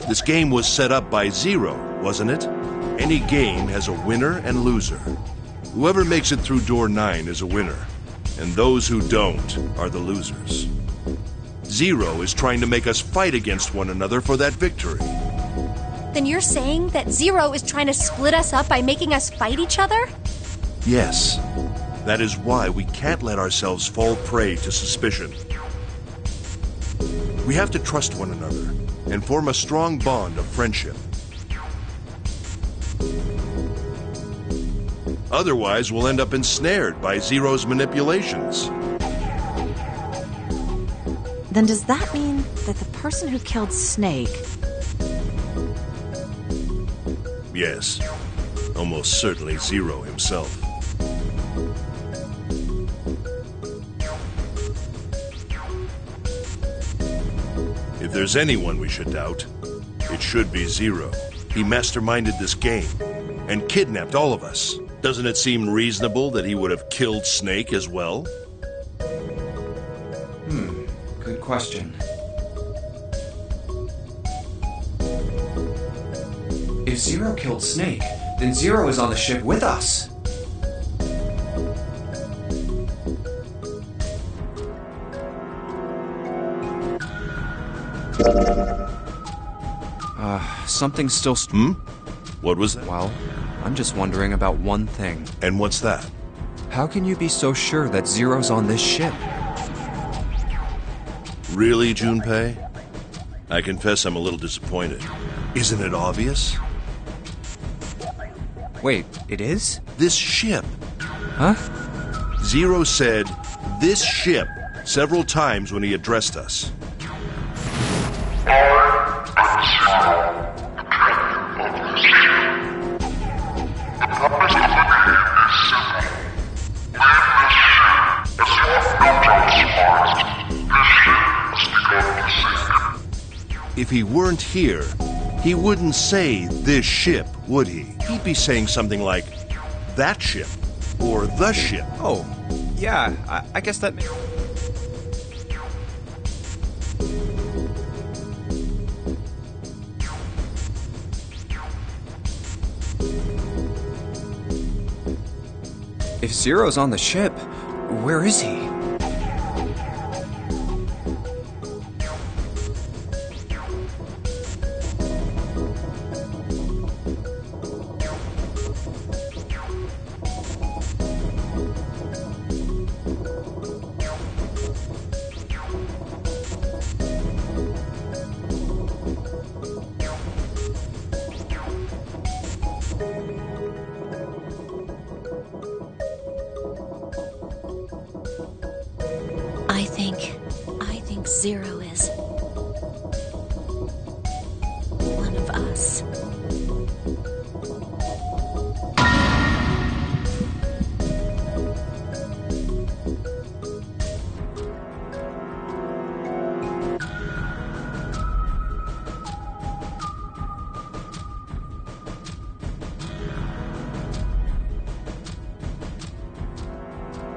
This game was set up by Zero, wasn't it? Any game has a winner and loser. Whoever makes it through door 9 is a winner, and those who don't are the losers. Zero is trying to make us fight against one another for that victory. Then you're saying that Zero is trying to split us up by making us fight each other? Yes. That is why we can't let ourselves fall prey to suspicion. We have to trust one another and form a strong bond of friendship. Otherwise, we'll end up ensnared by Zero's manipulations. Then does that mean that the person who killed Snake... Yes. Almost certainly Zero himself. If there's anyone we should doubt, it should be Zero. He masterminded this game and kidnapped all of us. Doesn't it seem reasonable that he would have killed Snake as well? Good question. If Zero killed Snake, then Zero is on the ship with us. Something's still... What was that? Well, I'm just wondering about one thing. And what's that? How can you be so sure that Zero's on this ship? Really, Junpei? I confess I'm a little disappointed. Isn't it obvious? Wait, it is? This ship. Huh? Zero said, "this ship," several times when he addressed us. If he weren't here, he wouldn't say "this ship," would he? He'd be saying something like, "that ship," or "the ship." Oh, yeah, I guess that... If Zero's on the ship, where is he? I think Zero is one of us.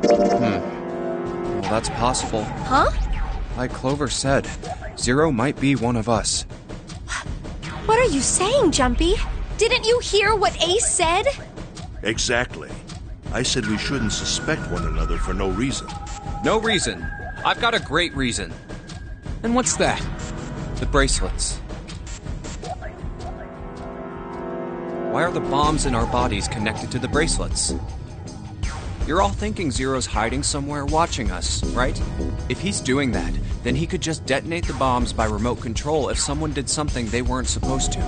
Well, that's possible. Huh? Like Clover said, Zero might be one of us. What are you saying, Jumpy? Didn't you hear what Ace said? Exactly. I said we shouldn't suspect one another for no reason. No reason. I've got a great reason. And what's that? The bracelets. Why are the bombs in our bodies connected to the bracelets? You're all thinking Zero's hiding somewhere watching us, right? If he's doing that, then he could just detonate the bombs by remote control if someone did something they weren't supposed to.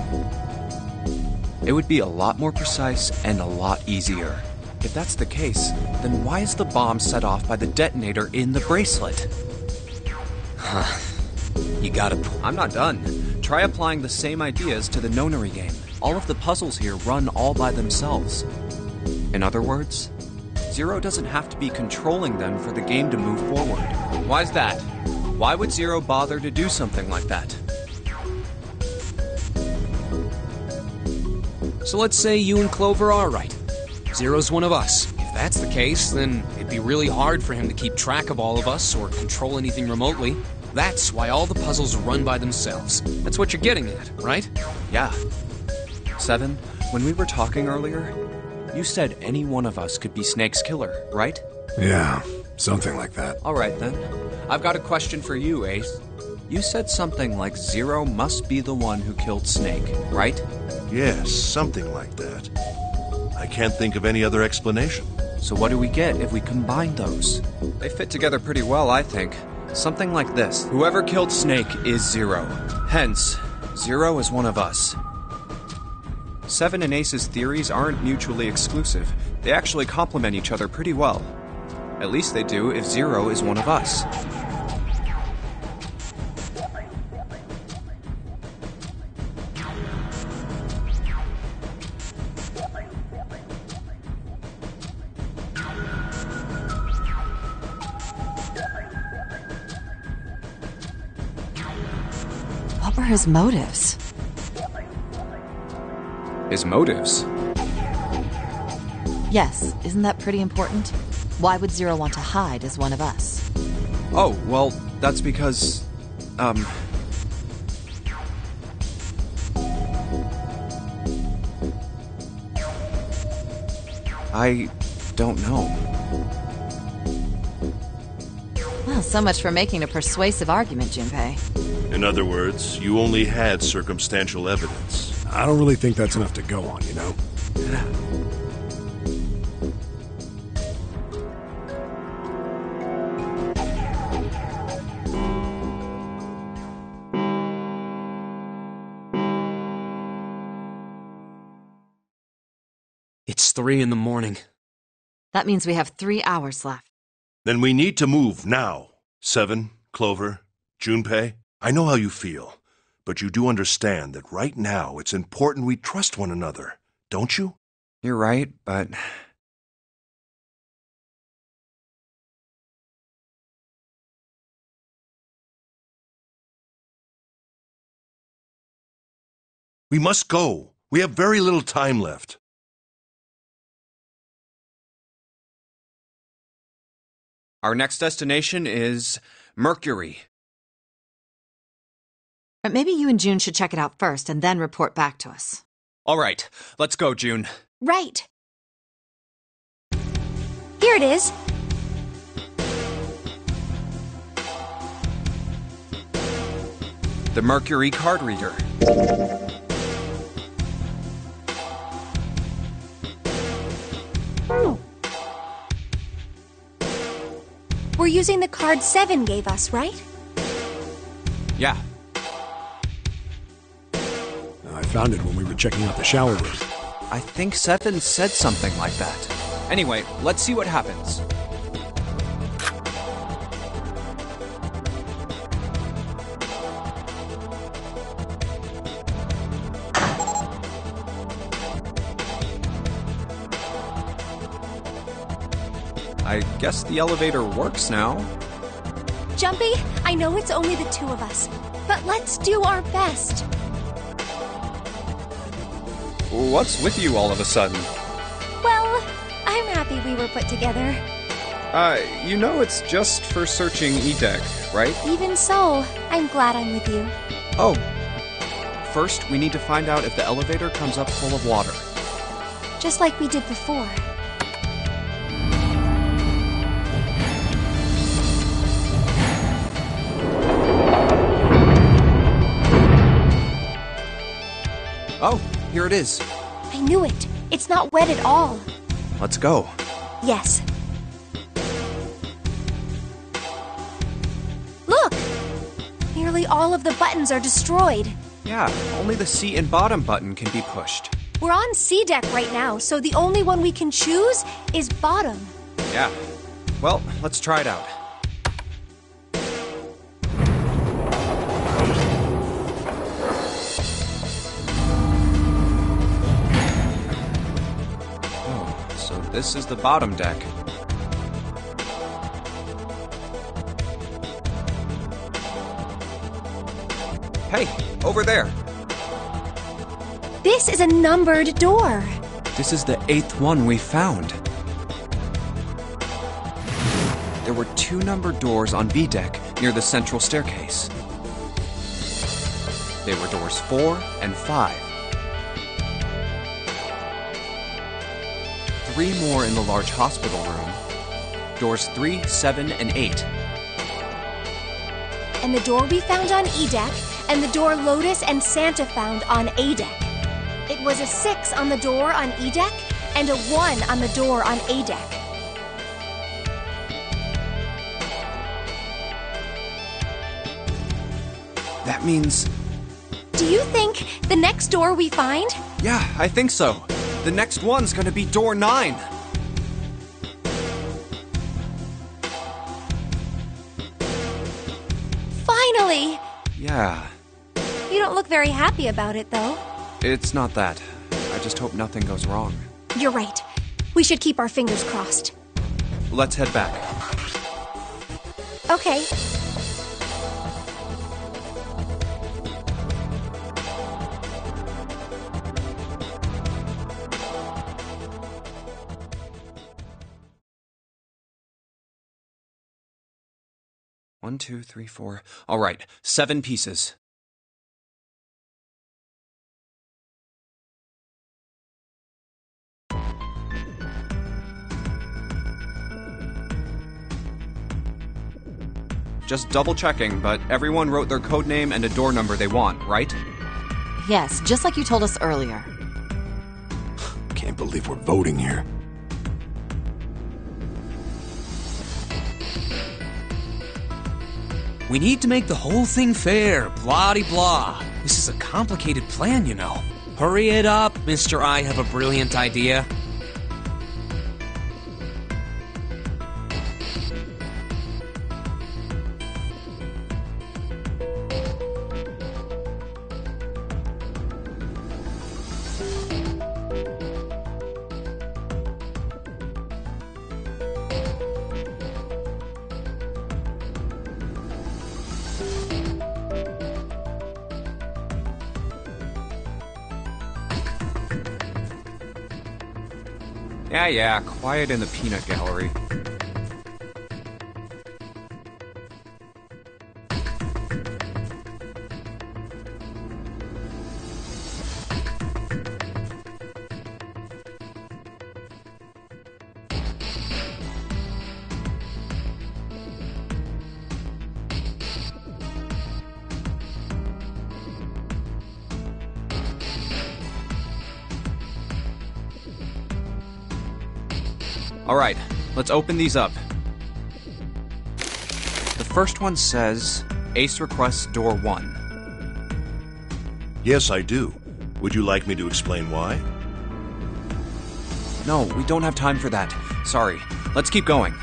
It would be a lot more precise and a lot easier. If that's the case, then why is the bomb set off by the detonator in the bracelet? You gotta... I'm not done. Try applying the same ideas to the Nonary game. All of the puzzles here run all by themselves. In other words, Zero doesn't have to be controlling them for the game to move forward. Why's that? Why would Zero bother to do something like that? So let's say you and Clover are right. Zero's one of us. If that's the case, then it'd be really hard for him to keep track of all of us or control anything remotely. That's why all the puzzles run by themselves. That's what you're getting at, right? Yeah. Seven, when we were talking earlier, you said any one of us could be Snake's killer, right? Yeah, something like that. Alright then. I've got a question for you, Ace. You said something like Zero must be the one who killed Snake, right? Yes, something like that. I can't think of any other explanation. So what do we get if we combine those? They fit together pretty well, I think. Something like this. Whoever killed Snake is Zero. Hence, Zero is one of us. Seven and Ace's theories aren't mutually exclusive. They actually complement each other pretty well. At least they do if Zero is one of us. What were his motives? His motives? Yes, isn't that pretty important? Why would Zero want to hide as one of us? Oh, well, that's because... I don't know. Well, so much for making a persuasive argument, Junpei. In other words, you only had circumstantial evidence. I don't really think that's enough to go on, you know? It's 3 in the morning. That means we have 3 hours left. Then we need to move now. Seven, Clover, Junpei, I know how you feel, but you do understand that right now it's important we trust one another, don't you? You're right, but... We must go. We have very little time left. Our next destination is Mercury. But maybe you and June should check it out first and then report back to us. All right, let's go, June. Right. Here it is. The Mercury card reader. We're using the card 7 gave us, right? Yeah. I found it when we were checking out the shower room. I think Seven said something like that. Anyway, let's see what happens. I guess the elevator works now. Jumpy, I know it's only the 2 of us, but let's do our best. What's with you all of a sudden? Well, I'm happy we were put together. You know it's just for searching E-Deck, right? Even so, I'm glad I'm with you. Oh. First, we need to find out if the elevator comes up full of water. Just like we did before. Oh, here it is. I knew it. It's not wet at all. Let's go. Yes. Look! Nearly all of the buttons are destroyed. Yeah, only the seat and bottom button can be pushed. We're on C deck right now, so the only one we can choose is bottom. Yeah. Well, let's try it out. Oh, so this is the bottom deck. Hey, over there. This is a numbered door. This is the 8th one we found. There were 2 numbered doors on B deck near the central staircase. They were doors 4 and 5. 3 more in the large hospital room. Doors 3, 7, and 8. And the door we found on E deck, and the door Lotus and Santa found on A deck. It was a 6 on the door on E deck, and a 1 on the door on A deck. That means... Do you think the next door we find? Yeah, I think so. The next one's gonna be door 9. Finally! Yeah, You don't look very happy about it, though. it's not that. I just hope nothing goes wrong. You're right. We should keep our fingers crossed. Let's head back. Okay. One, 2, 3, 4. All right, 7 pieces. Just double checking, but everyone wrote their code name and a door number they want, right? Yes, just like you told us earlier. Can't believe we're voting here. We need to make the whole thing fair, blah-de-blah. This is a complicated plan, you know. Hurry it up, Mr. I have a brilliant idea. Yeah, quiet in the peanut gallery. All right, let's open these up. The first one says, Ace requests door 1. Yes, I do. Would you like me to explain why? No, we don't have time for that. Sorry. Let's keep going.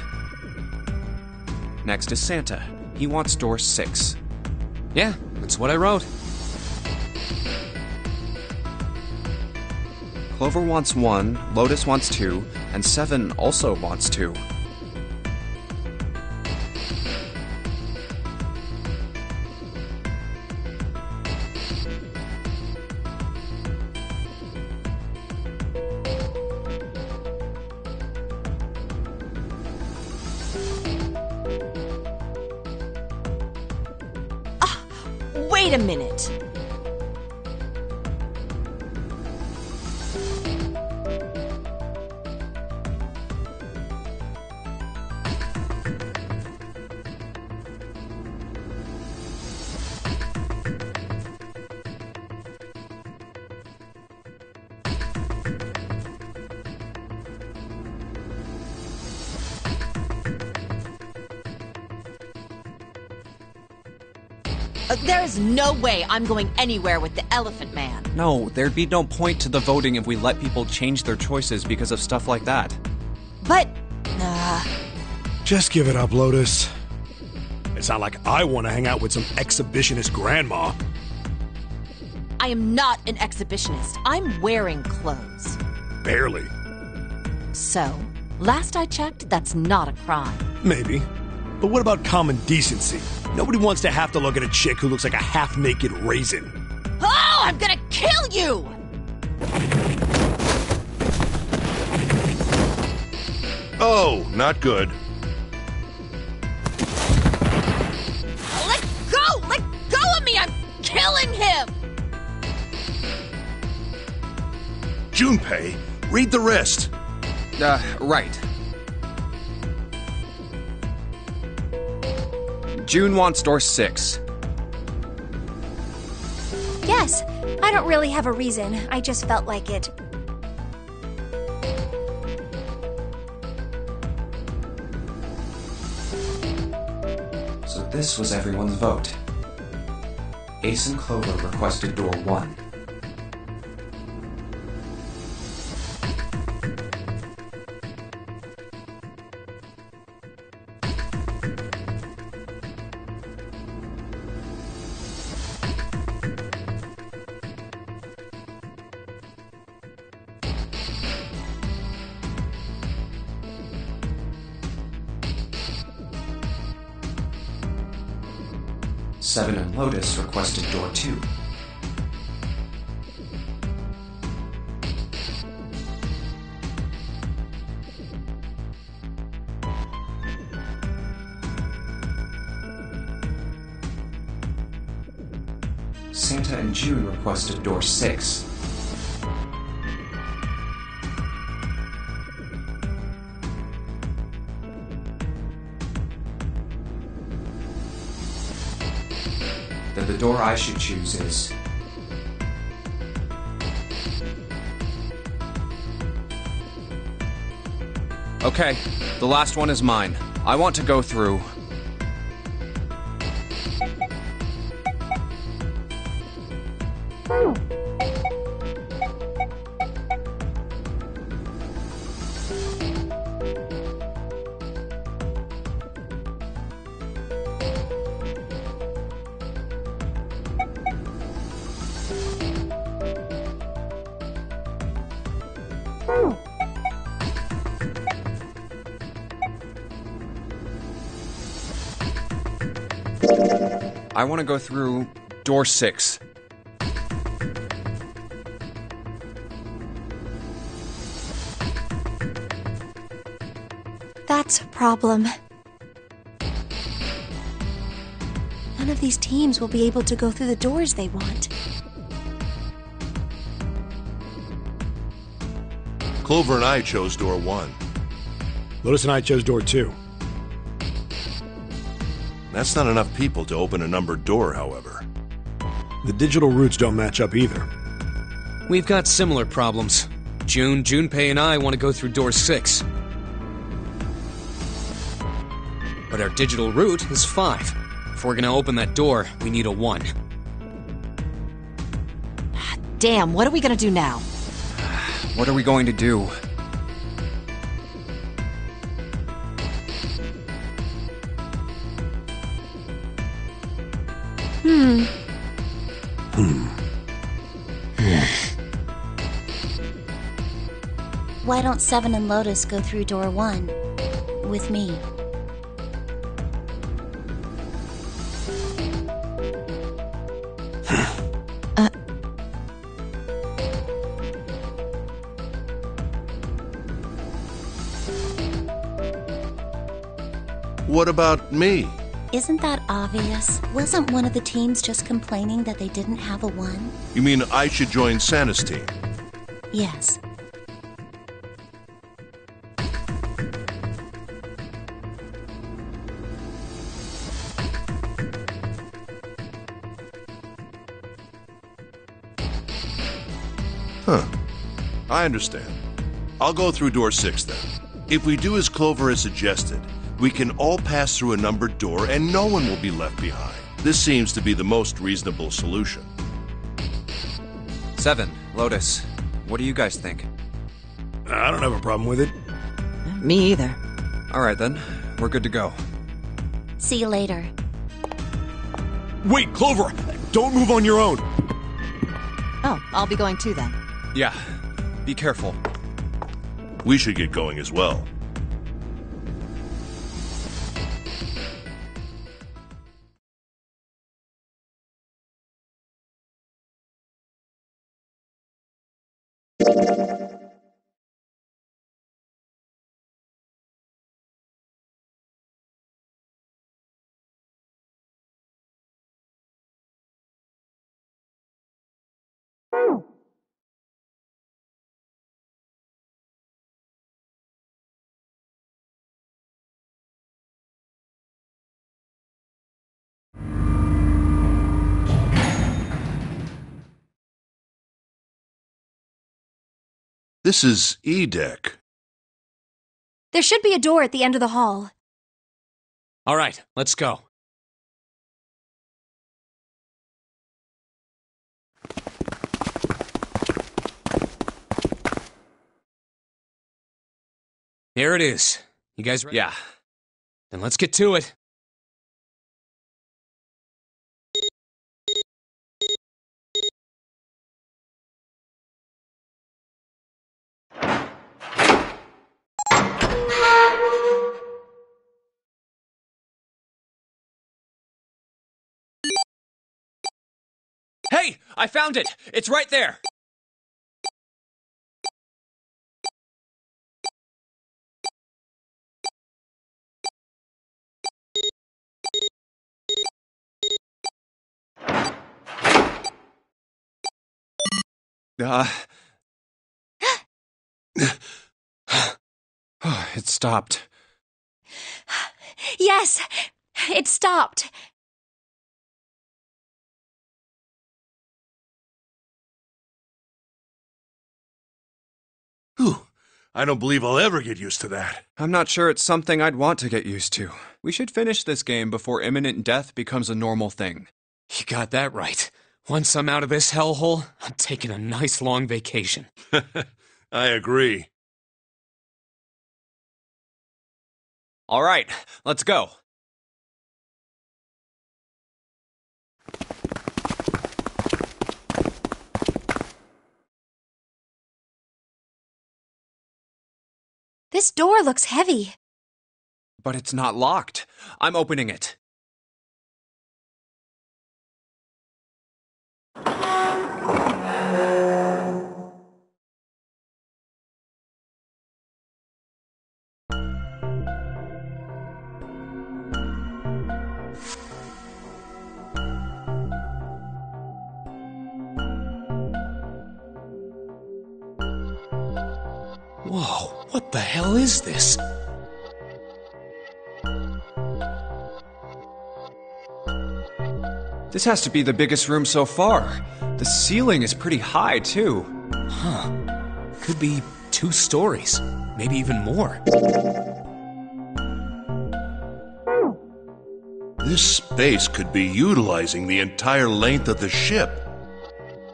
Next is Santa. He wants door 6. Yeah, that's what I wrote. Clover wants 1, Lotus wants 2, and 7 also wants 2. Wait a minute. There is no way I'm going anywhere with the Elephant Man. No, there'd be no point to the voting if we let people change their choices because of stuff like that. But, Just give it up, Lotus. It's not like I want to hang out with some exhibitionist grandma. I am not an exhibitionist. I'm wearing clothes. Barely. So, last I checked, that's not a crime. Maybe. But what about common decency? Nobody wants to have to look at a chick who looks like a half-naked raisin. Oh, I'm gonna kill you! Oh, not good. Let go! Let go of me! I'm killing him! Junpei, read the rest. Right. June wants door 6. Yes, I don't really have a reason. I just felt like it. So this was everyone's vote. Ace and Clover requested door 1. Seven and Lotus requested door 2. Santa and June requested door 6. Then the door I should choose is... Okay, the last one is mine. I want to go through... I want to go through door 6. That's a problem. None of these teams will be able to go through the doors they want. Clover and I chose door 1. Lotus and I chose door 2. That's not enough people to open a numbered door, however. The digital routes don't match up either. We've got similar problems. Junpei and I want to go through door 6. But our digital route is 5. If we're gonna open that door, we need a 1. Damn, what are we gonna do now? What are we going to do? Why don't Seven and Lotus go through door 1 with me? What about me? Isn't that obvious? Wasn't one of the teams just complaining that they didn't have a 1? You mean I should join Santa's team? Yes. Huh. I understand. I'll go through door 6 then. If we do as Clover has suggested, we can all pass through a numbered door and no one will be left behind. This seems to be the most reasonable solution. 7, Lotus, what do you guys think? I don't have a problem with it. Me either. Alright then, we're good to go. See you later. Wait, Clover! Don't move on your own! Oh, I'll be going too then. Yeah, be careful. We should get going as well. This is E-Deck. There should be a door at the end of the hall. All right, let's go. There it is. You guys ready? Yeah. Then let's get to it. Hey, I found it! It's right there! It stopped. Yes, it stopped. Whew. I don't believe I'll ever get used to that. I'm not sure it's something I'd want to get used to. We should finish this game before imminent death becomes a normal thing. You got that right. Once I'm out of this hellhole, I'm taking a nice long vacation. I agree. All right, let's go. This door looks heavy. But it's not locked. I'm opening it. Whoa, what the hell is this? This has to be the biggest room so far. The ceiling is pretty high, too. Huh. Could be 2 stories, maybe even more. This space could be utilizing the entire length of the ship.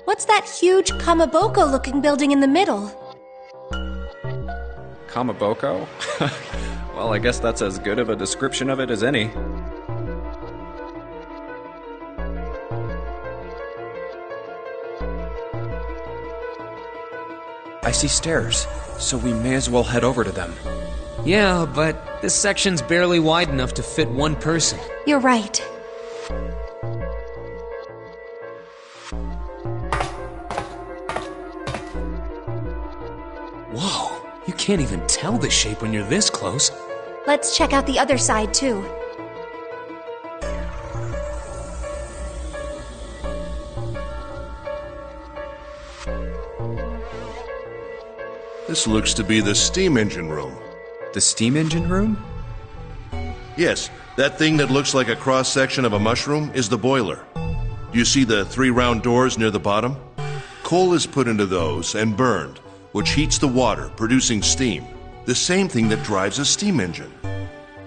What's that huge Kamaboko-looking building in the middle? Kamaboko? Well, I guess that's as good of a description of it as any. I see stairs, so we may as well head over to them. Yeah, but this section's barely wide enough to fit 1 person. You're right. Whoa, you can't even tell the shape when you're this close. Let's check out the other side, too. This looks to be the steam engine room. The steam engine room? Yes, that thing that looks like a cross-section of a mushroom is the boiler. Do you see the 3 round doors near the bottom? Coal is put into those and burned, which heats the water, producing steam. The same thing that drives a steam engine.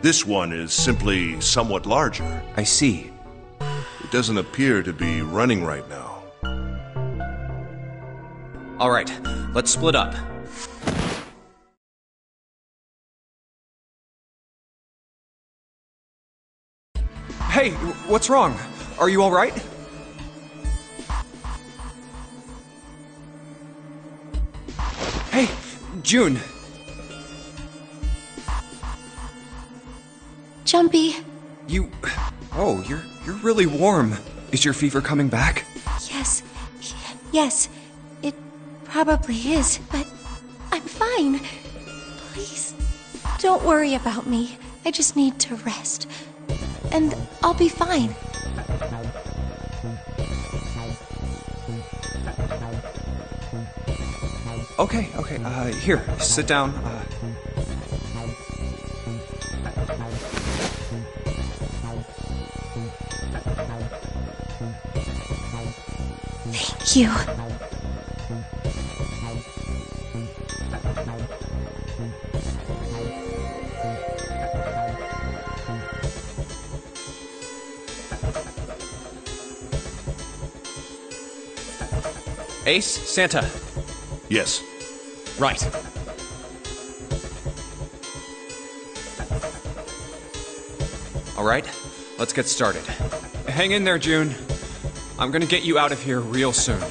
This one is simply somewhat larger. I see. It doesn't appear to be running right now. All right, let's split up. Hey, what's wrong? Are you all right? Hey, June. Jumpy. Oh, you're really warm. Is your fever coming back? Yes. It probably is, but I'm fine. Please, don't worry about me. I just need to rest. And I'll be fine. Okay, here, sit down. Thank you. Ace, Santa. Yes. Right. All right, let's get started. Hang in there, June. I'm gonna get you out of here real soon.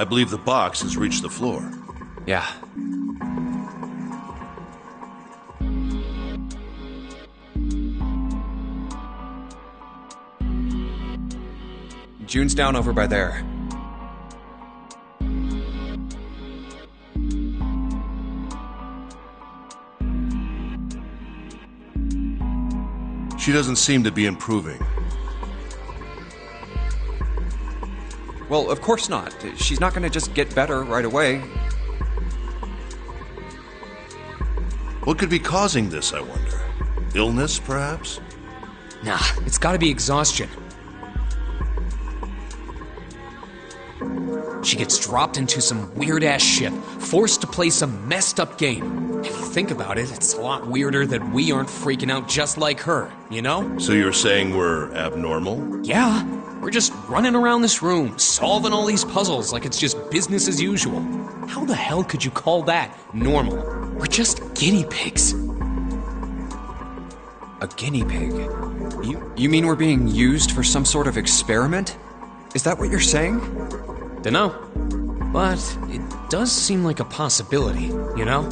I believe the box has reached the floor. Yeah. June's down over by there. She doesn't seem to be improving. Well, of course not. She's not gonna just get better right away. What could be causing this, I wonder? Illness, perhaps? Nah, it's gotta be exhaustion. She gets dropped into some weird-ass ship, forced to play some messed-up game. If you think about it, it's a lot weirder that we aren't freaking out just like her, you know? So you're saying we're abnormal? Yeah, we're just running around this room, solving all these puzzles like it's just business as usual. How the hell could you call that normal? We're just guinea pigs. A guinea pig? You mean we're being used for some sort of experiment? Is that what you're saying? Dunno. But it does seem like a possibility, you know?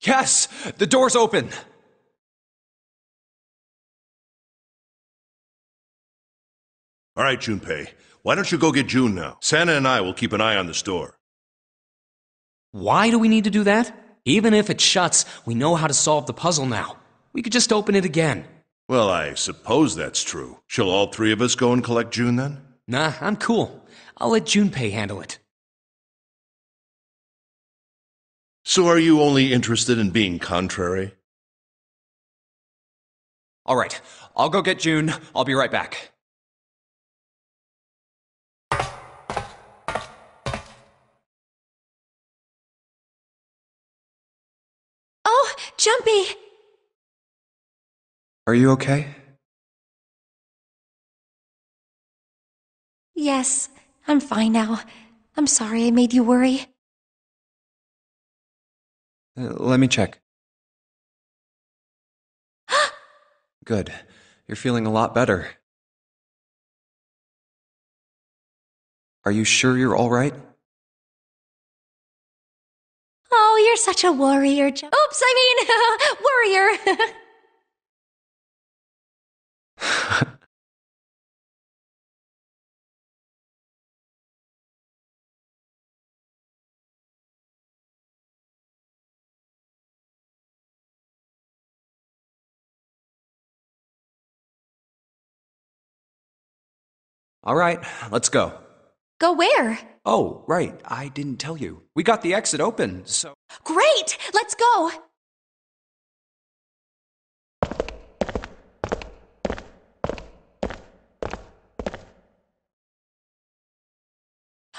Yes! The door's open! All right, Junpei. Why don't you go get June now? Santa and I will keep an eye on the store. Why do we need to do that? Even if it shuts, we know how to solve the puzzle now. We could just open it again. Well, I suppose that's true. Shall all three of us go and collect June then? Nah, I'm cool. I'll let Junpei handle it. So are you only interested in being contrary? All right, I'll go get June. I'll be right back. Oh, Jumpy! Are you okay? Yes, I'm fine now. I'm sorry I made you worry. Let me check. Good. You're feeling a lot better. Are you sure you're all right? Oh, you're such a worrier, Oops, I mean, worrier. All right, let's go. Go where? Oh, right. I didn't tell you. We got the exit open, so... Great! Let's go!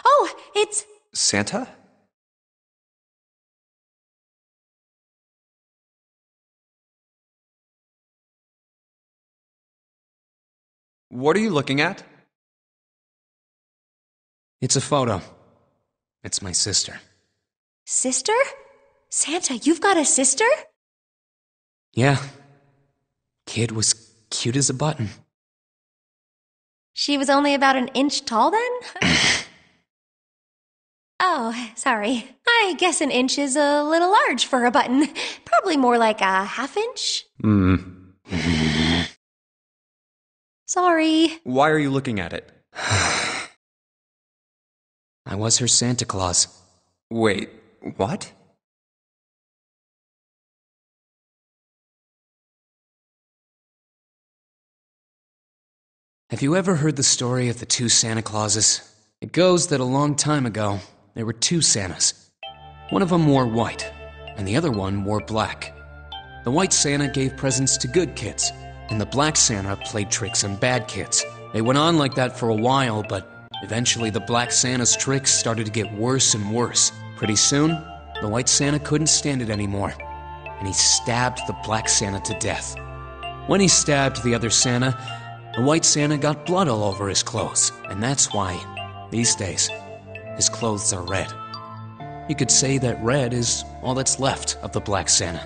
Oh, it's... Santa? What are you looking at? It's a photo. It's my sister. Sister? Santa, you've got a sister? Yeah. Kid was cute as a button. She was only about an inch tall then? Oh, sorry. I guess an inch is a little large for a button. Probably more like a half inch. Sorry. Why are you looking at it? I was her Santa Claus. Wait, what? Have you ever heard the story of the two Santa Clauses? It goes that a long time ago, there were two Santas. One of them wore white, and the other one wore black. The white Santa gave presents to good kids, and the black Santa played tricks on bad kids. They went on like that for a while, but eventually the black Santa's tricks started to get worse and worse. Pretty soon, the white Santa couldn't stand it anymore, and he stabbed the black Santa to death. When he stabbed the other Santa, the white Santa got blood all over his clothes, and that's why, these days, his clothes are red. You could say that red is all that's left of the black Santa.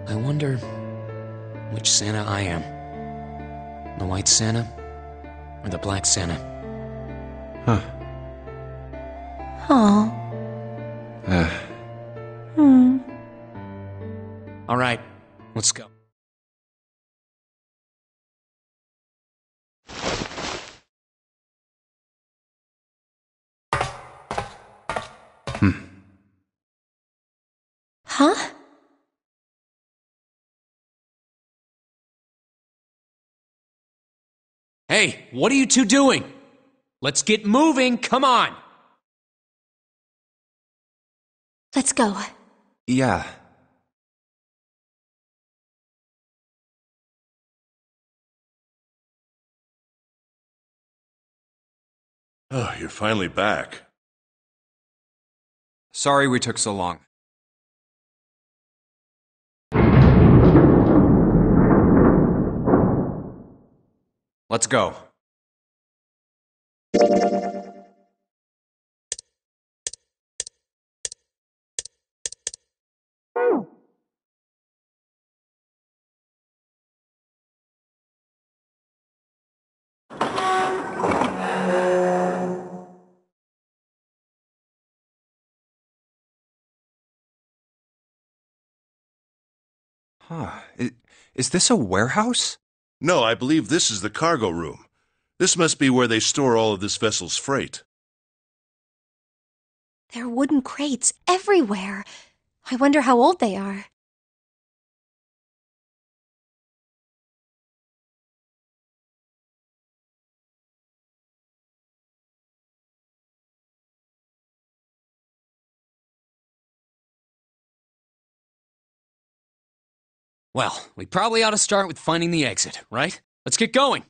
I wonder which Santa I am. The white Santa or the black Santa? Huh. Aw. All right, let's go. Huh? Hey, what are you two doing? Let's get moving, come on! Let's go. Yeah. Oh, you're finally back. Sorry we took so long. Let's go. Huh. Is this a warehouse? No, I believe this is the cargo room. This must be where they store all of this vessel's freight. There are wooden crates everywhere. I wonder how old they are. Well, we probably ought to start with finding the exit, right? Let's get going.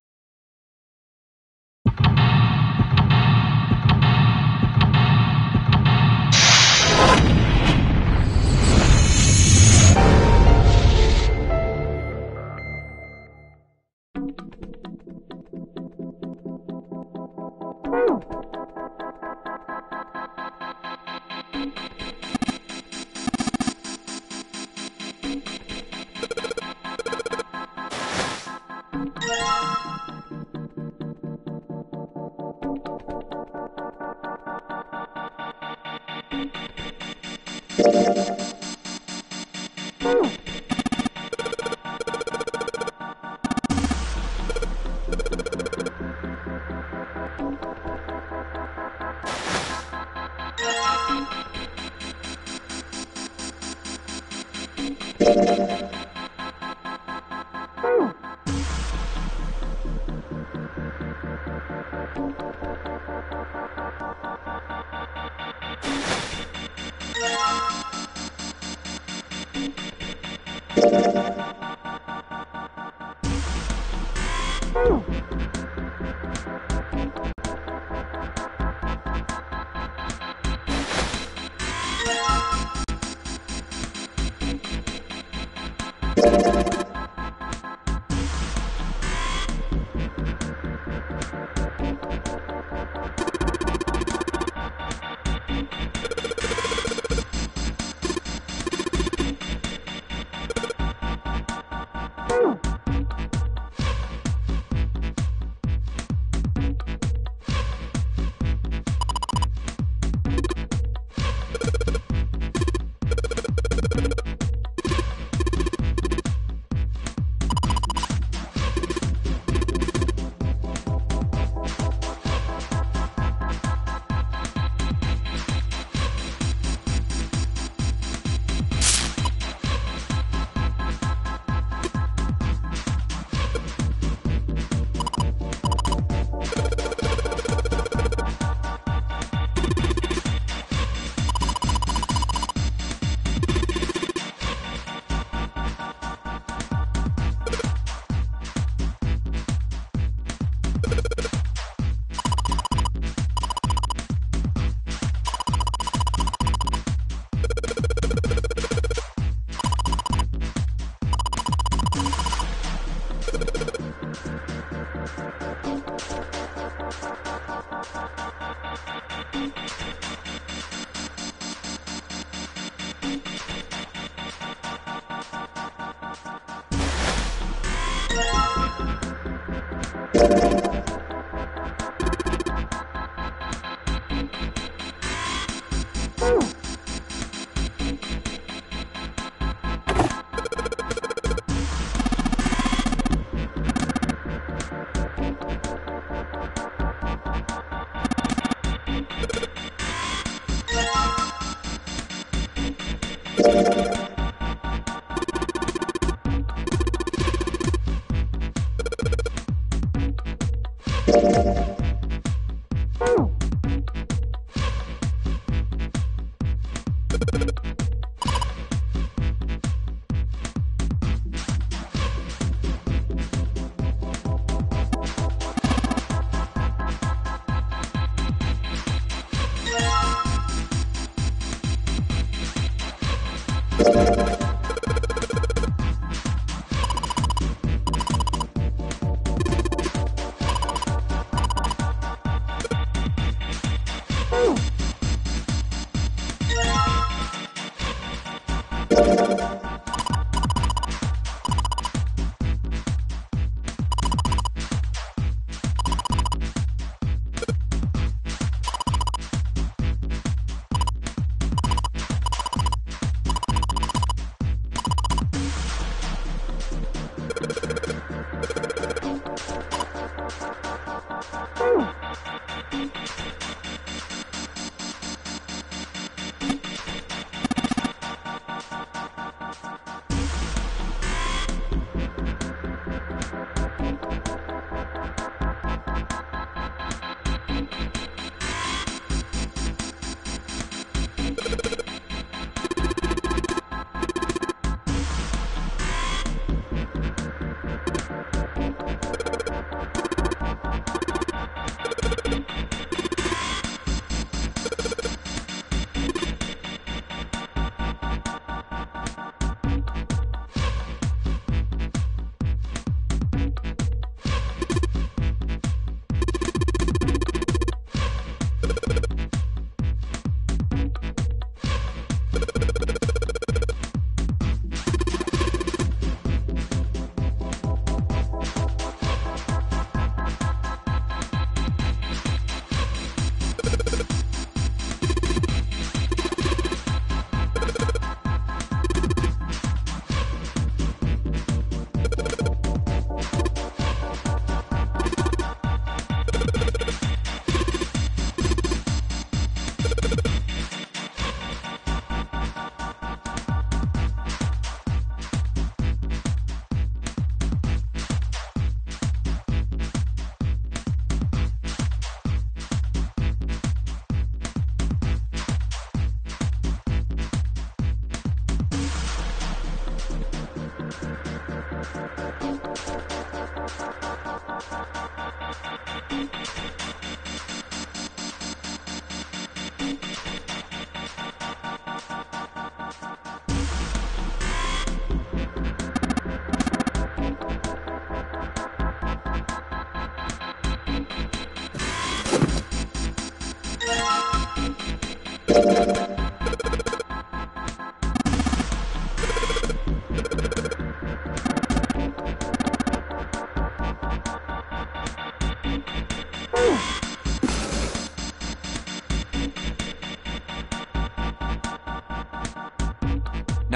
Now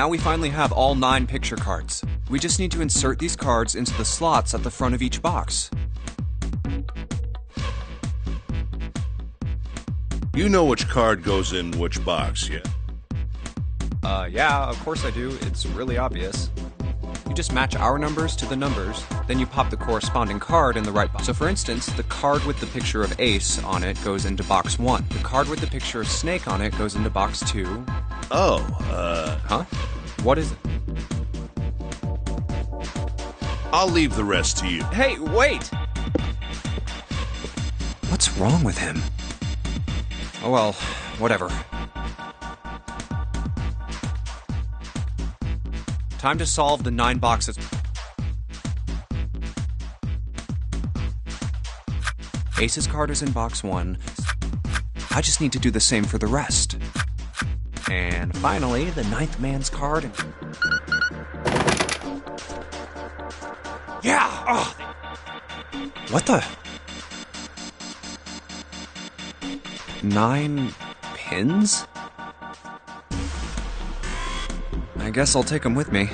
we finally have all 9 picture cards. We just need to insert these cards into the slots at the front of each box. You know which card goes in which box, yeah? Yeah, of course I do. It's really obvious. You just match our numbers to the numbers, then you pop the corresponding card in the right box. So for instance, the card with the picture of Ace on it goes into box 1. The card with the picture of Snake on it goes into box 2. Huh? What is it? I'll leave the rest to you. Hey, wait! What's wrong with him? Oh well, whatever. Time to solve the 9 boxes. Ace's card is in box 1. I just need to do the same for the rest. And finally, the 9th man's card. Yeah! Oh. What the? 9 pins? I guess I'll take them with me.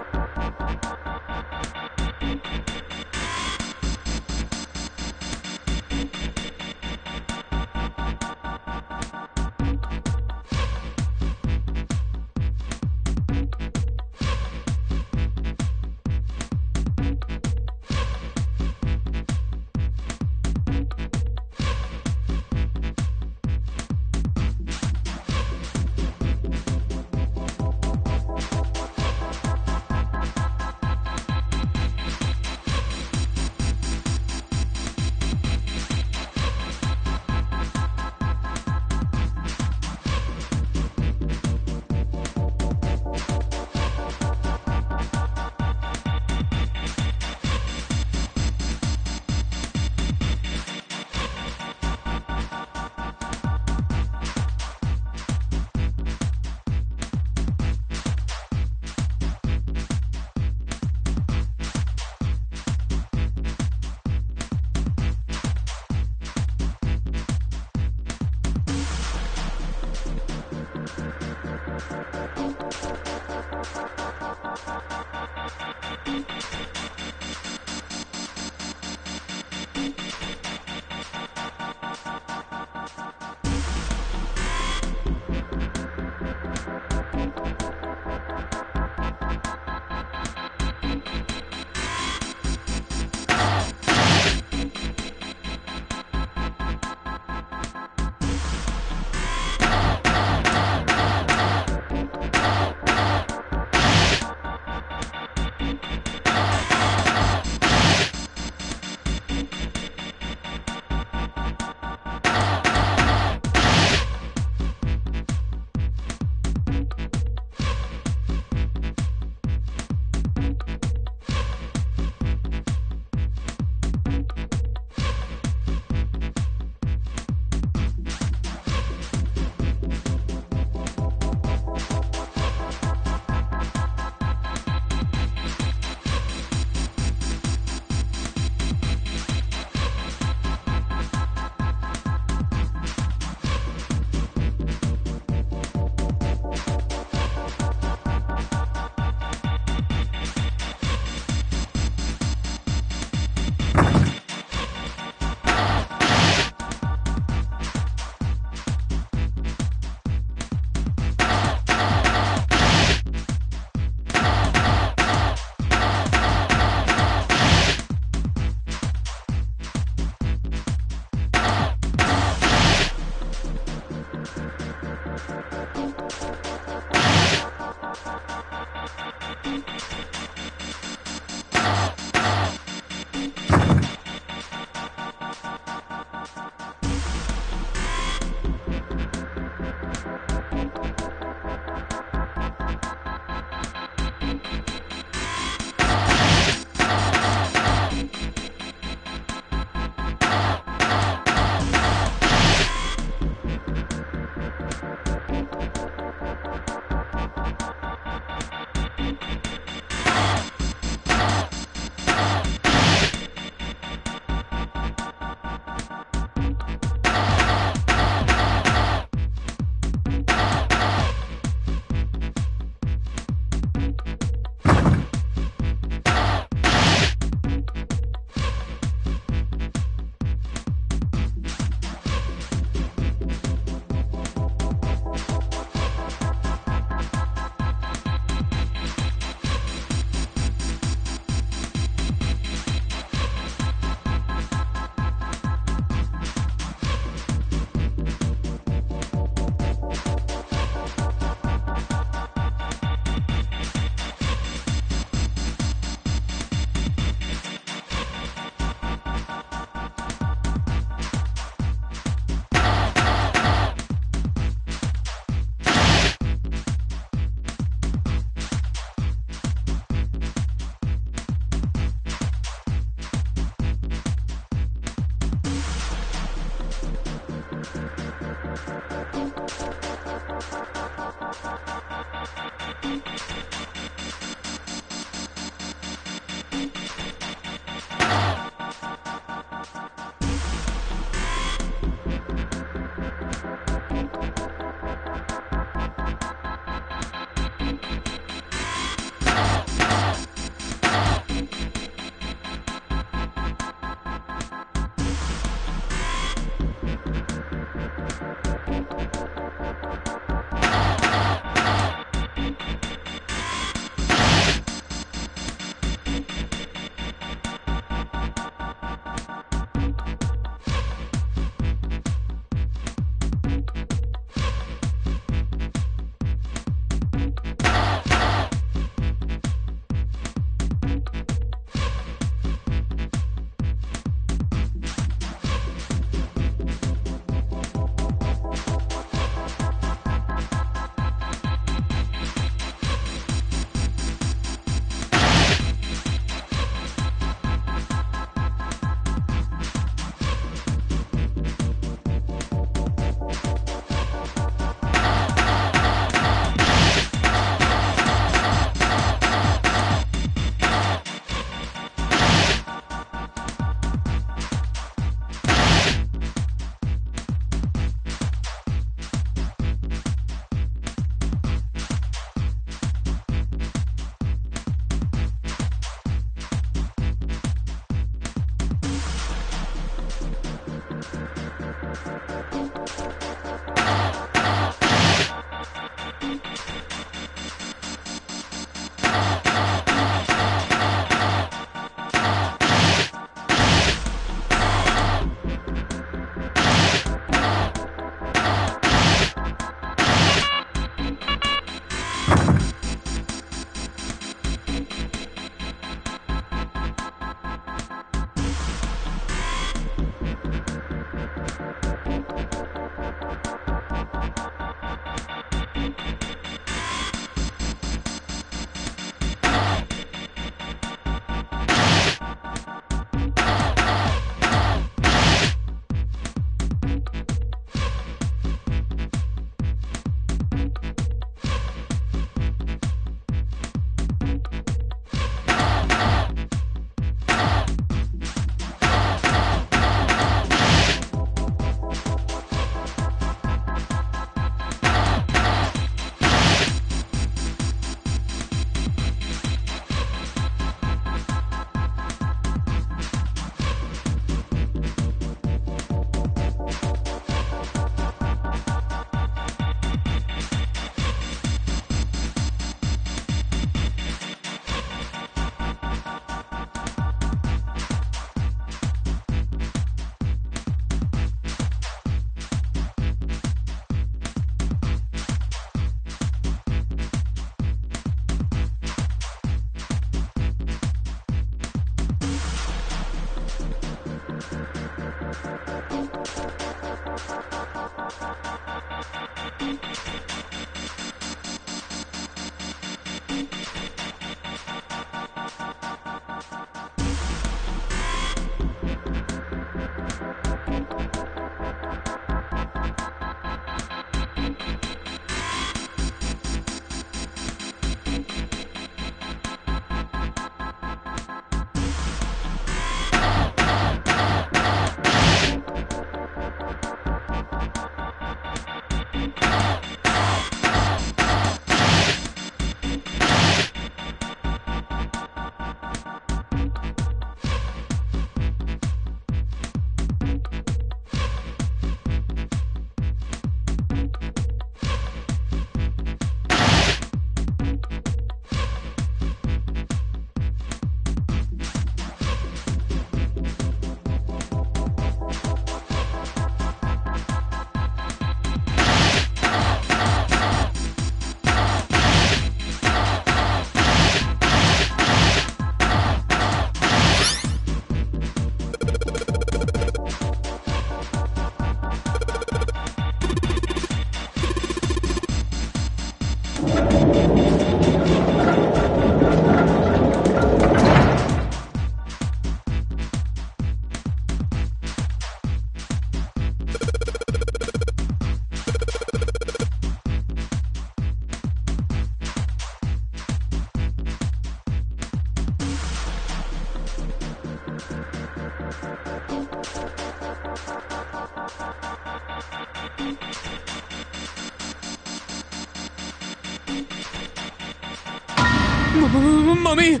Mummy!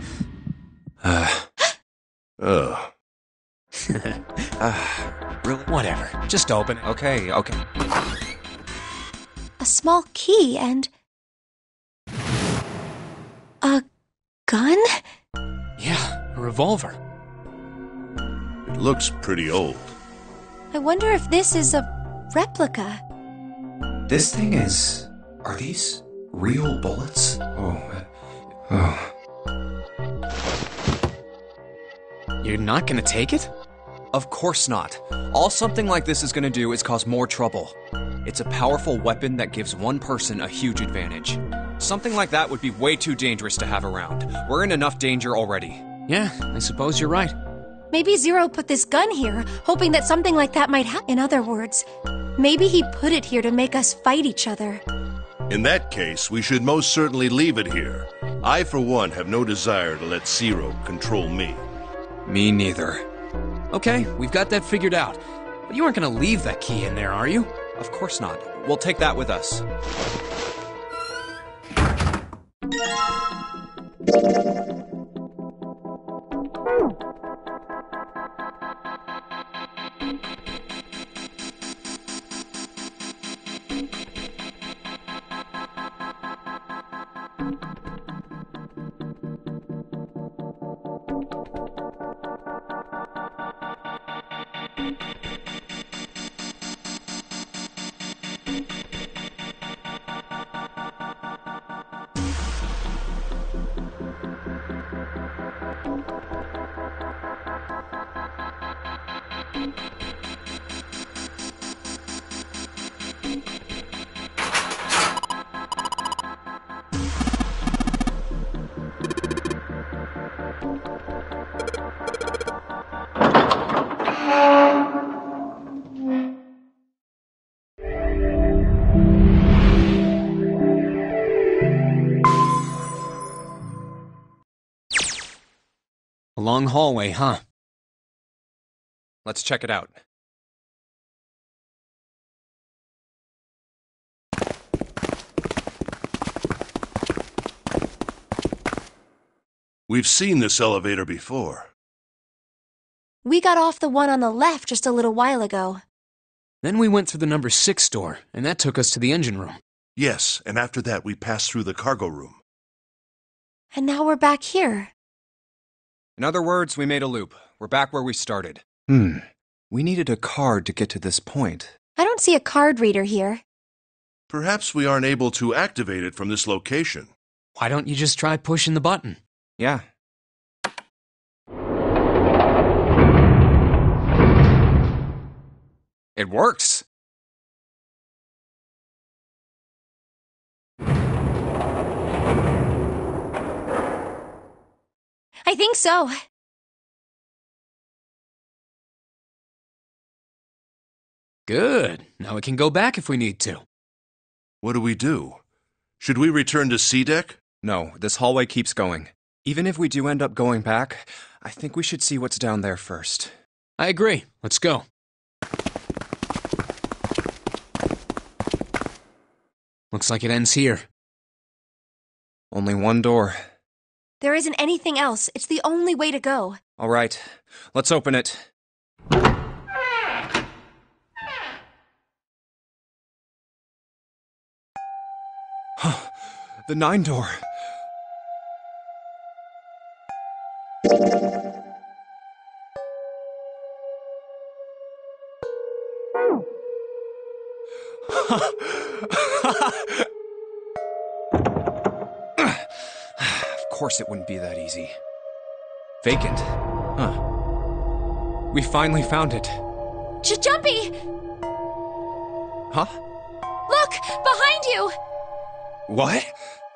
Really? Whatever. Just open it. Okay. A small key and... a gun? Yeah, a revolver. It looks pretty old. I wonder if this is a replica. This thing is... Are these real bullets? Oh. You're not gonna take it? Of course not. All something like this is gonna do is cause more trouble. It's a powerful weapon that gives one person a huge advantage. Something like that would be way too dangerous to have around. We're in enough danger already. Yeah, I suppose you're right. Maybe Zero put this gun here, hoping that something like that might happen. In other words, maybe he put it here to make us fight each other. In that case, we should most certainly leave it here. I, for one, have no desire to let Zero control me. Me neither. Okay, we've got that figured out. But you aren't gonna leave that key in there, are you? Of course not. We'll take that with us. A long hallway, huh? Let's check it out. We've seen this elevator before. We got off the one on the left just a little while ago. Then we went through the number 6 door, and that took us to the engine room. Yes, and after that we passed through the cargo room. And now we're back here. In other words, we made a loop. We're back where we started. We needed a card to get to this point. I don't see a card reader here. Perhaps we aren't able to activate it from this location. Why don't you just try pushing the button? Yeah. It works! I think so. Good. Now we can go back if we need to. What do we do? Should we return to C deck? No, this hallway keeps going. Even if we do end up going back, I think we should see what's down there first. I agree. Let's go. Looks like it ends here. Only one door. There isn't anything else. It's the only way to go. All right, let's open it. The 9 door. Of course it wouldn't be that easy. Vacant. Huh. We finally found it. Jumpy! Huh? Look! Behind you! What?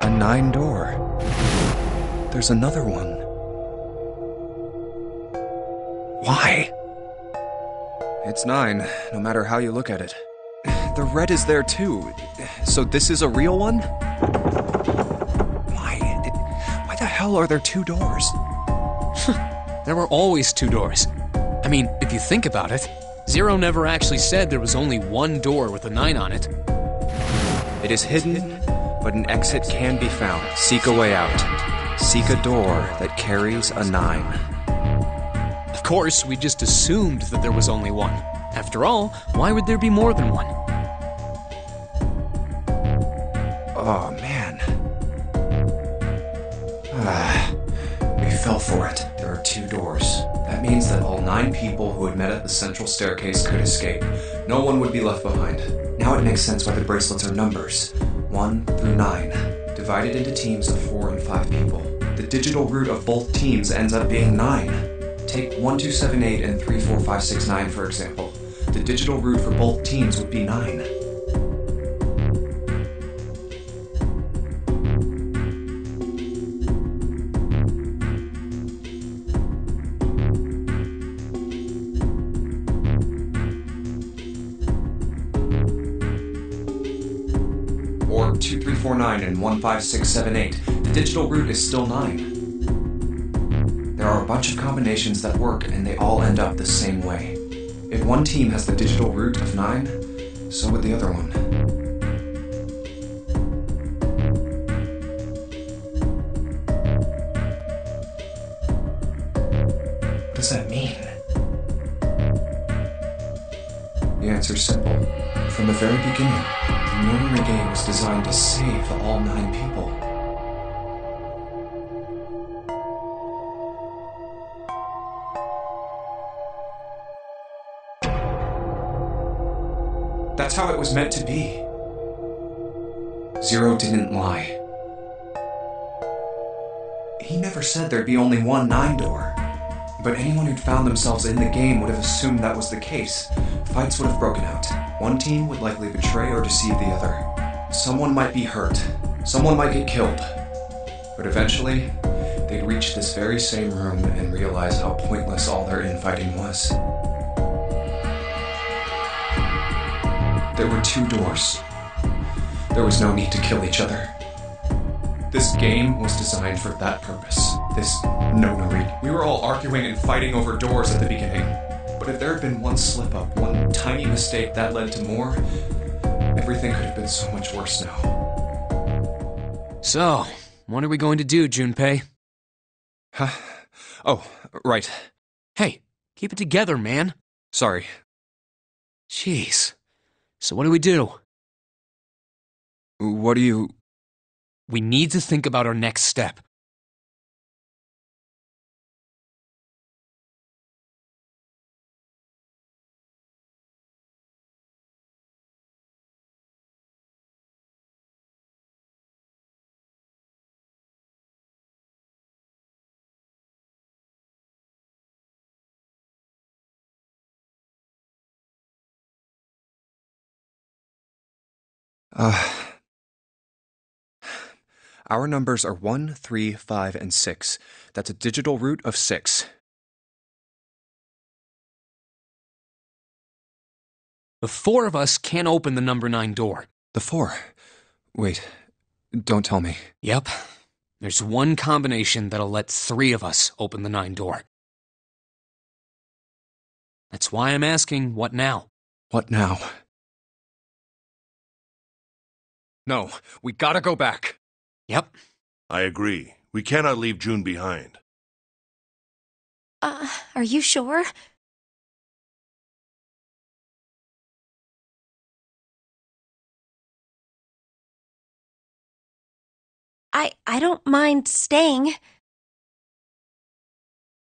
A 9 door. There's another one. Why? It's 9, no matter how you look at it. The red is there too. So this is a real one? Why the hell are there 2 doors? There were always 2 doors. I mean, if you think about it, Zero never actually said there was only one door with a 9 on it. It is hidden, but an exit can be found. Seek a way out. Seek a door that carries a 9. Of course, we just assumed that there was only one. After all, why would there be more than one? Oh, man. We fell for it. There are 2 doors. That means that all 9 people who had met at the central staircase could escape. No one would be left behind. Now it makes sense why the bracelets are numbers. 1 through 9, divided into teams of 4 and 5 people. The digital root of both teams ends up being 9. Take 1278 and 34569 for example. The digital root for both teams would be 9. Or 2349 and 15678. The digital root is still 9. There are a bunch of combinations that work, and they all end up the same way. If one team has the digital root of 9, so would the other one. What does that mean? The answer's simple. From the very beginning, the memory game was designed to save all 9 people. That's how it was meant to be. Zero didn't lie. He never said there'd be only one 9 door. But anyone who'd found themselves in the game would have assumed that was the case. Fights would have broken out. One team would likely betray or deceive the other. Someone might be hurt. Someone might get killed. But eventually, they'd reach this very same room and realize how pointless all their infighting was. There were 2 doors. There was no need to kill each other. This game was designed for that purpose. This nonary. We were all arguing and fighting over doors at the beginning. But if there had been one slip-up, one tiny mistake that led to more, everything could have been so much worse now. So, what are we going to do, Junpei? Huh? Oh, right. Hey, keep it together, man. Sorry. Jeez. So what do we do? What do you... We need to think about our next step. Our numbers are 1, 3, 5, and 6. That's a digital root of 6. The 4 of us can't open the number 9 door. The 4. Wait, don't tell me. Yep. There's one combination that'll let 3 of us open the 9 door. That's why I'm asking, what now? What now? No, we gotta go back. Yep. I agree. We cannot leave June behind. Are you sure? I don't mind staying.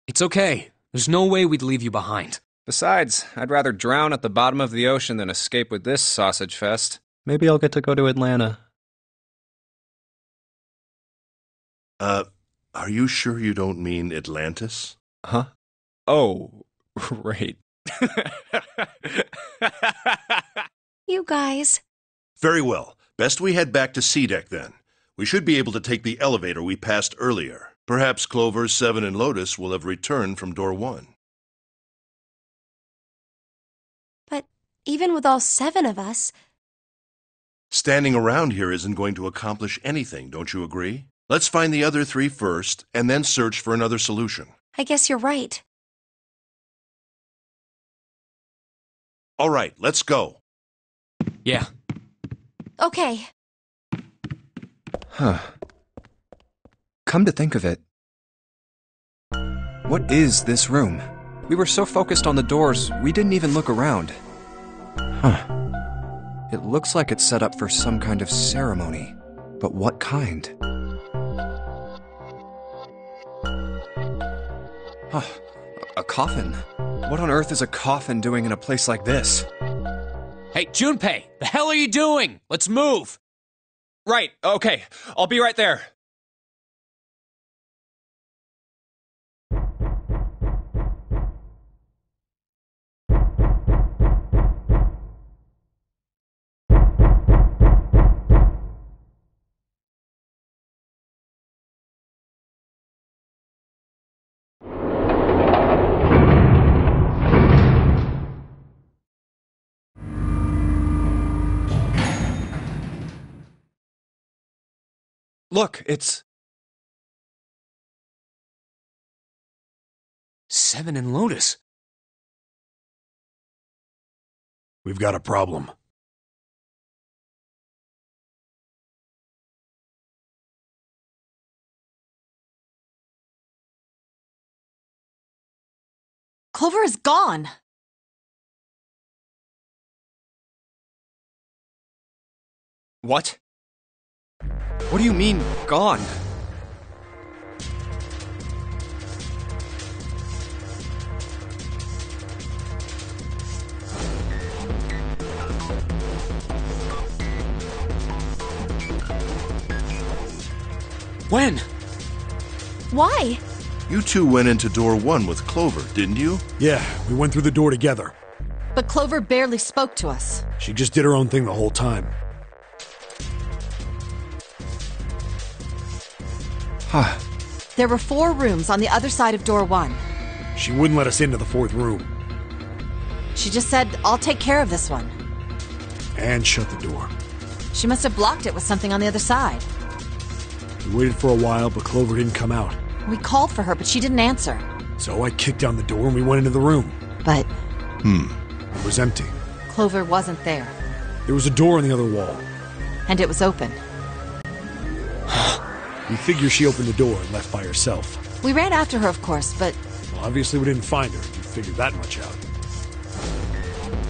It's okay. There's no way we'd leave you behind. Besides, I'd rather drown at the bottom of the ocean than escape with this sausage fest. Maybe I'll get to go to Atlanta. Are you sure you don't mean Atlantis? Huh? Oh, right. You guys. Very well. Best we head back to C-Deck then. We should be able to take the elevator we passed earlier. Perhaps Clover, 7, and Lotus will have returned from door 1. But even with all 7 of us... Standing around here isn't going to accomplish anything, don't you agree? Let's find the other 3 first, and then search for another solution. I guess you're right. All right, let's go. Yeah. Okay. Huh. Come to think of it, what is this room? We were so focused on the doors, we didn't even look around. Huh. It looks like it's set up for some kind of ceremony. But what kind? Huh. A coffin? What on earth is a coffin doing in a place like this? Hey, Junpei, the hell are you doing? Let's move! Right, okay. I'll be right there. Look, it's... 7 and Lotus. We've got a problem. Clover is gone. What? What do you mean, gone? When? Why? You two went into door 1 with Clover, didn't you? Yeah, we went through the door together. But Clover barely spoke to us. She just did her own thing the whole time. Huh. There were 4 rooms on the other side of door 1. She wouldn't let us into the 4th room. She just said, I'll take care of this one. And shut the door. She must have blocked it with something on the other side. We waited for a while, but Clover didn't come out. We called for her, but she didn't answer. So I kicked down the door and we went into the room. But It was empty. Clover wasn't there. There was a door on the other wall. And it was open. We figure she opened the door and left by herself. We ran after her, of course, but Well, obviously we didn't find her. You figured that much out.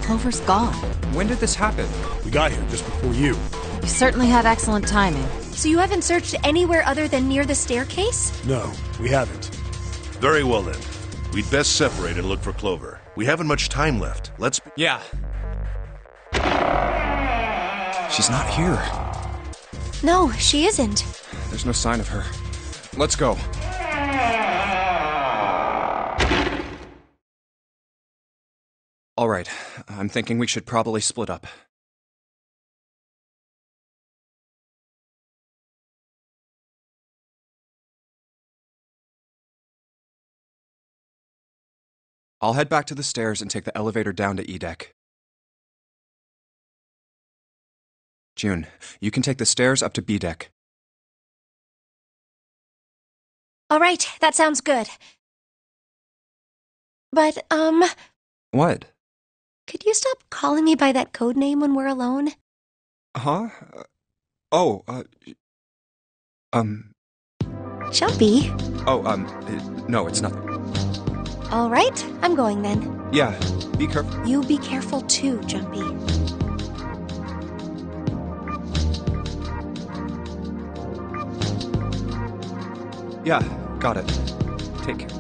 Clover's gone. When did this happen? We got here just before you. You certainly had excellent timing. So you haven't searched anywhere other than near the staircase? No, we haven't. Very well then. We'd best separate and look for Clover. We haven't much time left. Let's... Yeah. She's not here. No, she isn't. There's no sign of her. Let's go. All right, I'm thinking we should probably split up. I'll head back to the stairs and take the elevator down to E-Deck. June, you can take the stairs up to B-Deck. All right, that sounds good. But, What? could you stop calling me by that code name when we're alone? Huh? Jumpy. No, it's nothing. All right, I'm going then. Yeah, be careful. You be careful too, Jumpy. Yeah, got it. Take care.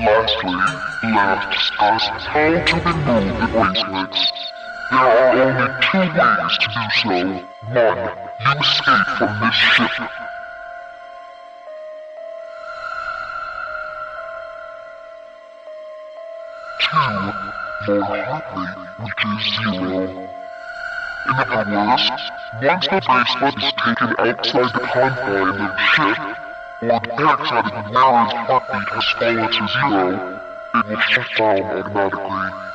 Lastly, let's discuss how to remove the bracelets. There are only two ways to do so. One, you escape from this ship. Two, your heart rate reaches 0. In other words, once the bracelet is taken outside the confine of the ship, or the backside of the wearer's heartbeat has fallen to 0, it will shut down automatically.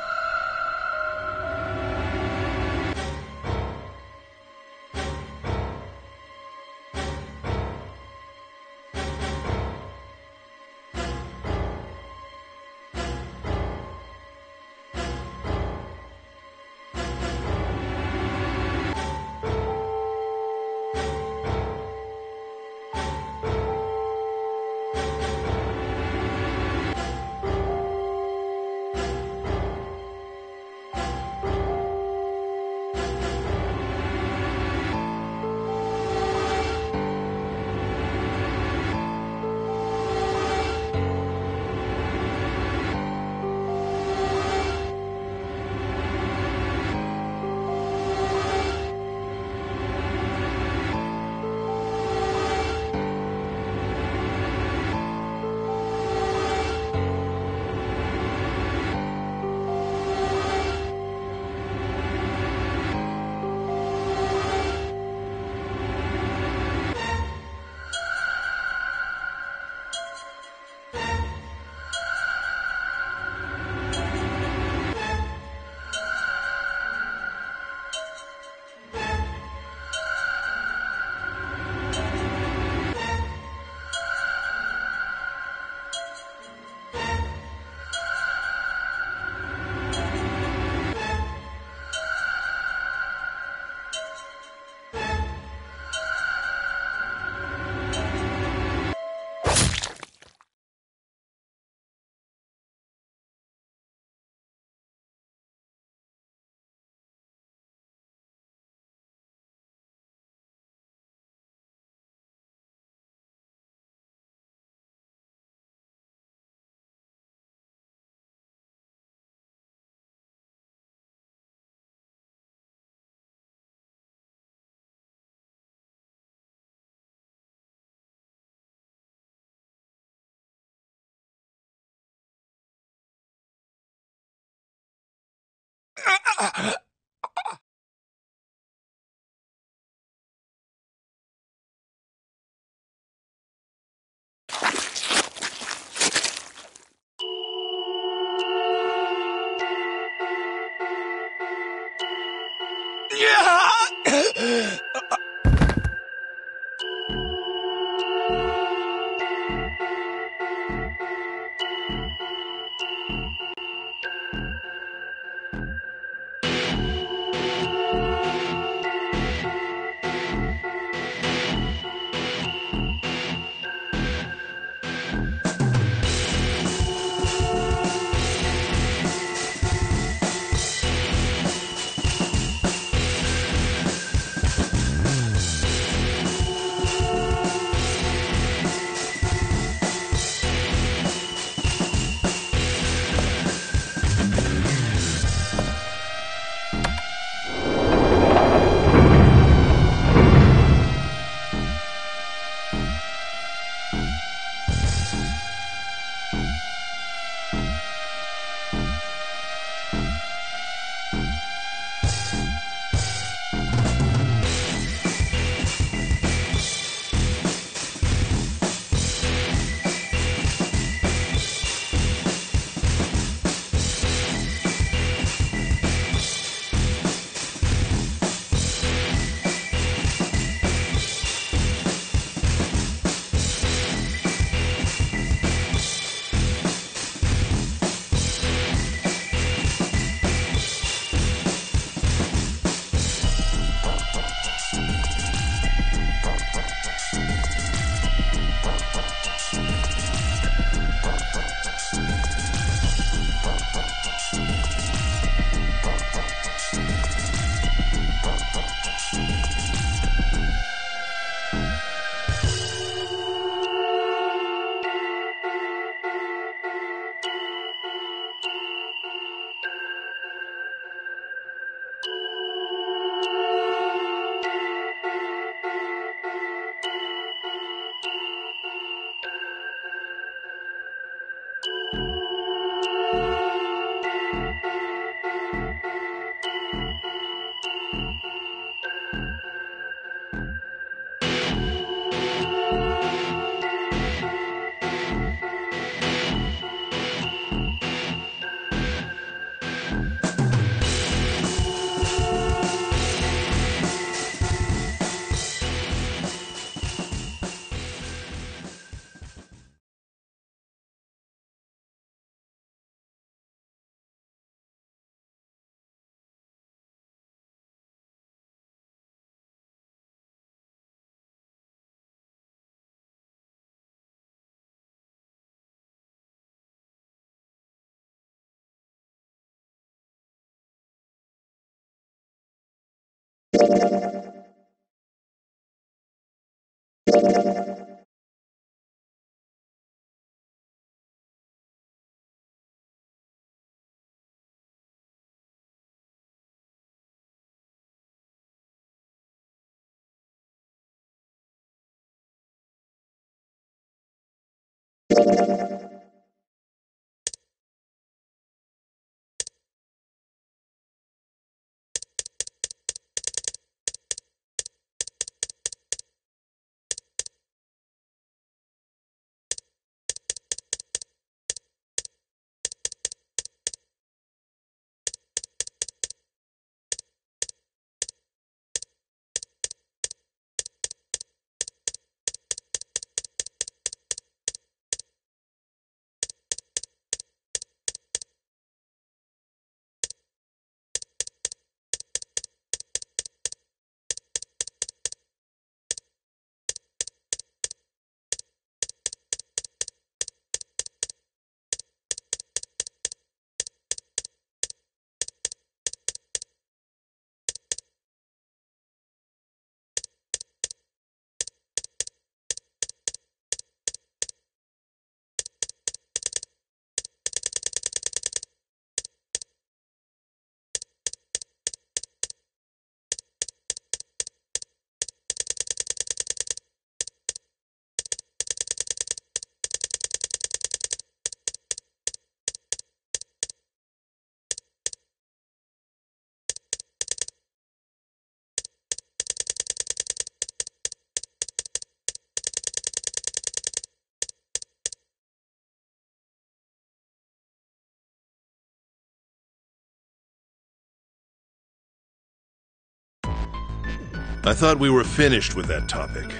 I thought we were finished with that topic.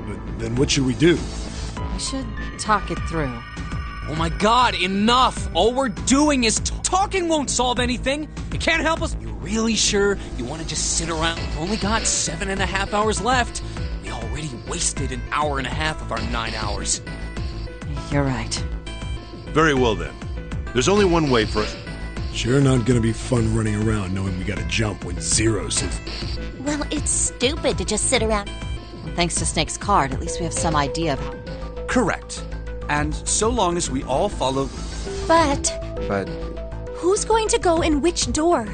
But then what should we do? We should talk it through. Oh my god, enough! All we're doing is talking won't solve anything. It can't help us. You really sure you want to just sit around? We've only got 7.5 hours left. We already wasted an hour and a half of our 9 hours. You're right. Very well then. There's only one way for us. Sure not gonna be fun running around knowing we gotta jump when Zero says... Well, it's stupid to just sit around. Well, thanks to Snake's card, at least we have some idea of how... Correct. And so long as we all follow... But But who's going to go in which door?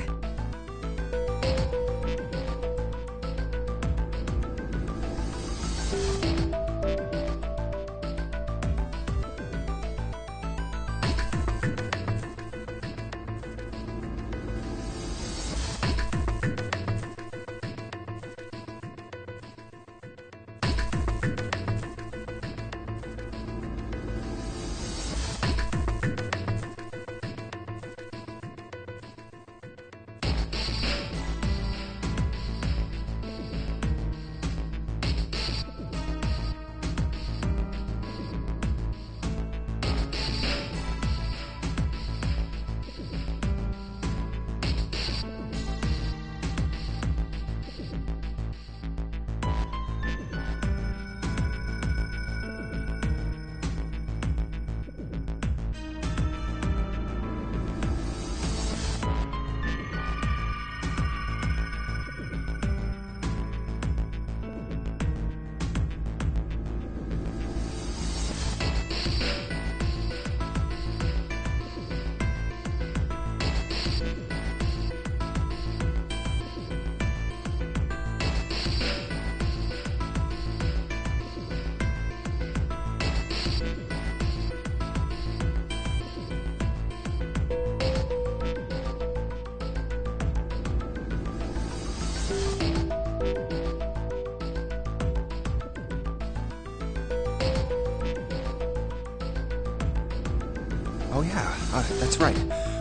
oh yeah, that's right.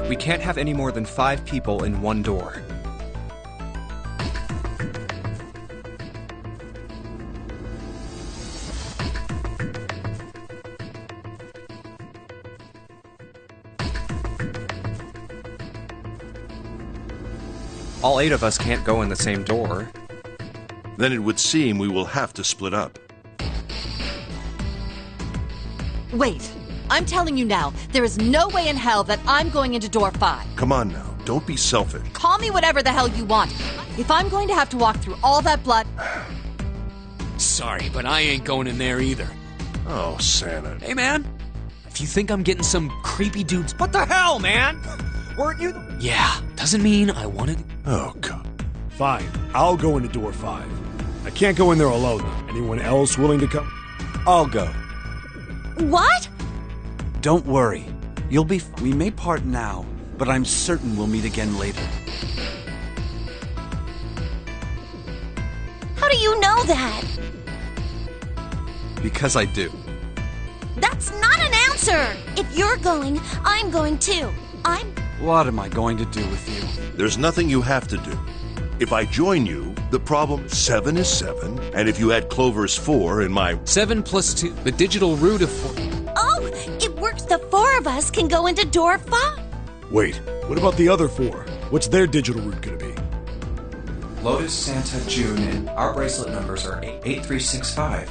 We can't have any more than 5 people in one door. All 8 of us can't go in the same door. Then it would seem we will have to split up. Wait, I'm telling you now, there is no way in hell that I'm going into door 5. Come on now, don't be selfish. Call me whatever the hell you want. If I'm going to have to walk through all that blood... Sorry, but I ain't going in there either. Oh, Santa. Hey, man. If you think I'm getting some creepy dudes... What the hell, man? Weren't you... Yeah, doesn't mean I wanted... Oh, God. Fine, I'll go into door 5. I can't go in there alone, though. Anyone else willing to come? I'll go. What? Don't worry. We may part now, but I'm certain we'll meet again later. How do you know that? Because I do. That's not an answer! If you're going, I'm going too. What am I going to do with you? There's nothing you have to do. If I join you, the problem 7 is 7, and if you add Clover's 4 in my... 7 plus 2, the digital root of 4. Oh, it works. The 4 of us can go into door 5. Wait, what about the other 4? What's their digital route gonna be? Lotus, Santa, June, and our bracelet numbers are 8365.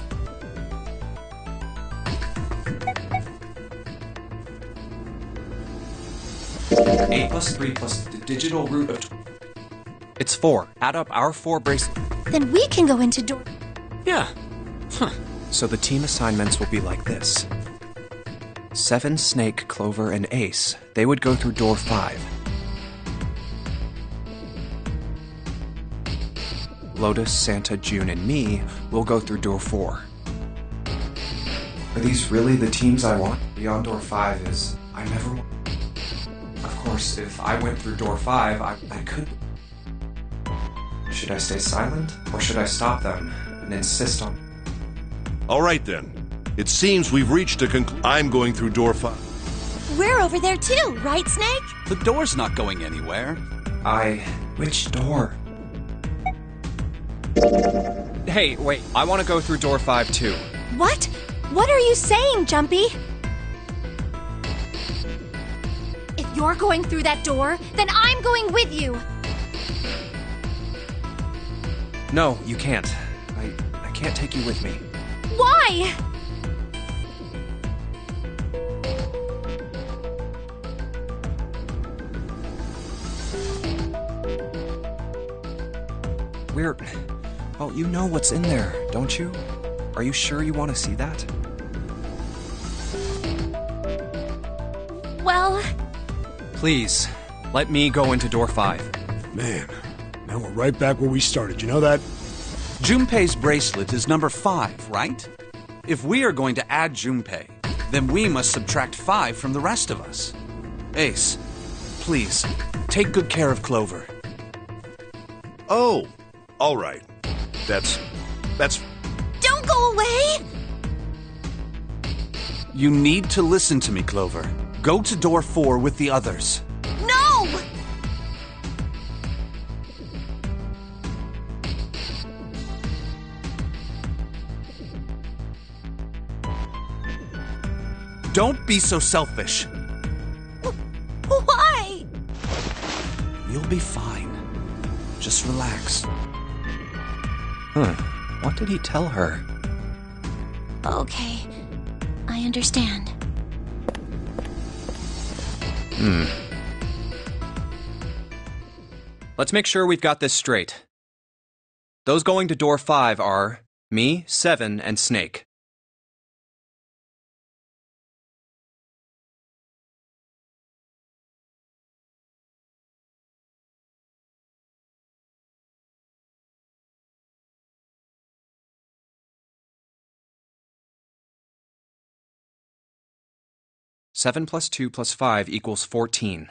Eight plus 3 plus the digital root of... It's 4. Add up our 4 bracelets. Then we can go into door... Yeah. Huh. So the team assignments will be like this. 7, Snake, Clover, and Ace. They would go through door 5. Lotus, Santa, June, and me will go through door 4. Are these really the teams I want? Beyond door 5 is... I never want... Of course, if I went through door 5, I could... Should I stay silent? Or should I stop them and insist on... All right, then. It seems we've reached a conclusion. I'm going through door 5. We're over there too, right, Snake? The door's not going anywhere. Which door? Hey, wait. I want to go through door 5, too. What? What are you saying, Jumpy? If you're going through that door, then I'm going with you. No, you can't. I can't take you with me. Why? Well, you know what's in there, don't you? Are you sure you want to see that? Well... Please, let me go into door 5. Man, now we're right back where we started, you know that? Junpei's bracelet is number 5, right? If we are going to add Junpei, then we must subtract 5 from the rest of us. Ace, please, take good care of Clover. Oh, all right. That's... Don't go away! You need to listen to me, Clover. Go to door 4 with the others. No! Don't be so selfish. Why? You'll be fine. Just relax. What did he tell her? Okay, I understand. Let's make sure we've got this straight. Those going to door 5 are me, 7, and Snake. Seven plus 2 plus 5 equals 14.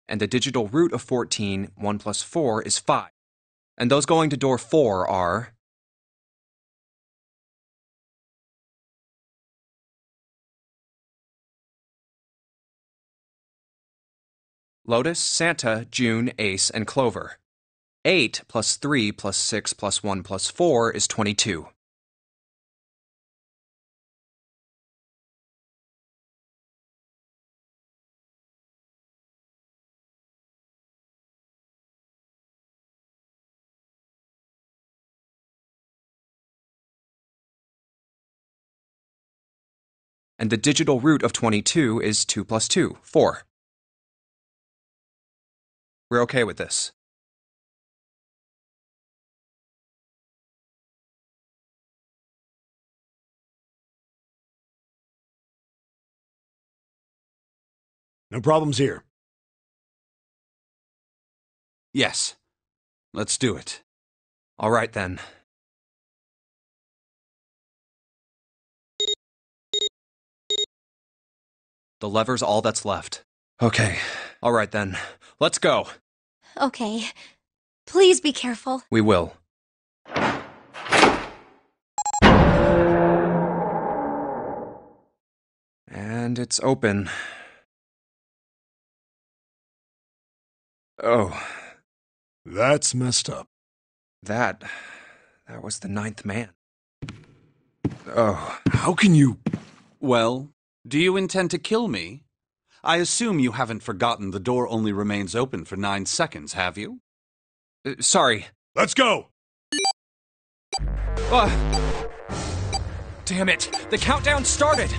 And the digital root of 14, 1 plus 4, is 5. And those going to door 4 are... Lotus, Santa, June, Ace, and Clover. 8 plus 3 plus 6 plus 1 plus 4 is 22. And the digital root of 22 is 2 plus 2, 4. We're okay with this. No problems here. Yes. Let's do it. All right, then. The lever's all that's left. Okay. All right, then. Let's go. Okay. Please be careful. We will. And it's open. Oh. That's messed up. That was the 9th man. Oh. How can you... Well, do you intend to kill me? I assume you haven't forgotten the door only remains open for 9 seconds, have you? Sorry. Let's go! Damn it! The countdown started!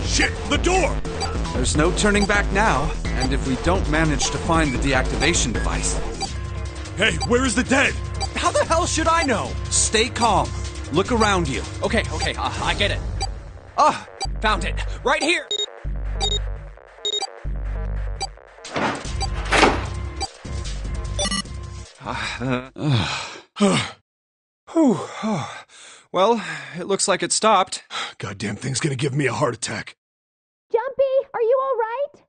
Shit! The door! There's no turning back now, and if we don't manage to find the deactivation device... Hey, where is the dead? How the hell should I know? Stay calm. Look around you. Okay, I get it. Found it. Right here! Well, it looks like it stopped. Goddamn thing's gonna give me a heart attack. Jumpy, are you all right?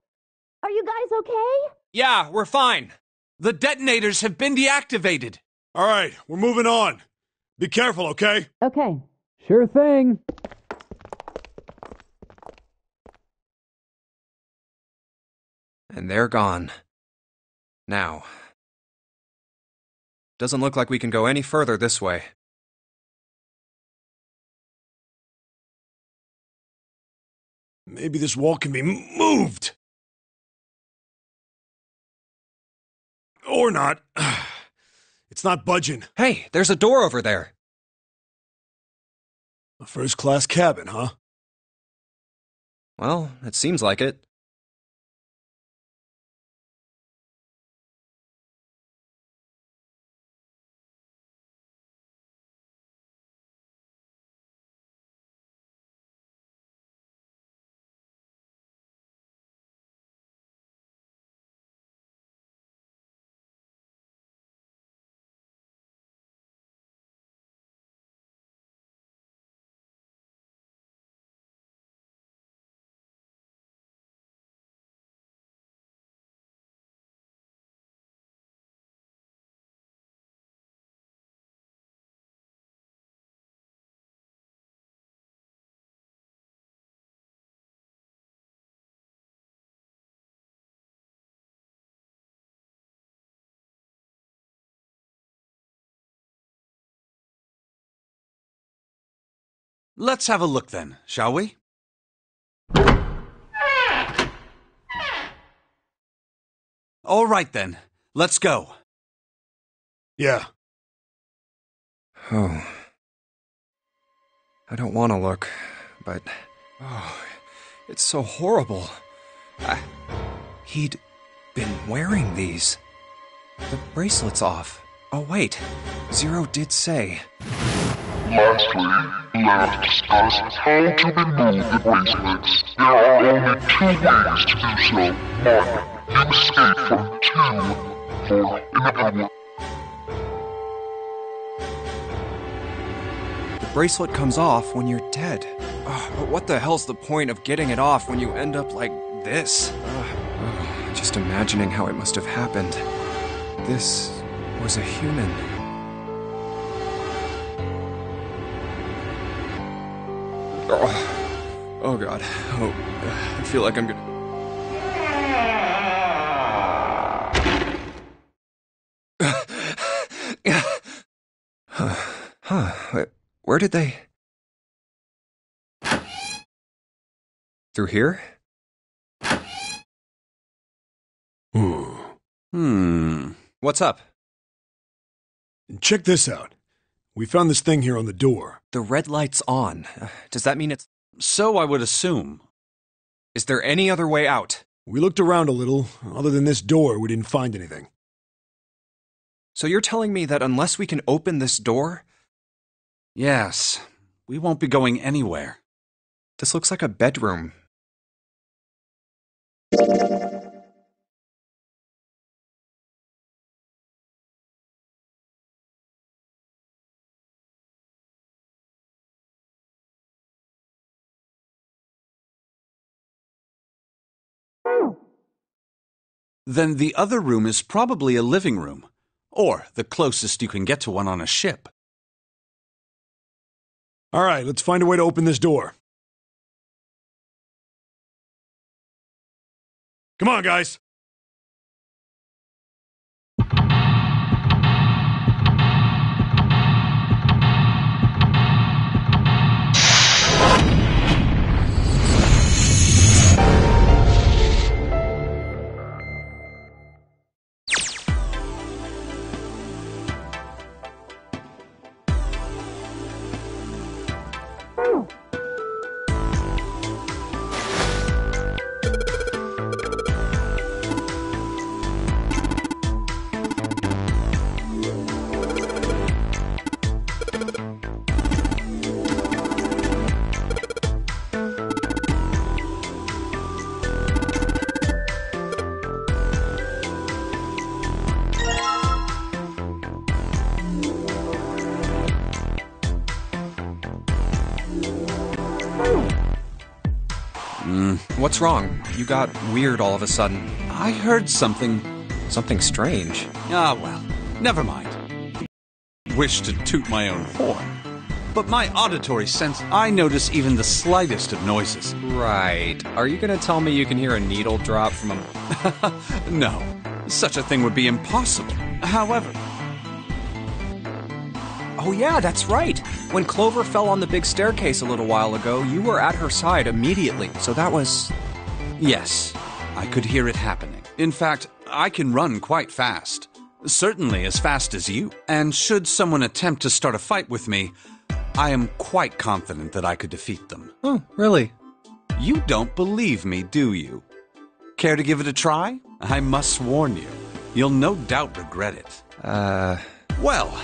Are you guys okay? Yeah, we're fine. The detonators have been deactivated. All right, we're moving on. Be careful, okay? Okay. Sure thing. And they're gone. Now. Doesn't look like we can go any further this way. Maybe this wall can be moved. Or not. It's not budging. Hey, there's a door over there. A first-class cabin, huh? Well, it seems like it. Let's have a look then, shall we? All right then, let's go. Yeah. Oh. I don't want to look, but... it's so horrible. He'd been wearing these. The bracelet's off. Oh, wait. Zero did say... Lastly, let us discuss how to remove the bracelets. There are only 2 ways to do so. 1. You escape from 2. For in other words, the bracelet comes off when you're dead. But what the hell's the point of getting it off when you end up like this? Just imagining how it must have happened. This was a human. Oh God. Oh, I feel like I'm gonna... Where did they... Through here? What's up? Check this out. We found this thing here on the door. The red light's on. Does that mean it's... So I would assume. Is there any other way out? We looked around a little. Other than this door, we didn't find anything. So you're telling me that unless we can open this door... Yes. We won't be going anywhere. This looks like a bedroom. Then the other room is probably a living room, or the closest you can get to one on a ship. All right, let's find a way to open this door. Come on, guys. What's wrong? You got weird all of a sudden. I heard something. Something strange. Ah, well, never mind. Wish to toot my own horn. But my auditory sense, I notice even the slightest of noises. Right. Are you gonna tell me you can hear a needle drop from a... No. Such a thing would be impossible. However... Oh yeah, that's right. When Clover fell on the big staircase a little while ago, you were at her side immediately. So that was... Yes, I could hear it happening. In fact, I can run quite fast. Certainly as fast as you. And should someone attempt to start a fight with me, I am quite confident that I could defeat them. Oh, really? You don't believe me, do you? Care to give it a try? I must warn you, you'll no doubt regret it. Well,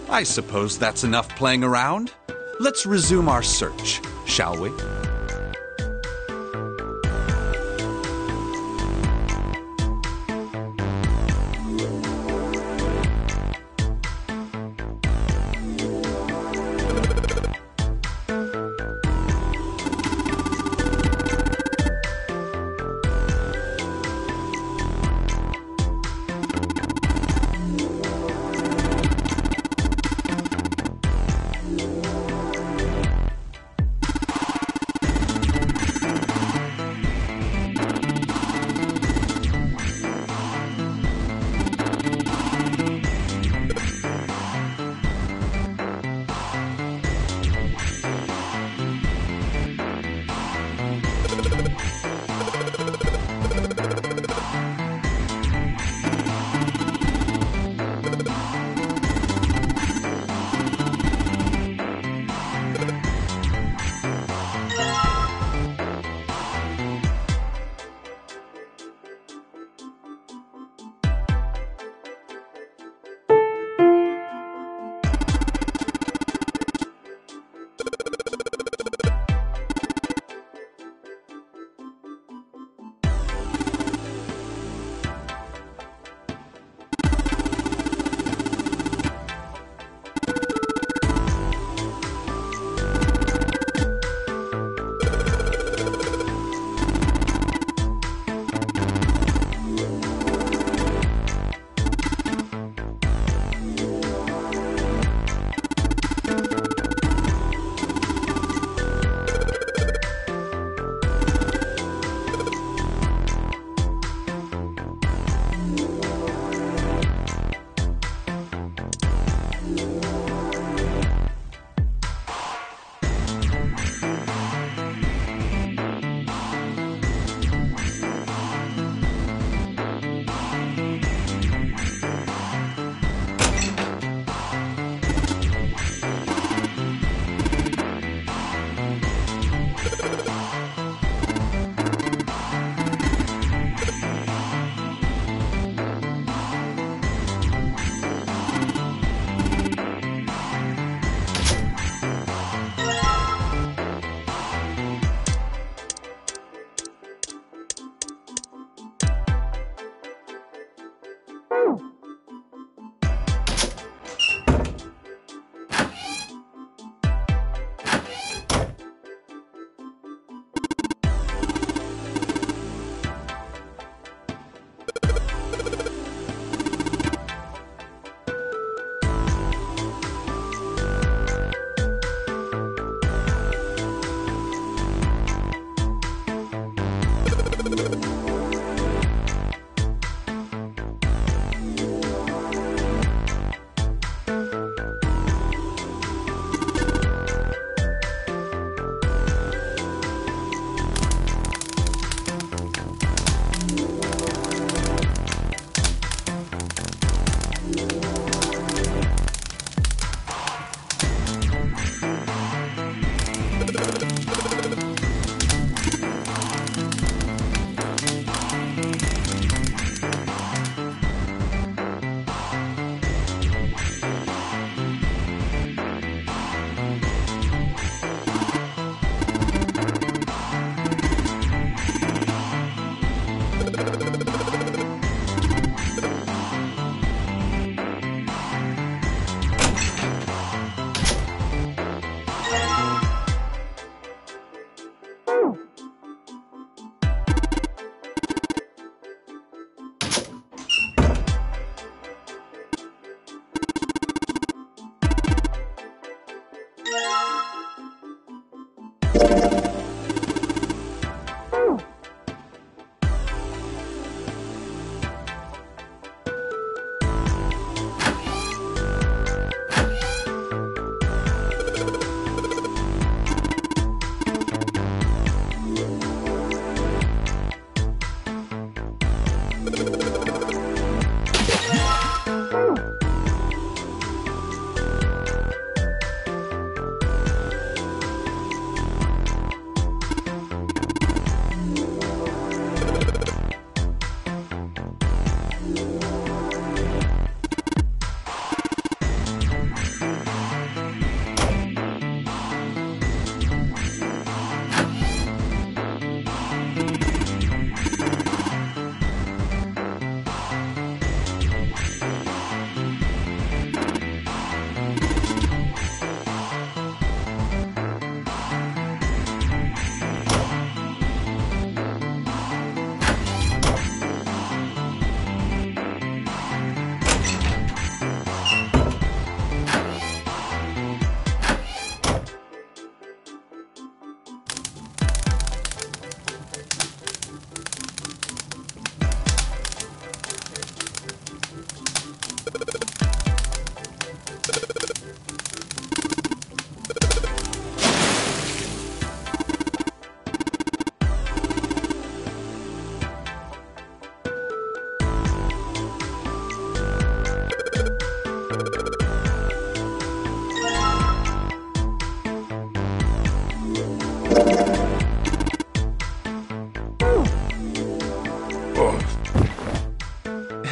I suppose that's enough playing around. Let's resume our search, shall we?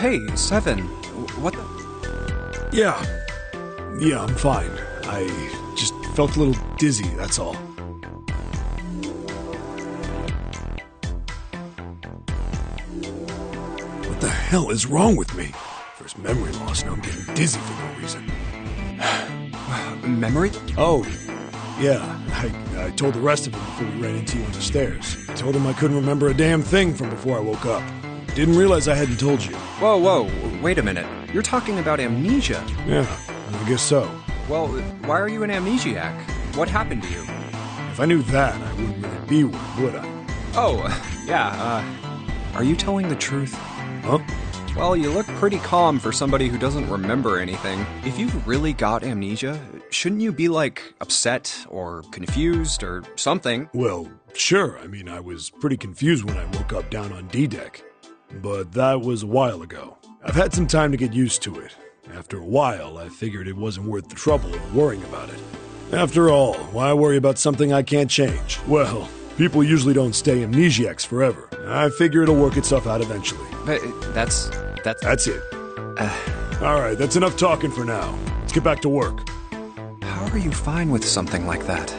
Hey, Seven, what the... Yeah, I'm fine. I just felt a little dizzy, that's all. What the hell is wrong with me? First memory loss, now I'm getting dizzy for no reason. Memory? Oh, yeah. I told the rest of them before we ran into you on the stairs. I told them I couldn't remember a damn thing from before I woke up. Didn't realize I hadn't told you. Whoa, wait a minute. You're talking about amnesia. Yeah, I guess so. Well, why are you an amnesiac? What happened to you? If I knew that, I wouldn't really be one, would I? Oh, yeah, are you telling the truth? Huh? Well, you look pretty calm for somebody who doesn't remember anything. If you've really got amnesia, shouldn't you be, upset or confused or something? Well, sure. I mean, I was pretty confused when I woke up down on D-Deck. But that was a while ago. I've had some time to get used to it. After a while, I figured it wasn't worth the trouble of worrying about it. After all, why worry about something I can't change? Well, people usually don't stay amnesiacs forever. I figure it'll work itself out eventually. But that's it. All right, that's enough talking for now. Let's get back to work. How are you fine with something like that?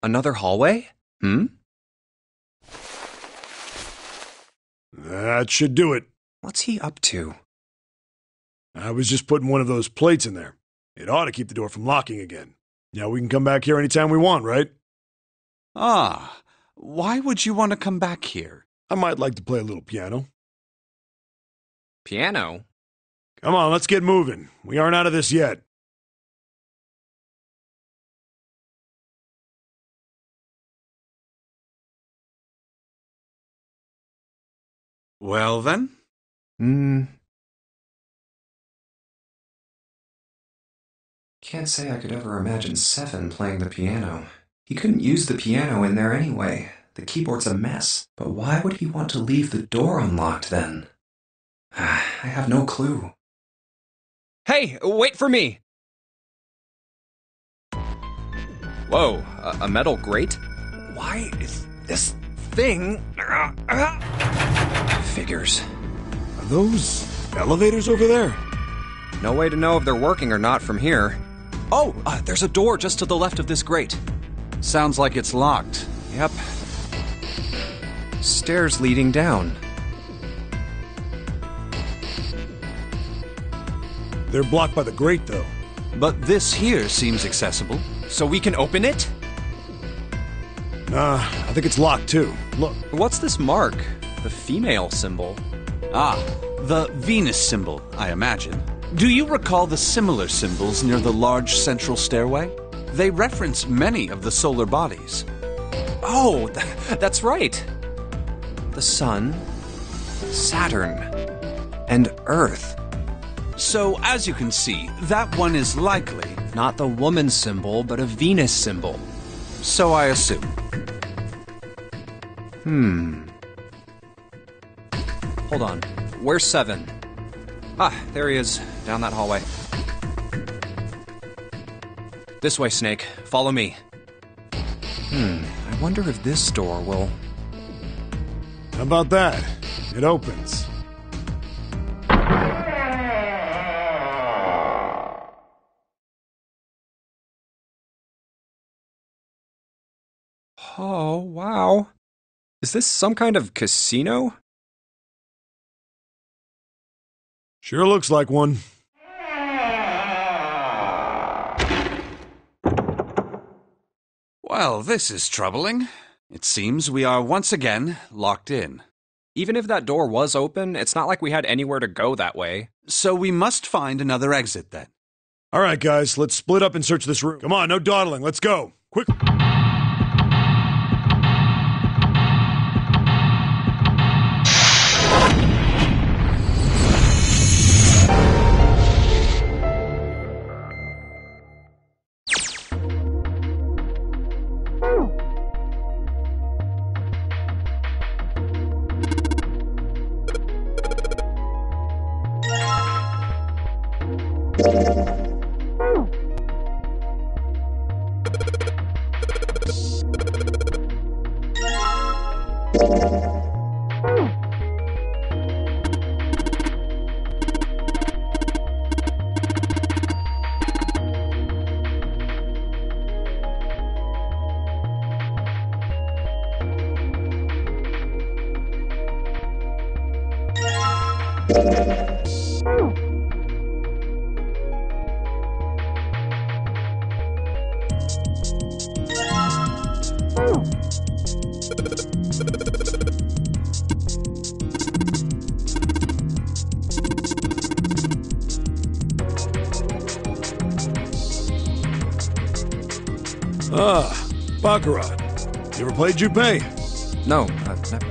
Another hallway? That should do it. What's he up to? I was just putting one of those plates in there. It ought to keep the door from locking again. Now we can come back here anytime we want, right? Ah, why would you want to come back here? I might like to play a little piano. Piano? Come on, let's get moving. We aren't out of this yet. Well then? Can't say I could ever imagine Seven playing the piano. He couldn't use the piano in there anyway. The keyboard's a mess. But why would he want to leave the door unlocked then? I have no clue. Hey, wait for me! Whoa, a metal grate? Why is this thing... Figures. Are those elevators over there? No way to know if they're working or not from here. Oh, there's a door just to the left of this grate. Sounds like it's locked. Yep. Stairs leading down. They're blocked by the grate, though. But this here seems accessible. So we can open it? Nah, I think it's locked, too. Look. What's this mark? The female symbol. Ah, the Venus symbol, I imagine. Do you recall the similar symbols near the large central stairway? They reference many of the solar bodies. Oh, that's right. The Sun, Saturn, and Earth. So, as you can see, that one is likely not the woman symbol, but a Venus symbol. So I assume. Hold on. Where's Seven? Ah, there he is. Down that hallway. This way, Snake. Follow me. I wonder if this door will... How about that? It opens. Oh, wow. Is this some kind of casino? Sure looks like one. Well, this is troubling. It seems we are once again locked in. Even if that door was open, it's not like we had anywhere to go that way. So we must find another exit then. All right, guys, let's split up and search this room. Come on, no dawdling. Let's go. Quick. Baccarat. You ever played Junpei? No,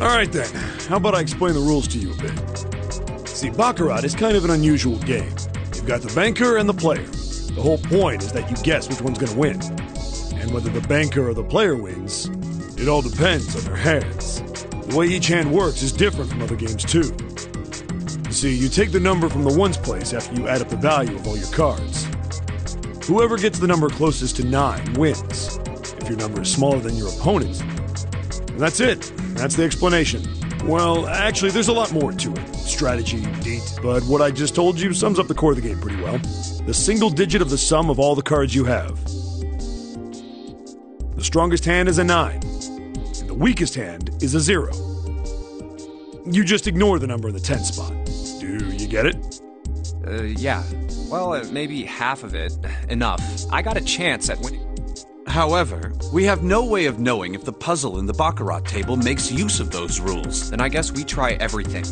All right then. How about I explain the rules to you a bit? See, Baccarat is kind of an unusual game. You've got the banker and the player. The whole point is that you guess which one's going to win. And whether the banker or the player wins, it all depends on their hands. The way each hand works is different from other games too. You see, you take the number from the ones place after you add up the value of all your cards. Whoever gets the number closest to 9 wins. If your number is smaller than your opponent's. And that's it. That's the explanation. Well, actually, there's a lot more to it. Strategy, deet. But what I just told you sums up the core of the game pretty well. The single digit of the sum of all the cards you have. The strongest hand is a 9. And the weakest hand is a 0. You just ignore the number in the 10 spot. Do you get it? Yeah. Well, maybe half of it. Enough. I got a chance at winning. However, we have no way of knowing if the puzzle in the Baccarat table makes use of those rules. Then I guess we try everything.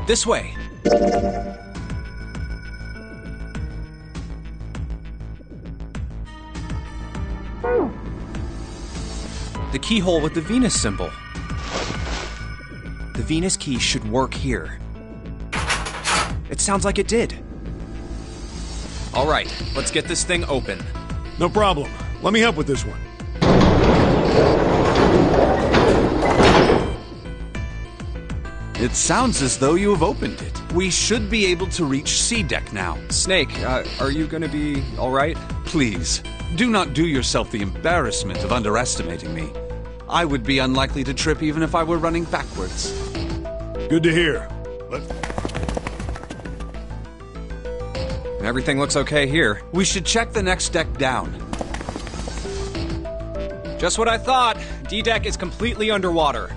This way. The keyhole with the Venus symbol. The Venus key should work here. It sounds like it did. All right, let's get this thing open. No problem. Let me help with this one. It sounds as though you have opened it. We should be able to reach C deck now. Snake, are you gonna be all right? Please, do not do yourself the embarrassment of underestimating me. I would be unlikely to trip even if I were running backwards. Good to hear. Everything looks okay here. We should check the next deck down. Just what I thought. D-deck is completely underwater.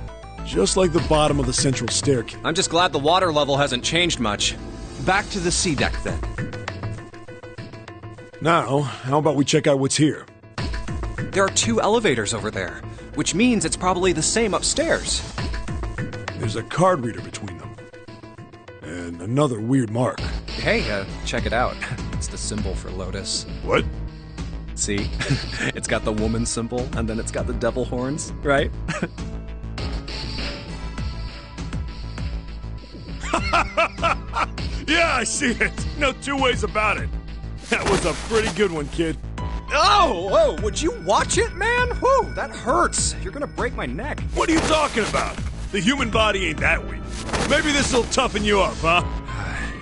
Just like the bottom of the central staircase. I'm just glad the water level hasn't changed much. Back to the C deck then. Now, how about we check out what's here? There are 2 elevators over there, which means it's probably the same upstairs. There's a card reader between them. And another weird mark. Hey, check it out. It's the symbol for Lotus. What? See? It's got the woman symbol, and then it's got the devil horns, right? Yeah, I see it. No 2 ways about it. That was a pretty good one, kid. Oh, would you watch it, man? Whew, that hurts. You're gonna break my neck. What are you talking about? The human body ain't that weak. Maybe this'll toughen you up, huh?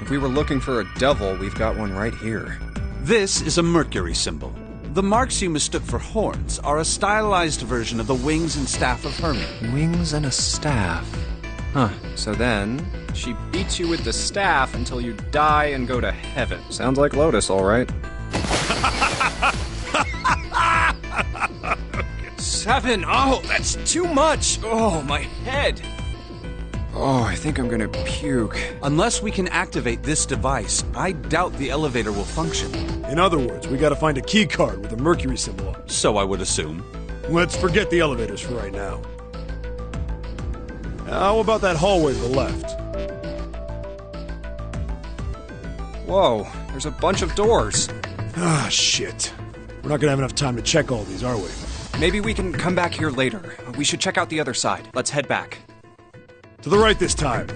If we were looking for a devil, we've got one right here. This is a Mercury symbol. The marks you mistook for horns are a stylized version of the wings and staff of Hermes. Wings and a staff. Huh. So then, she beats you with the staff until you die and go to heaven. Sounds like Lotus, all right. 7. Oh, that's too much. Oh, my head. Oh, I think I'm gonna puke. Unless we can activate this device, I doubt the elevator will function. In other words, we gotta find a key card with a Mercury symbol on it. So I would assume. Let's forget the elevators for right now. How about that hallway to the left? Whoa, there's a bunch of doors. Ah, shit. We're not gonna have enough time to check all these, are we? Maybe we can come back here later. We should check out the other side. Let's head back. To the right this time.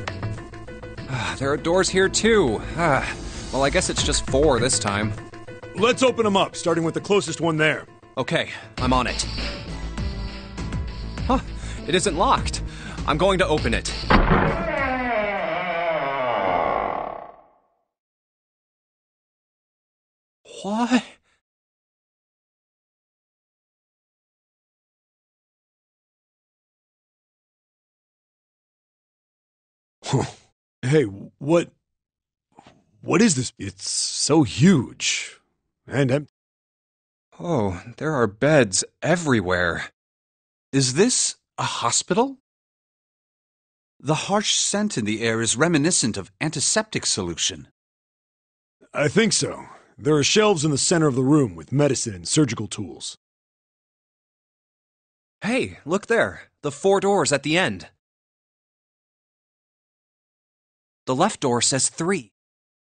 There are doors here too. Well, I guess it's just 4 this time. Let's open them up, starting with the closest one there. Okay, I'm on it. Huh, it isn't locked. I'm going to open it. What? Hey, what is this? It's so huge. And Oh, there are beds everywhere. Is this a hospital? The harsh scent in the air is reminiscent of antiseptic solution. I think so. There are shelves in the center of the room with medicine and surgical tools. Hey, look there. The 4 doors at the end. The left door says 3.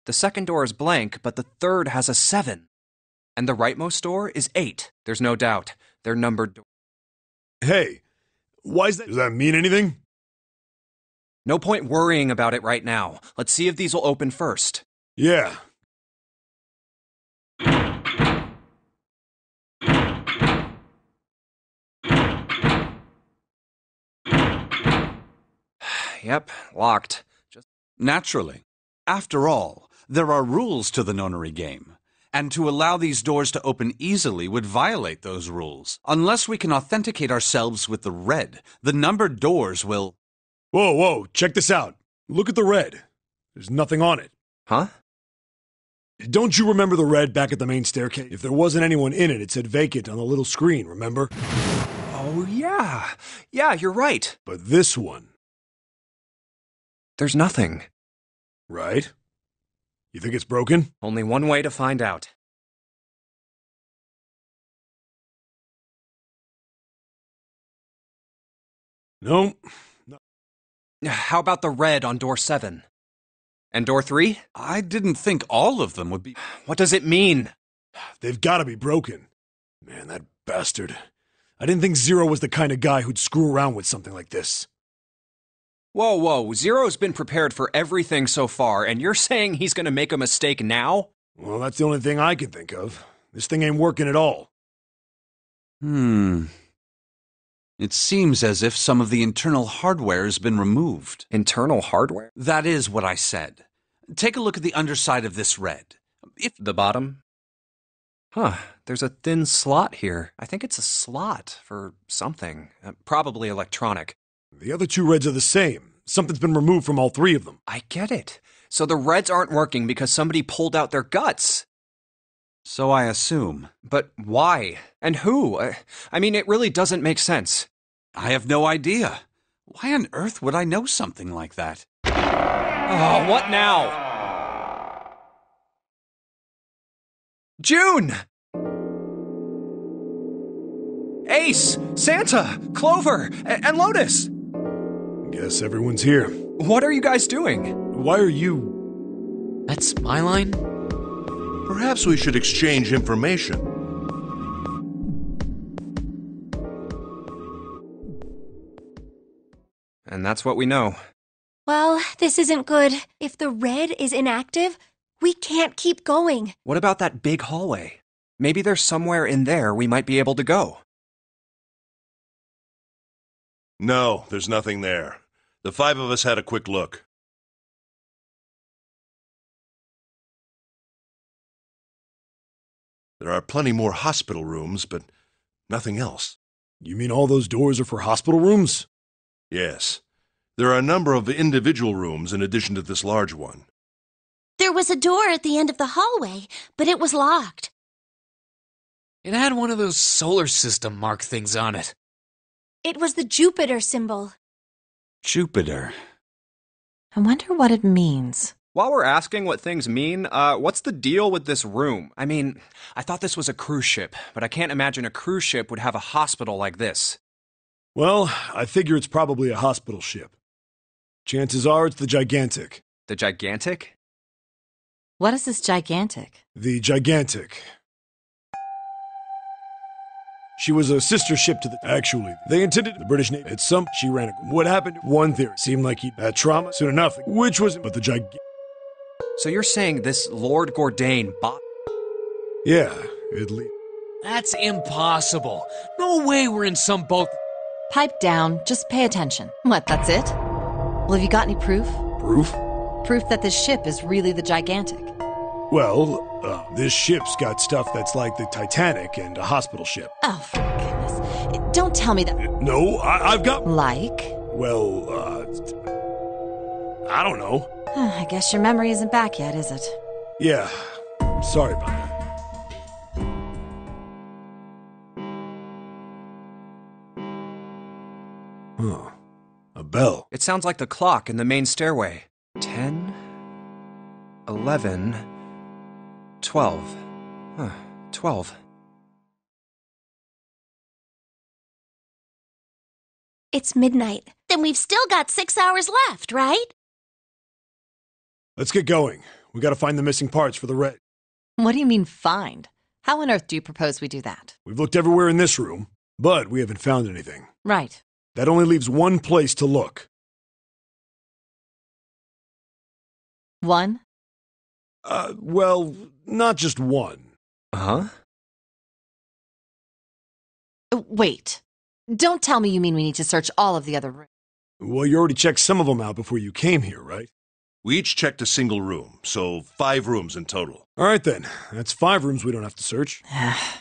The second door is blank, but the third has a 7. And the rightmost door is 8. There's no doubt. They're numbered doors. Hey, why is that? Does that mean anything? No point worrying about it right now. Let's see if these will open first. Yeah. Yep, locked. Naturally. After all, there are rules to the nonary game, and to allow these doors to open easily would violate those rules. Unless we can authenticate ourselves with the red, the numbered doors will... Whoa, check this out. Look at the red. There's nothing on it. Huh? Don't you remember the red back at the main staircase? If there wasn't anyone in it, it said vacant on the little screen, remember? Oh, yeah. Yeah, you're right. But this one... There's nothing. Right? You think it's broken? Only one way to find out. No. How about the red on door 7? And door 3? I didn't think all of them would be... What does it mean? They've got to be broken. Man, that bastard. I didn't think Zero was the kind of guy who'd screw around with something like this. Whoa. Zero's been prepared for everything so far, and you're saying he's gonna make a mistake now? Well, that's the only thing I can think of. This thing ain't working at all. It seems as if some of the internal hardware has been removed. Internal hardware? That is what I said. Take a look at the underside of this red. The bottom? Huh, there's a thin slot here. I think it's a slot for something. Probably electronic. The other 2 reds are the same. Something's been removed from all 3 of them. I get it. So the reds aren't working because somebody pulled out their guts. So I assume. But why? And who? I mean, it really doesn't make sense. I have no idea. Why on earth would I know something like that? Oh, what now? June! Ace, Santa, Clover, and Lotus! Guess everyone's here. What are you guys doing? Why are you... That's my line? Perhaps we should exchange information. And that's what we know. Well, this isn't good. If the red is inactive, we can't keep going. What about that big hallway? Maybe there's somewhere in there we might be able to go. No, there's nothing there. The 5 of us had a quick look. There are plenty more hospital rooms, but nothing else. You mean all those doors are for hospital rooms? Yes. There are a number of individual rooms in addition to this large one. There was a door at the end of the hallway, but it was locked. It had one of those solar system mark things on it. It was the Jupiter symbol. Jupiter. I wonder what it means. While we're asking what things mean, what's the deal with this room? I mean, I thought this was a cruise ship, but I can't imagine a cruise ship would have a hospital like this. Well, I figure it's probably a hospital ship. Chances are it's the Gigantic. The Gigantic? What is this gigantic? The Gigantic. She was a sister ship to the... Actually, they intended the British Navy. She ran What happened? One theory. Seemed like he had trauma. Soon enough, which was... But the Gigantic... So you're saying this Lord Gordain bought... Yeah, at least. That's impossible. No way we're in some boat... Pipe down, just pay attention. What, that's it? Well, have you got any proof? Proof? Proof that this ship is really the Gigantic. Well, this ship's got stuff that's like the Titanic and a hospital ship. Oh, for goodness. Don't tell me that... No, I've got... Like? Well, I don't know. I guess your memory isn't back yet, is it? Yeah, sorry about that. Huh. A bell. It sounds like the clock in the main stairway. 10, 11, 12. 12. It's midnight. Then we've still got 6 hours left, right? Let's get going. We gotta find the missing parts for the red. What do you mean, find? How on earth do you propose we do that? We've looked everywhere in this room, but we haven't found anything. Right. That only leaves one place to look. One? Well, not just one. Huh? Wait. Don't tell me you mean we need to search all of the other rooms. Well, you already checked some of them out before you came here, right? We each checked a single room, so 5 rooms in total. All right, then. That's 5 rooms we don't have to search.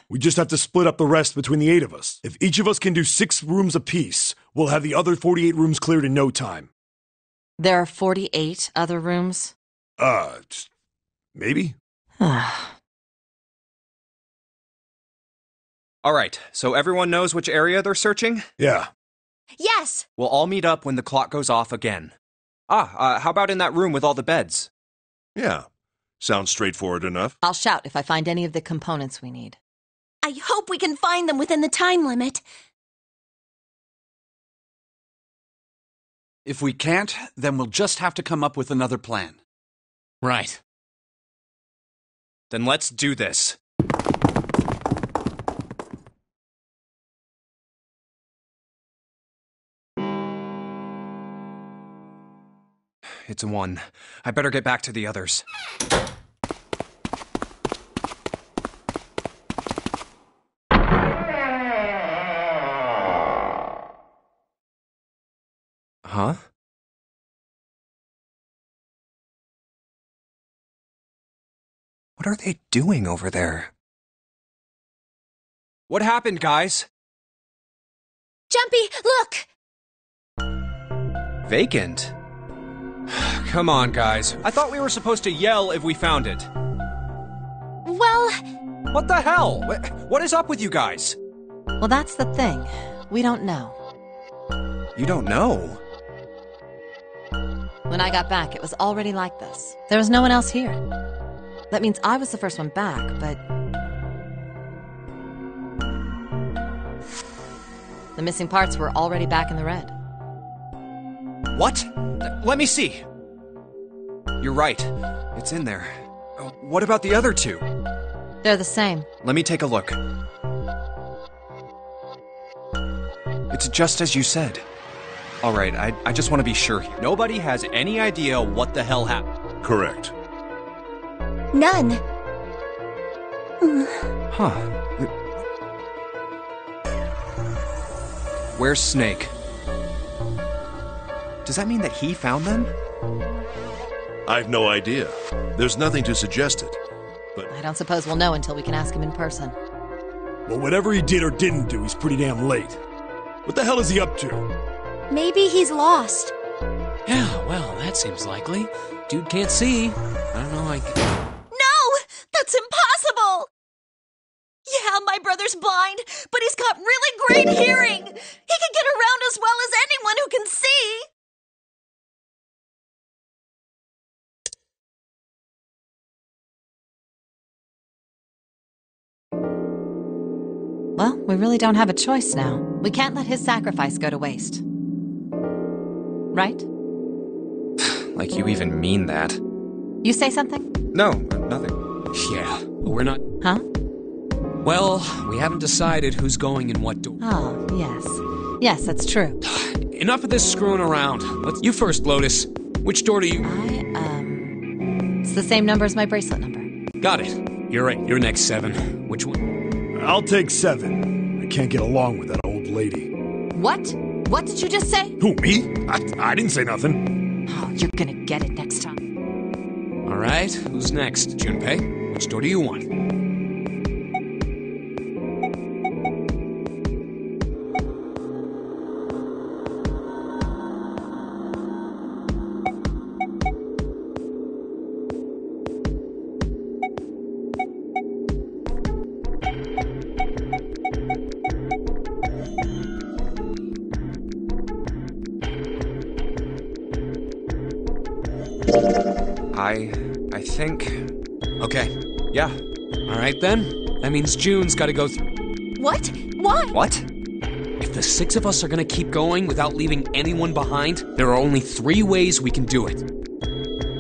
We just have to split up the rest between the 8 of us. If each of us can do 6 rooms apiece, we'll have the other 48 rooms cleared in no time. There are 48 other rooms? Maybe? All right, so everyone knows which area they're searching? Yeah. Yes! We'll all meet up when the clock goes off again. How about in that room with all the beds? Yeah. Sounds straightforward enough. I'll shout if I find any of the components we need. I hope we can find them within the time limit. If we can't, then we'll just have to come up with another plan. Right. Then let's do this. It's a 1. I better get back to the others. Huh? What are they doing over there? What happened, guys? Jumpy, look! Vacant? Come on, guys. I thought we were supposed to yell if we found it. Well... What the hell? What is up with you guys? Well, that's the thing. We don't know. You don't know? When I got back, it was already like this. There was no one else here. That means I was the first one back, but... the missing parts were already back in the red. What? Let me see. You're right. It's in there. What about the other 2? They're the same. Let me take a look. It's just as you said. All right, I just want to be sure. Nobody has any idea what the hell happened. Correct. None. Huh. Where's Snake? Does that mean that he found them? I've no idea. There's nothing to suggest it. But I don't suppose we'll know until we can ask him in person. Well, whatever he did or didn't do, he's pretty damn late. What the hell is he up to? Maybe he's lost. Yeah, well, that seems likely. Dude can't see. I don't know, No! That's impossible! how my brother's blind, but he's got really great hearing. He can get around as well as anyone who can see. Well, we really don't have a choice now. We can't let his sacrifice go to waste. Right? Like you even mean that. You say something? No, nothing. Yeah, but we're not... Huh? Well, we haven't decided who's going in what door. Oh, yes. Yes, that's true. Enough of this screwing around. You first, Lotus. Which door do you... It's the same number as my bracelet number. Got it. You're right. You're next, 7. Which one? I'll take 7. I can't get along with that old lady. What? What did you just say? Who, me? I didn't say nothing. Oh, you're gonna get it next time. All right. Who's next? Junpei? Which door do you want? I think... Okay. Yeah. All right, then. That means June's got to go through. What? Why? What? If the 6 of us are going to keep going without leaving anyone behind, there are only 3 ways we can do it.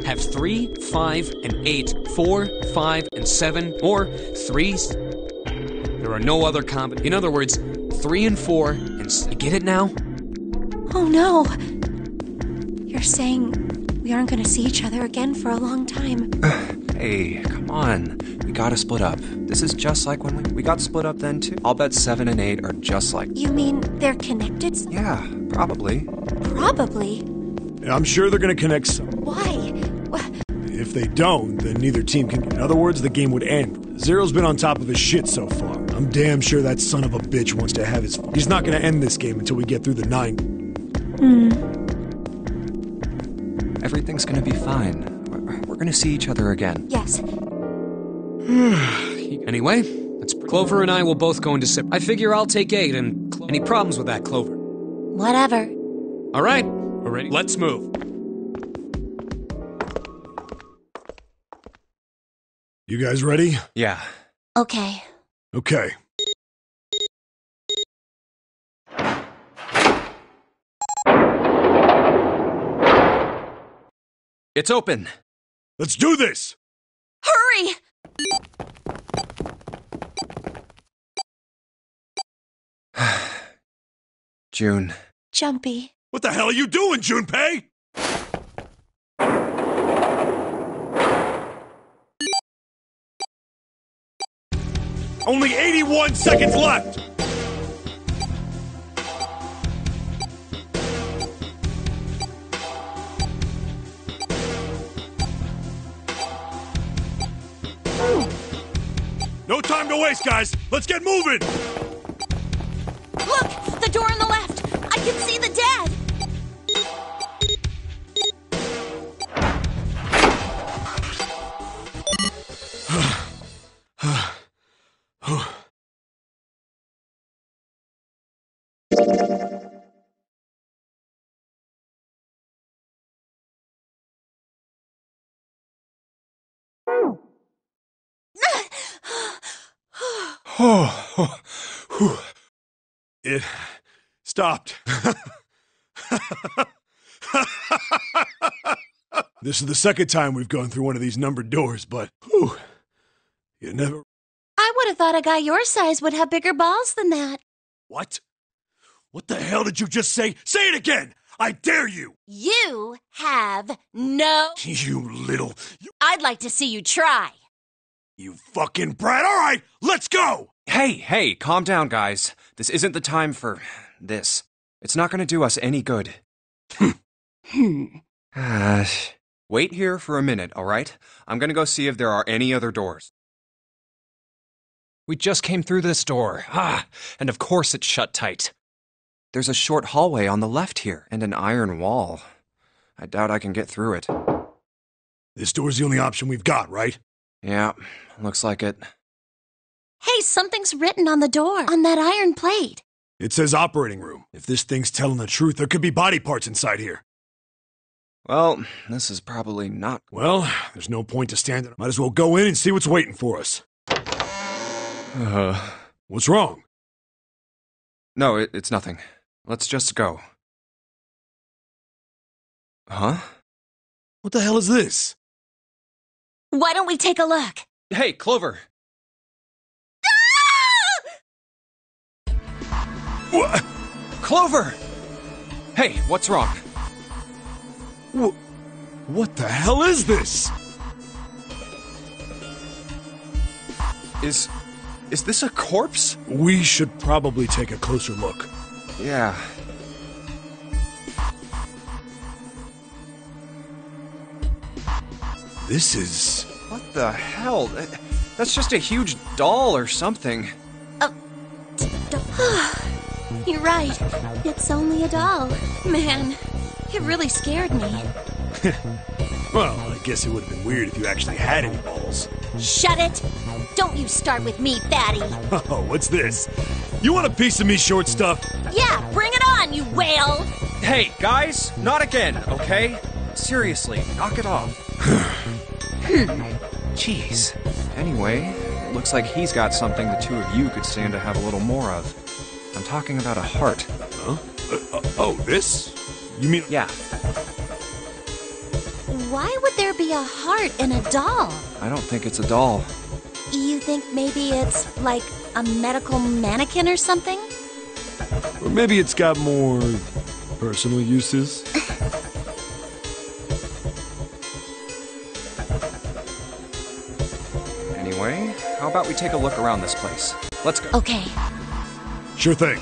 Have 3, 5, and 8, 4, 5, and 7, or 3s. There are no other In other words, 3 and 4, and... You get it now? Oh no. You're saying we aren't going to see each other again for a long time. Hey, come on. We gotta split up. This is just like when we got split up then, too. I'll bet 7 and 8 are just like... You mean they're connected? Yeah, probably. Probably? I'm sure they're gonna connect some. Why? If they don't, then neither team can... In other words, the game would end. Zero's been on top of his shit so far. I'm damn sure that son of a bitch wants to have his... He's not gonna end this game until we get through the 9... Everything's gonna be fine. We're gonna see each other again. Yes. Anyway, Clover and I will both go into I figure I'll take 8 and... Any problems with that, Clover? Whatever. All right. We're ready. Let's move. You guys ready? Yeah. Okay. Okay. It's open. Let's do this! Hurry! June. Jumpy. What the hell are you doing, Junpei? Only 81 seconds left! No time to waste, guys! Let's get moving! Look! The door on the left! I can see the dead! It stopped. This is the second time we've gone through one of these numbered doors, but you never... I would have thought a guy your size would have bigger balls than that. What? What the hell did you just say? Say it again! I dare you! You have no... You little... I'd like to see you try. You fucking brat! All right, let's go! Hey, calm down, guys. This isn't the time for this. It's not gonna do us any good. Wait here for a minute, all right? I'm gonna go see if there are any other doors. We just came through this door. And of course it's shut tight. There's a short hallway on the left here, and an iron wall. I doubt I can get through it. This door's the only option we've got, right? Yeah, looks like it. Hey, something's written on the door, on that iron plate. It says operating room. If this thing's telling the truth, there could be body parts inside here. Well, this is probably not... Well, there's no point to stand there. Might as well go in and see what's waiting for us. What's wrong? No, it's nothing. Let's just go. Huh? What the hell is this? Why don't we take a look? Hey, Clover! What? Clover! Hey, what's wrong? What the hell is this? Is this a corpse? We should probably take a closer look. Yeah. This is... What the hell? That's just a huge doll or something. You're right. It's only a doll. Man, it really scared me. Well, I guess it would have been weird if you actually had any balls. Shut it! Don't you start with me, fatty! Oh, what's this? You want a piece of me, short stuff? Yeah, bring it on, you whale! Hey, guys, not again, okay? Seriously, knock it off. Jeez. Anyway, looks like he's got something the two of you could stand to have a little more of. I'm talking about a heart. Huh? Oh, this? You mean... Yeah. Why would there be a heart in a doll? I don't think it's a doll. You think maybe it's like a medical mannequin or something? Or maybe it's got more personal uses? Anyway, how about we take a look around this place? Let's go. Okay. Sure thing.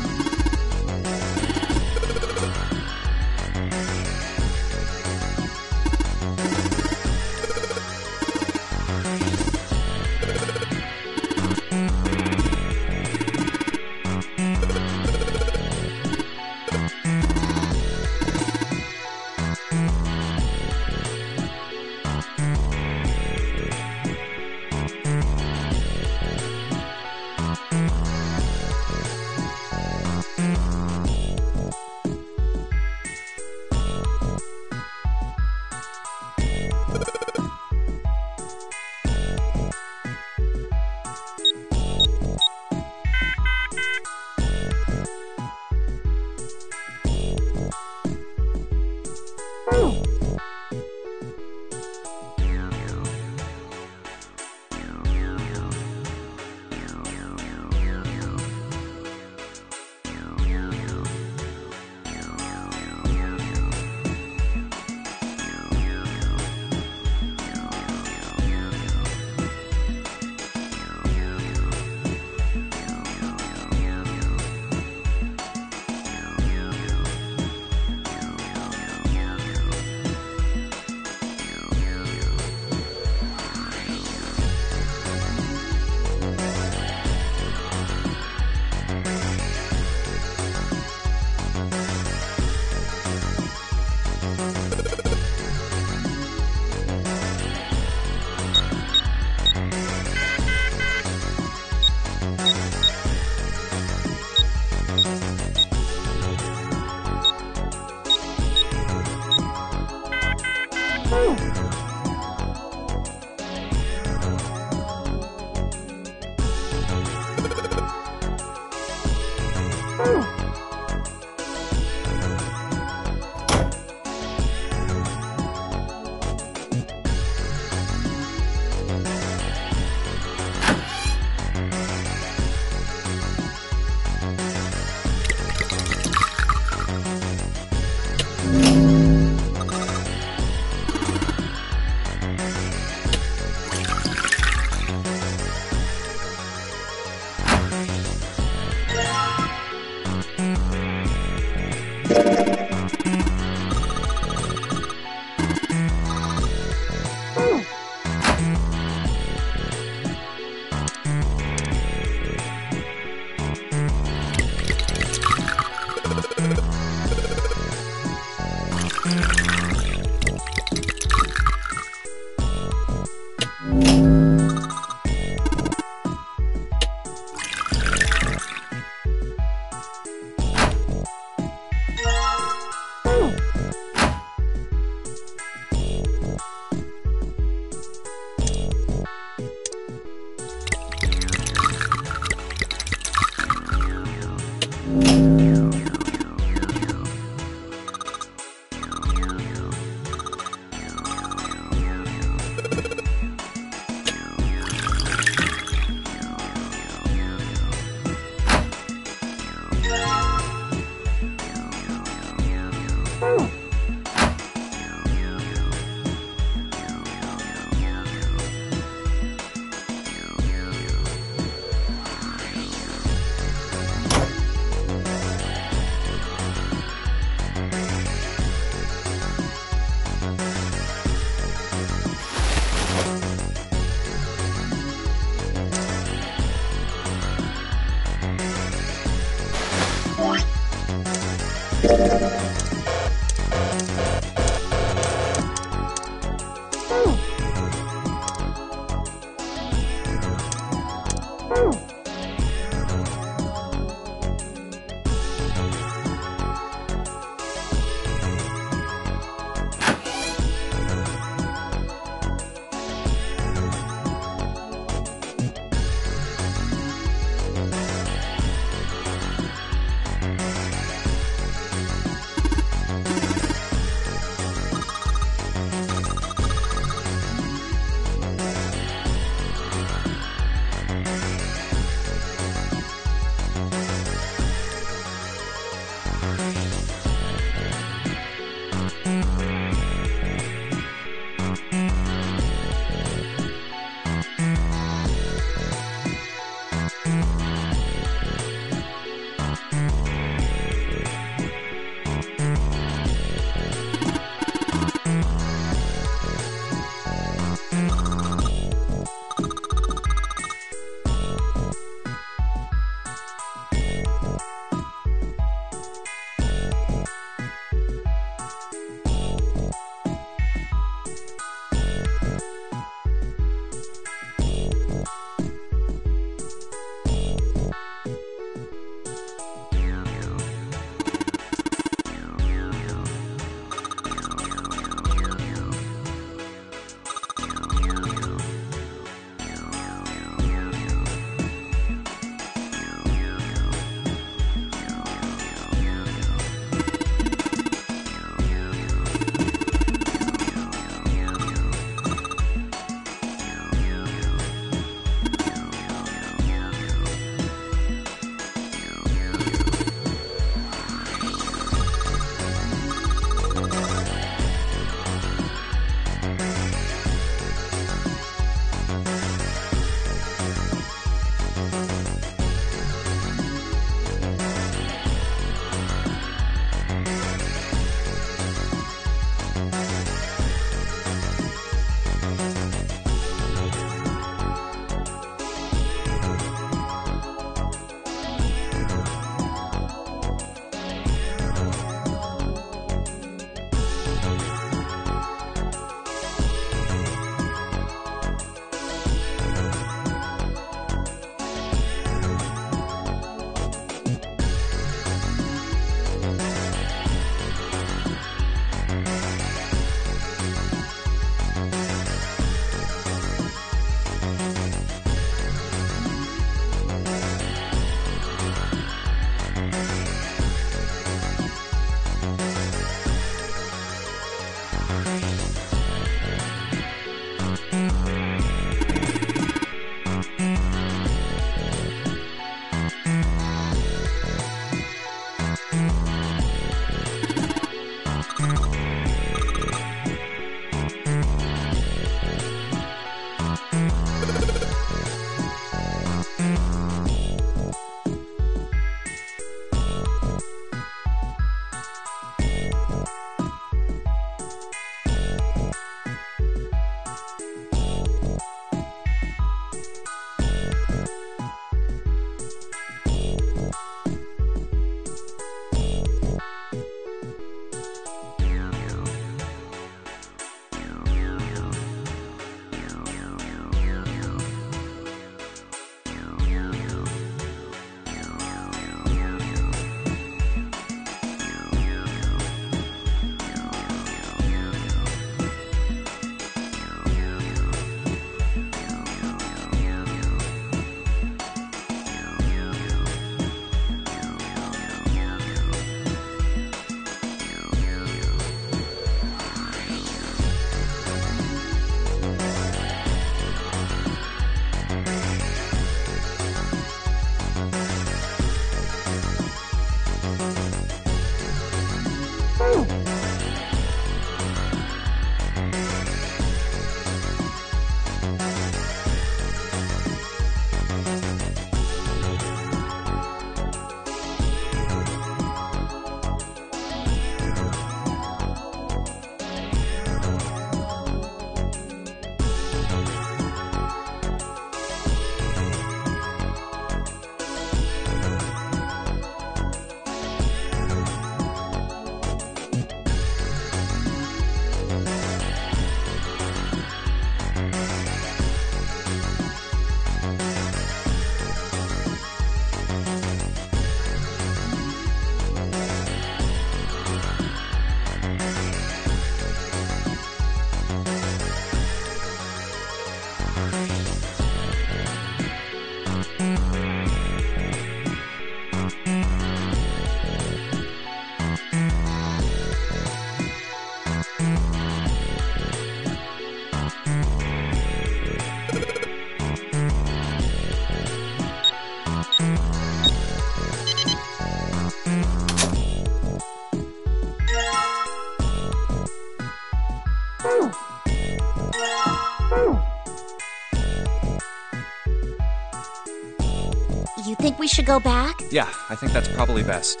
You think we should go back? Yeah, I think that's probably best.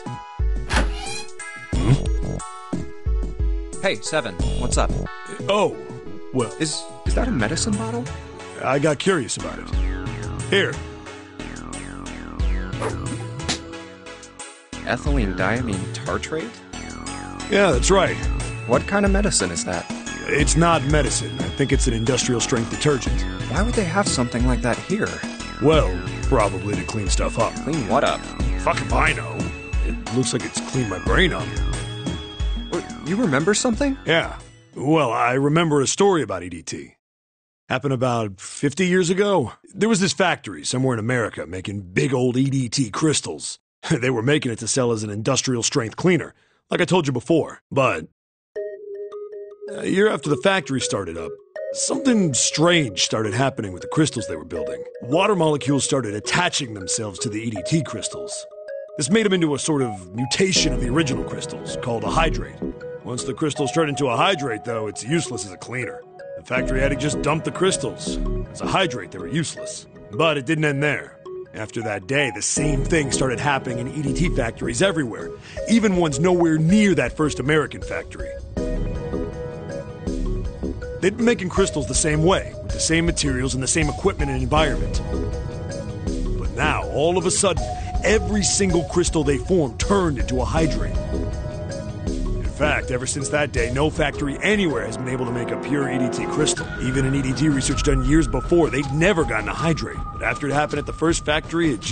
Hey, Seven, what's up? Oh, well. Is that a medicine bottle? I got curious about it. Here. Ethylene diamine tartrate? Yeah, that's right. What kind of medicine is that? It's not medicine. I think it's an industrial strength detergent. Why would they have something like that here? Well, probably to clean stuff up. Clean what up? Fuck if I know. It looks like it's cleaned my brain up. You remember something? Yeah. Well, I remember a story about EDT. Happened about 50 years ago. There was this factory somewhere in America making big old EDT crystals. They were making it to sell as an industrial strength cleaner, like I told you before. But a year after the factory started up, something strange started happening with the crystals they were building. Water molecules started attaching themselves to the EDT crystals. This made them into a sort of mutation of the original crystals, called a hydrate. Once the crystals turned into a hydrate, though, it's useless as a cleaner. The factory had to just dump the crystals. As a hydrate, they were useless. But it didn't end there. After that day, the same thing started happening in EDT factories everywhere, even ones nowhere near that first American factory. They'd been making crystals the same way, with the same materials and the same equipment and environment. But now, all of a sudden, every single crystal they formed turned into a hydrate. In fact, ever since that day, no factory anywhere has been able to make a pure EDT crystal. Even in EDT research done years before, they'd never gotten a hydrate. But after it happened at the first factory, it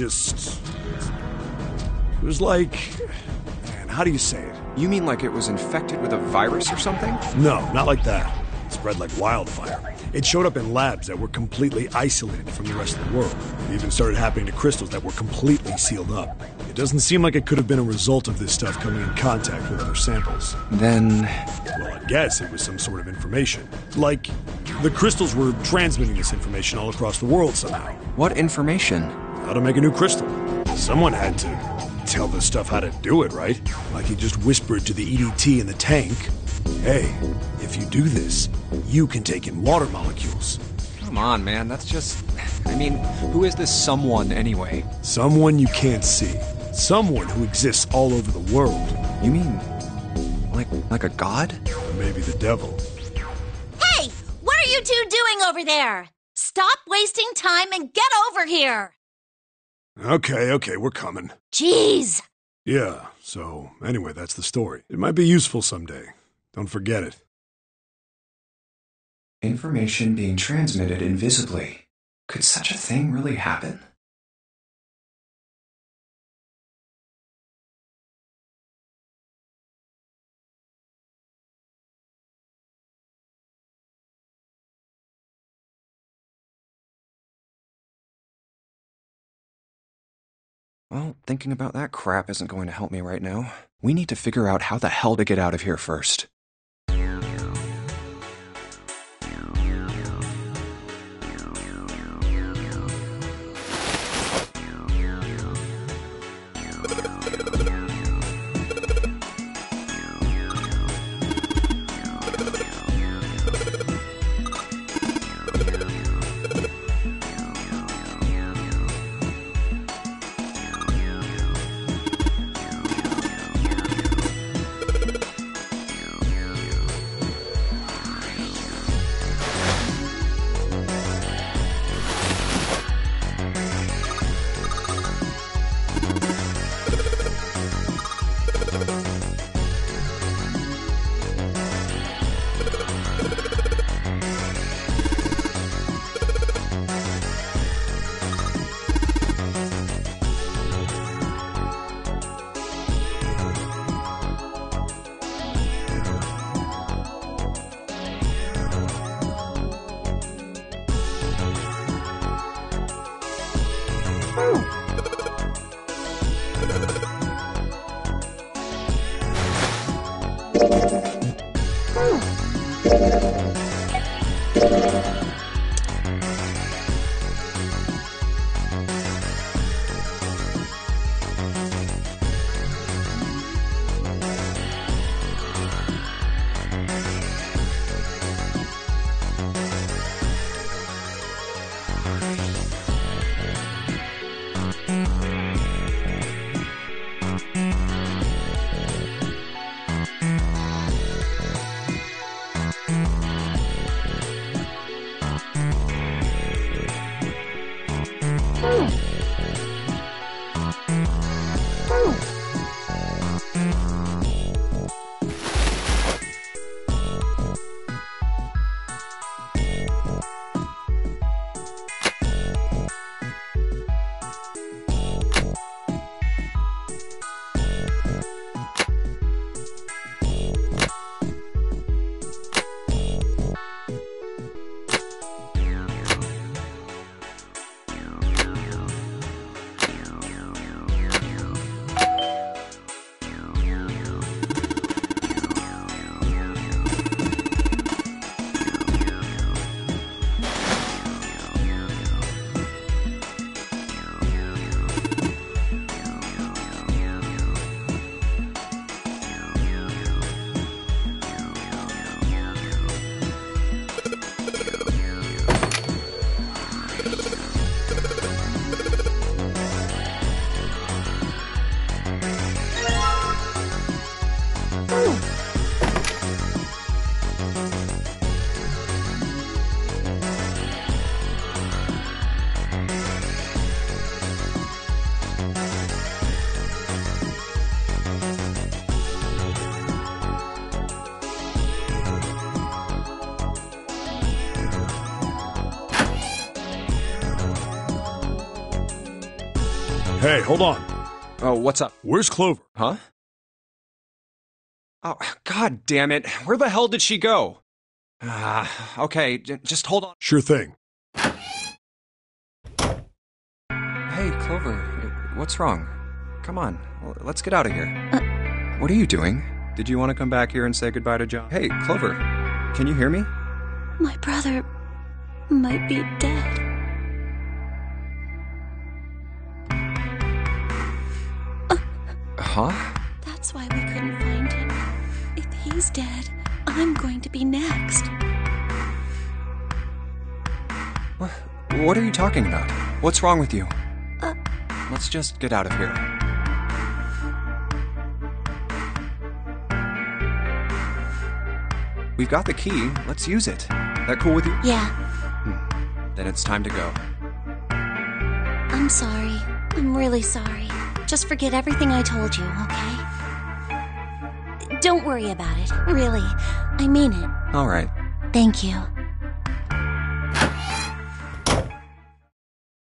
was like... Man, how do you say it? You mean like it was infected with a virus or something? No, not like that. It spread like wildfire. It showed up in labs that were completely isolated from the rest of the world. It even started happening to crystals that were completely sealed up. It doesn't seem like it could have been a result of this stuff coming in contact with other samples. Then... Well, I guess it was some sort of information. Like, the crystals were transmitting this information all across the world somehow. What information? How to make a new crystal. Someone had to tell this stuff how to do it, right? Like he just whispered to the EDT in the tank, "Hey, if you do this, you can take in water molecules." Come on, man, that's just... I mean, who is this someone anyway? Someone you can't see. Someone who exists all over the world. You mean... like a god? Or maybe the devil. Hey! What are you two doing over there? Stop wasting time and get over here! Okay, we're coming. Jeez! Yeah, so anyway, that's the story. It might be useful someday. Don't forget it. Information being transmitted invisibly. Could such a thing really happen? Well, thinking about that crap isn't going to help me right now. We need to figure out how the hell to get out of here first. Hey, hold on. Oh, what's up? Where's Clover? Huh? Oh, God damn it. Where the hell did she go? Okay, just hold on. Sure thing. Hey, Clover, what's wrong? Come on, let's get out of here. What are you doing? Did you want to come back here and say goodbye to John? Hey, Clover, can you hear me? My brother might be dead. Huh? That's why we couldn't find him. If he's dead, I'm going to be next. What are you talking about? What's wrong with you? Let's just get out of here. We've got the key. Let's use it. That cool with you? Yeah. Then it's time to go. I'm sorry. I'm really sorry. Just forget everything I told you, okay? Don't worry about it. Really. I mean it. All right. Thank you.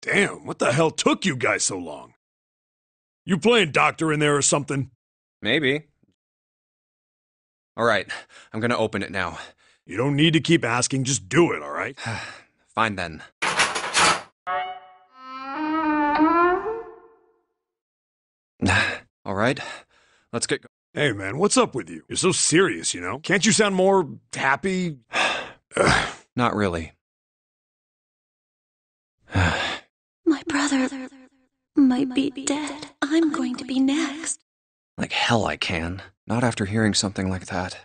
Damn, what the hell took you guys so long? You playing doctor in there or something? Maybe. All right, I'm gonna open it now. You don't need to keep asking, just do it, all right? Fine then. All right, let's get going. Hey man, what's up with you? You're so serious, you know? Can't you sound more happy? Not really. My brother might be dead. I'm going to be next. Like hell I can. Not after hearing something like that.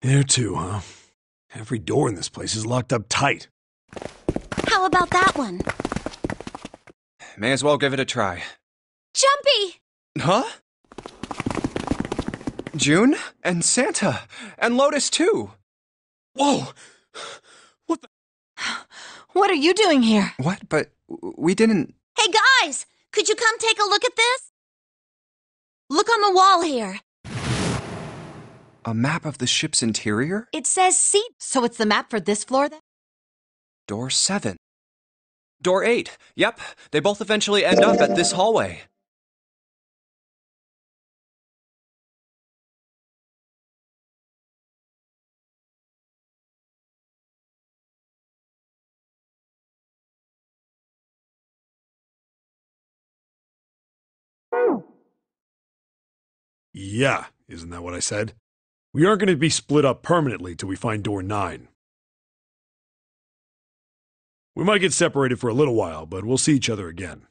There too, huh? Every door in this place is locked up tight. How about that one? May as well give it a try. Jumpy! Huh? June? And Santa? And Lotus too! Whoa! What the? What are you doing here? What? But we didn't... Hey guys, could you come take a look at this? Look on the wall here. A map of the ship's interior? It says seat. So it's the map for this floor then? Door 7. Door 8. Yep, they both eventually end up at this hallway. Yeah, isn't that what I said? We aren't going to be split up permanently till we find door 9. We might get separated for a little while, but we'll see each other again.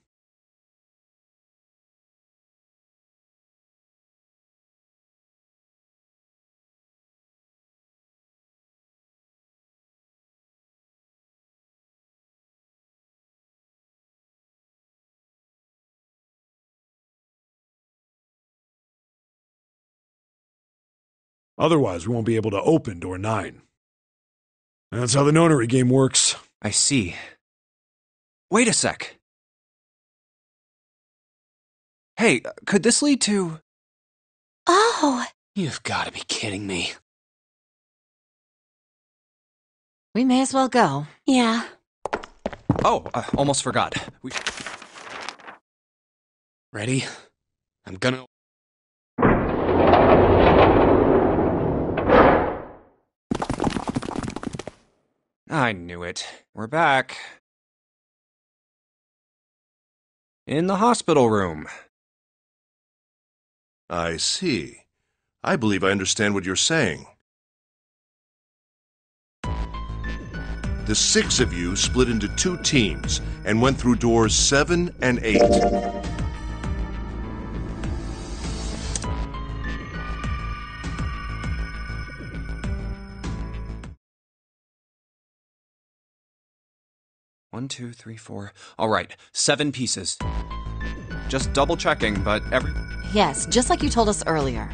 Otherwise, we won't be able to open door 9. That's how the nonary game works. I see. Wait a sec. Hey, could this lead to... Oh! You've got to be kidding me. We may as well go. Yeah. Oh, almost forgot. Ready? I'm gonna... I knew it. We're back. In the hospital room. I see. I believe I understand what you're saying. The 6 of you split into 2 teams and went through doors 7 and 8. One, 2, 3, 4. All right, 7 pieces. Just double checking, but Yes, just like you told us earlier.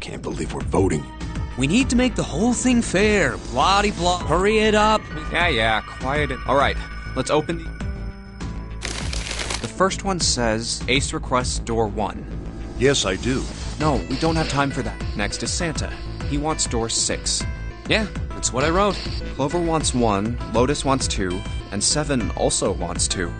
Can't believe we're voting. We need to make the whole thing fair. Blah-de-blah. Hurry it up. Yeah, quiet it. All right, let's open the first one says, Ace requests door 1. Yes, I do. No, we don't have time for that. Next is Santa. He wants door 6. Yeah, that's what I wrote. Clover wants 1, Lotus wants 2, and 7 also wants 2.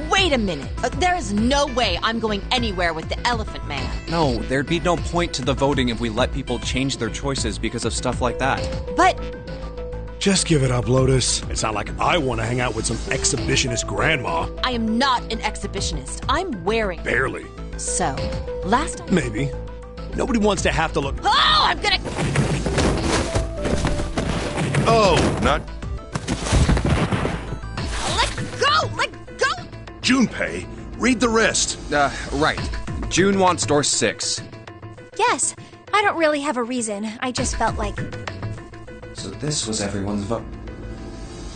Wait a minute. There is no way I'm going anywhere with the Elephant Man. No, there'd be no point to the voting if we let people change their choices because of stuff like that. But... Just give it up, Lotus. It's not like I want to hang out with some exhibitionist grandma. I am not an exhibitionist. I'm wearing... Barely. So, last time... Maybe. Nobody wants to have to look... Oh, I'm gonna... Oh, not... Let go! Let go! Junpei, read the rest. Right. June wants door 6. Yes. I don't really have a reason. I just felt like... So this was everyone's vote.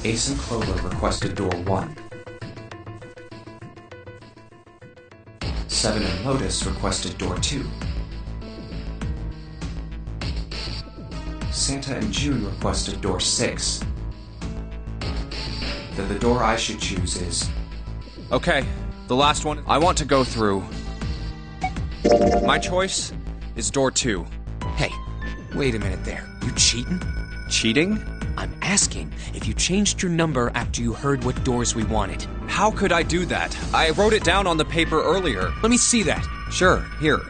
Ace and Clover requested door 1. 7 and Lotus requested door 2. Santa and June requested door 6. Then the door I should choose is... Okay, the last one I want to go through. My choice is door 2. Hey, wait a minute there. You cheating? Cheating? I'm asking if you changed your number after you heard what doors we wanted. How could I do that? I wrote it down on the paper earlier. Let me see that. Sure, here.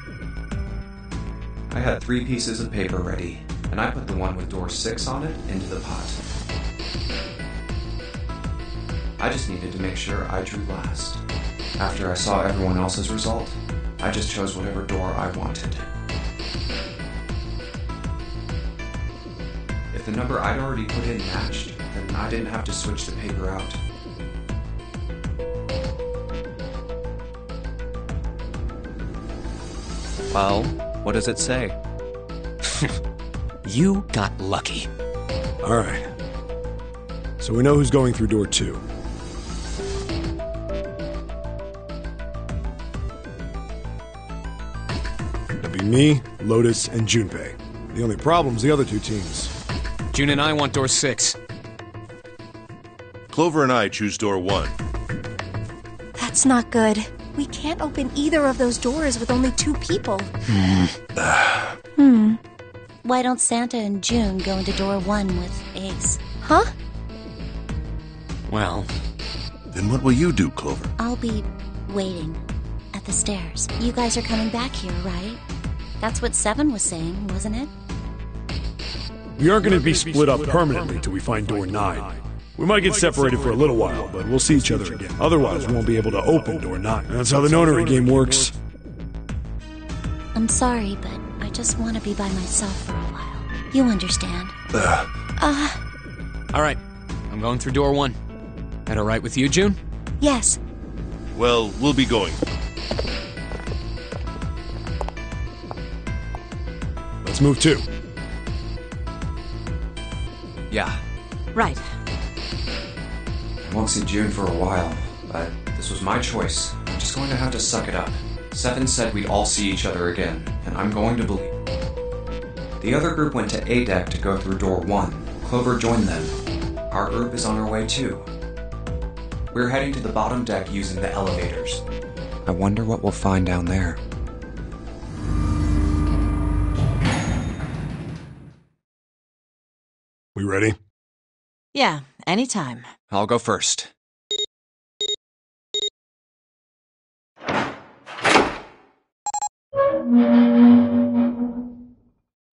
I had 3 pieces of paper ready, and I put the one with door 6 on it into the pot. I just needed to make sure I drew last. After I saw everyone else's result, I just chose whatever door I wanted. If the number I'd already put in matched, then I didn't have to switch the paper out. Well, what does it say? You got lucky. All right. So we know who's going through door 2. It'll be me, Lotus, and Junpei. The only problem's the other 2 teams. June and I want door 6. Clover and I choose door 1. That's not good. We can't open either of those doors with only 2 people. Why don't Santa and June go into door 1 with Ace? Huh? Well... Then what will you do, Clover? I'll be waiting at the stairs. You guys are coming back here, right? That's what 7 was saying, wasn't it? We aren't going to be split up permanently till we find door 9. We might get separated for a little while, but we'll see each other again. Otherwise, we won't be able to open door 9. That's how the nonary game works. I'm sorry, but I just want to be by myself for a while. You understand. Alright, I'm going through door 1. That alright with you, June? Yes. Well, we'll be going. Let's move too. Yeah. Right. I won't see June for a while, but this was my choice. I'm just going to have to suck it up. Seven said we'd all see each other again, and I'm going to believe. The other group went to A deck to go through door 1. Clover joined them. Our group is on our way too. We're heading to the bottom deck using the elevators. I wonder what we'll find down there. We ready? Yeah, anytime. I'll go first.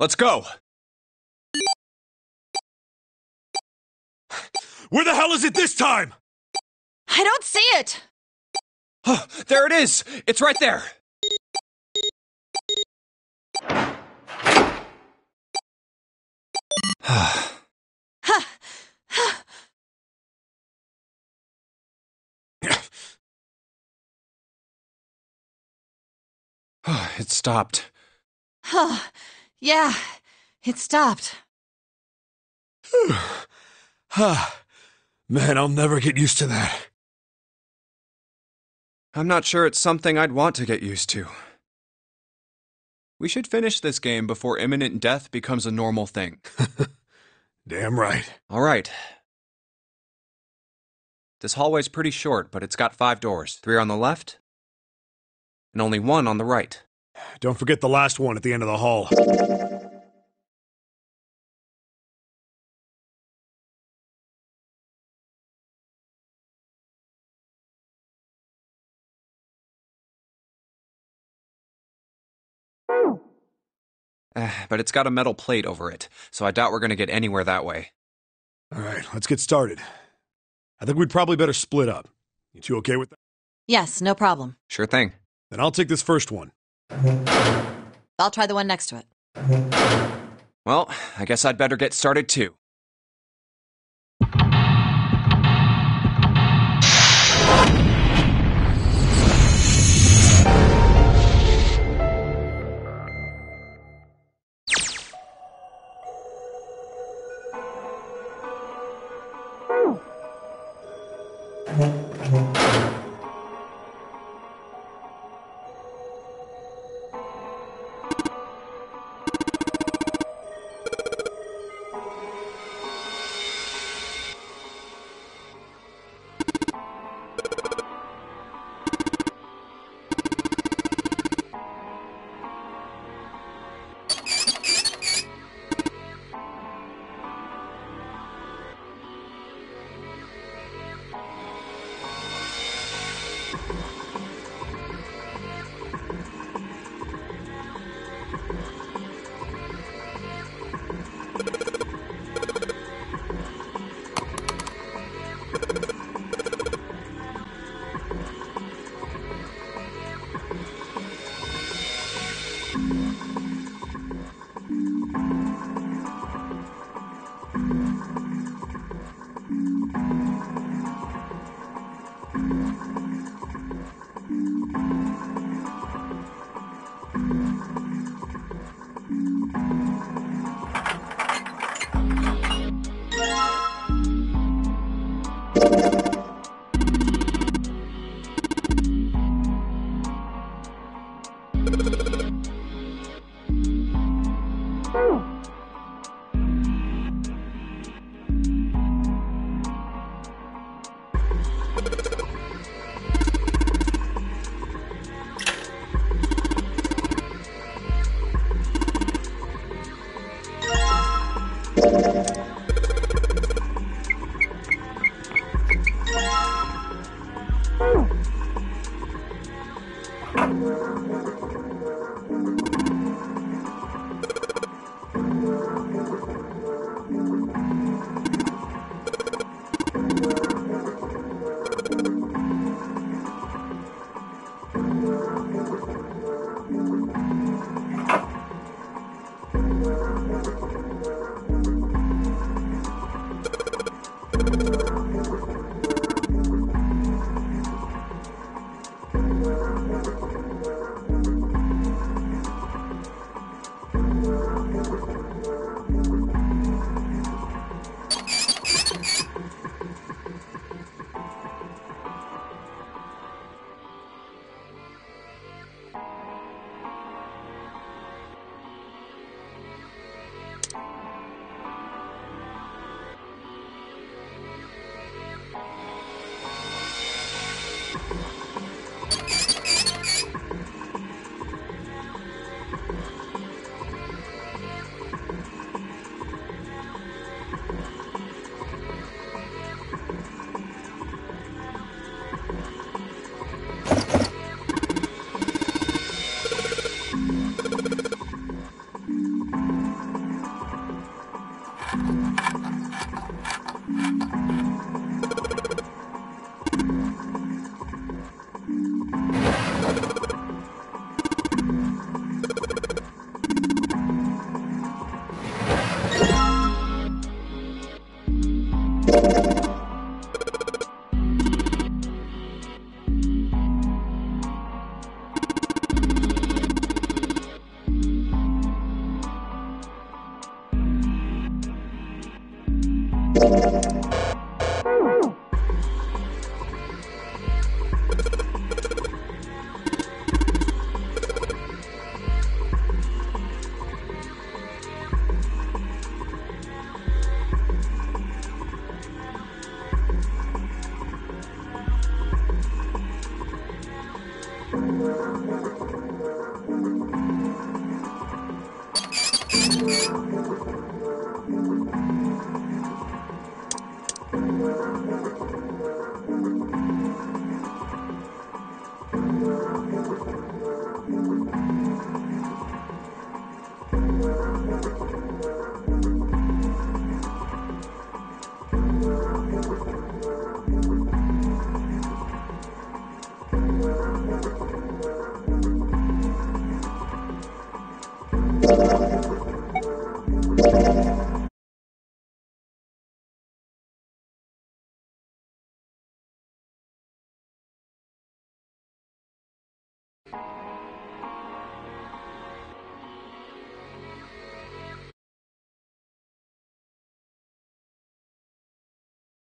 Let's go! Where the hell is it this time? I don't see it! Oh, there it is! It's right there! It stopped. Yeah, it stopped. Man, I'll never get used to that. I'm not sure it's something I'd want to get used to. We should finish this game before imminent death becomes a normal thing. Damn right. All right. This hallway's pretty short, but it's got 5 doors. 3 on the left, and only 1 on the right. Don't forget the last one at the end of the hall. But it's got a metal plate over it, so I doubt we're going to get anywhere that way. All right, let's get started. I think we'd probably better split up. You two okay with that? Yes, no problem. Sure thing. Then I'll take this first one. I'll try the one next to it. Well, I guess I'd better get started too.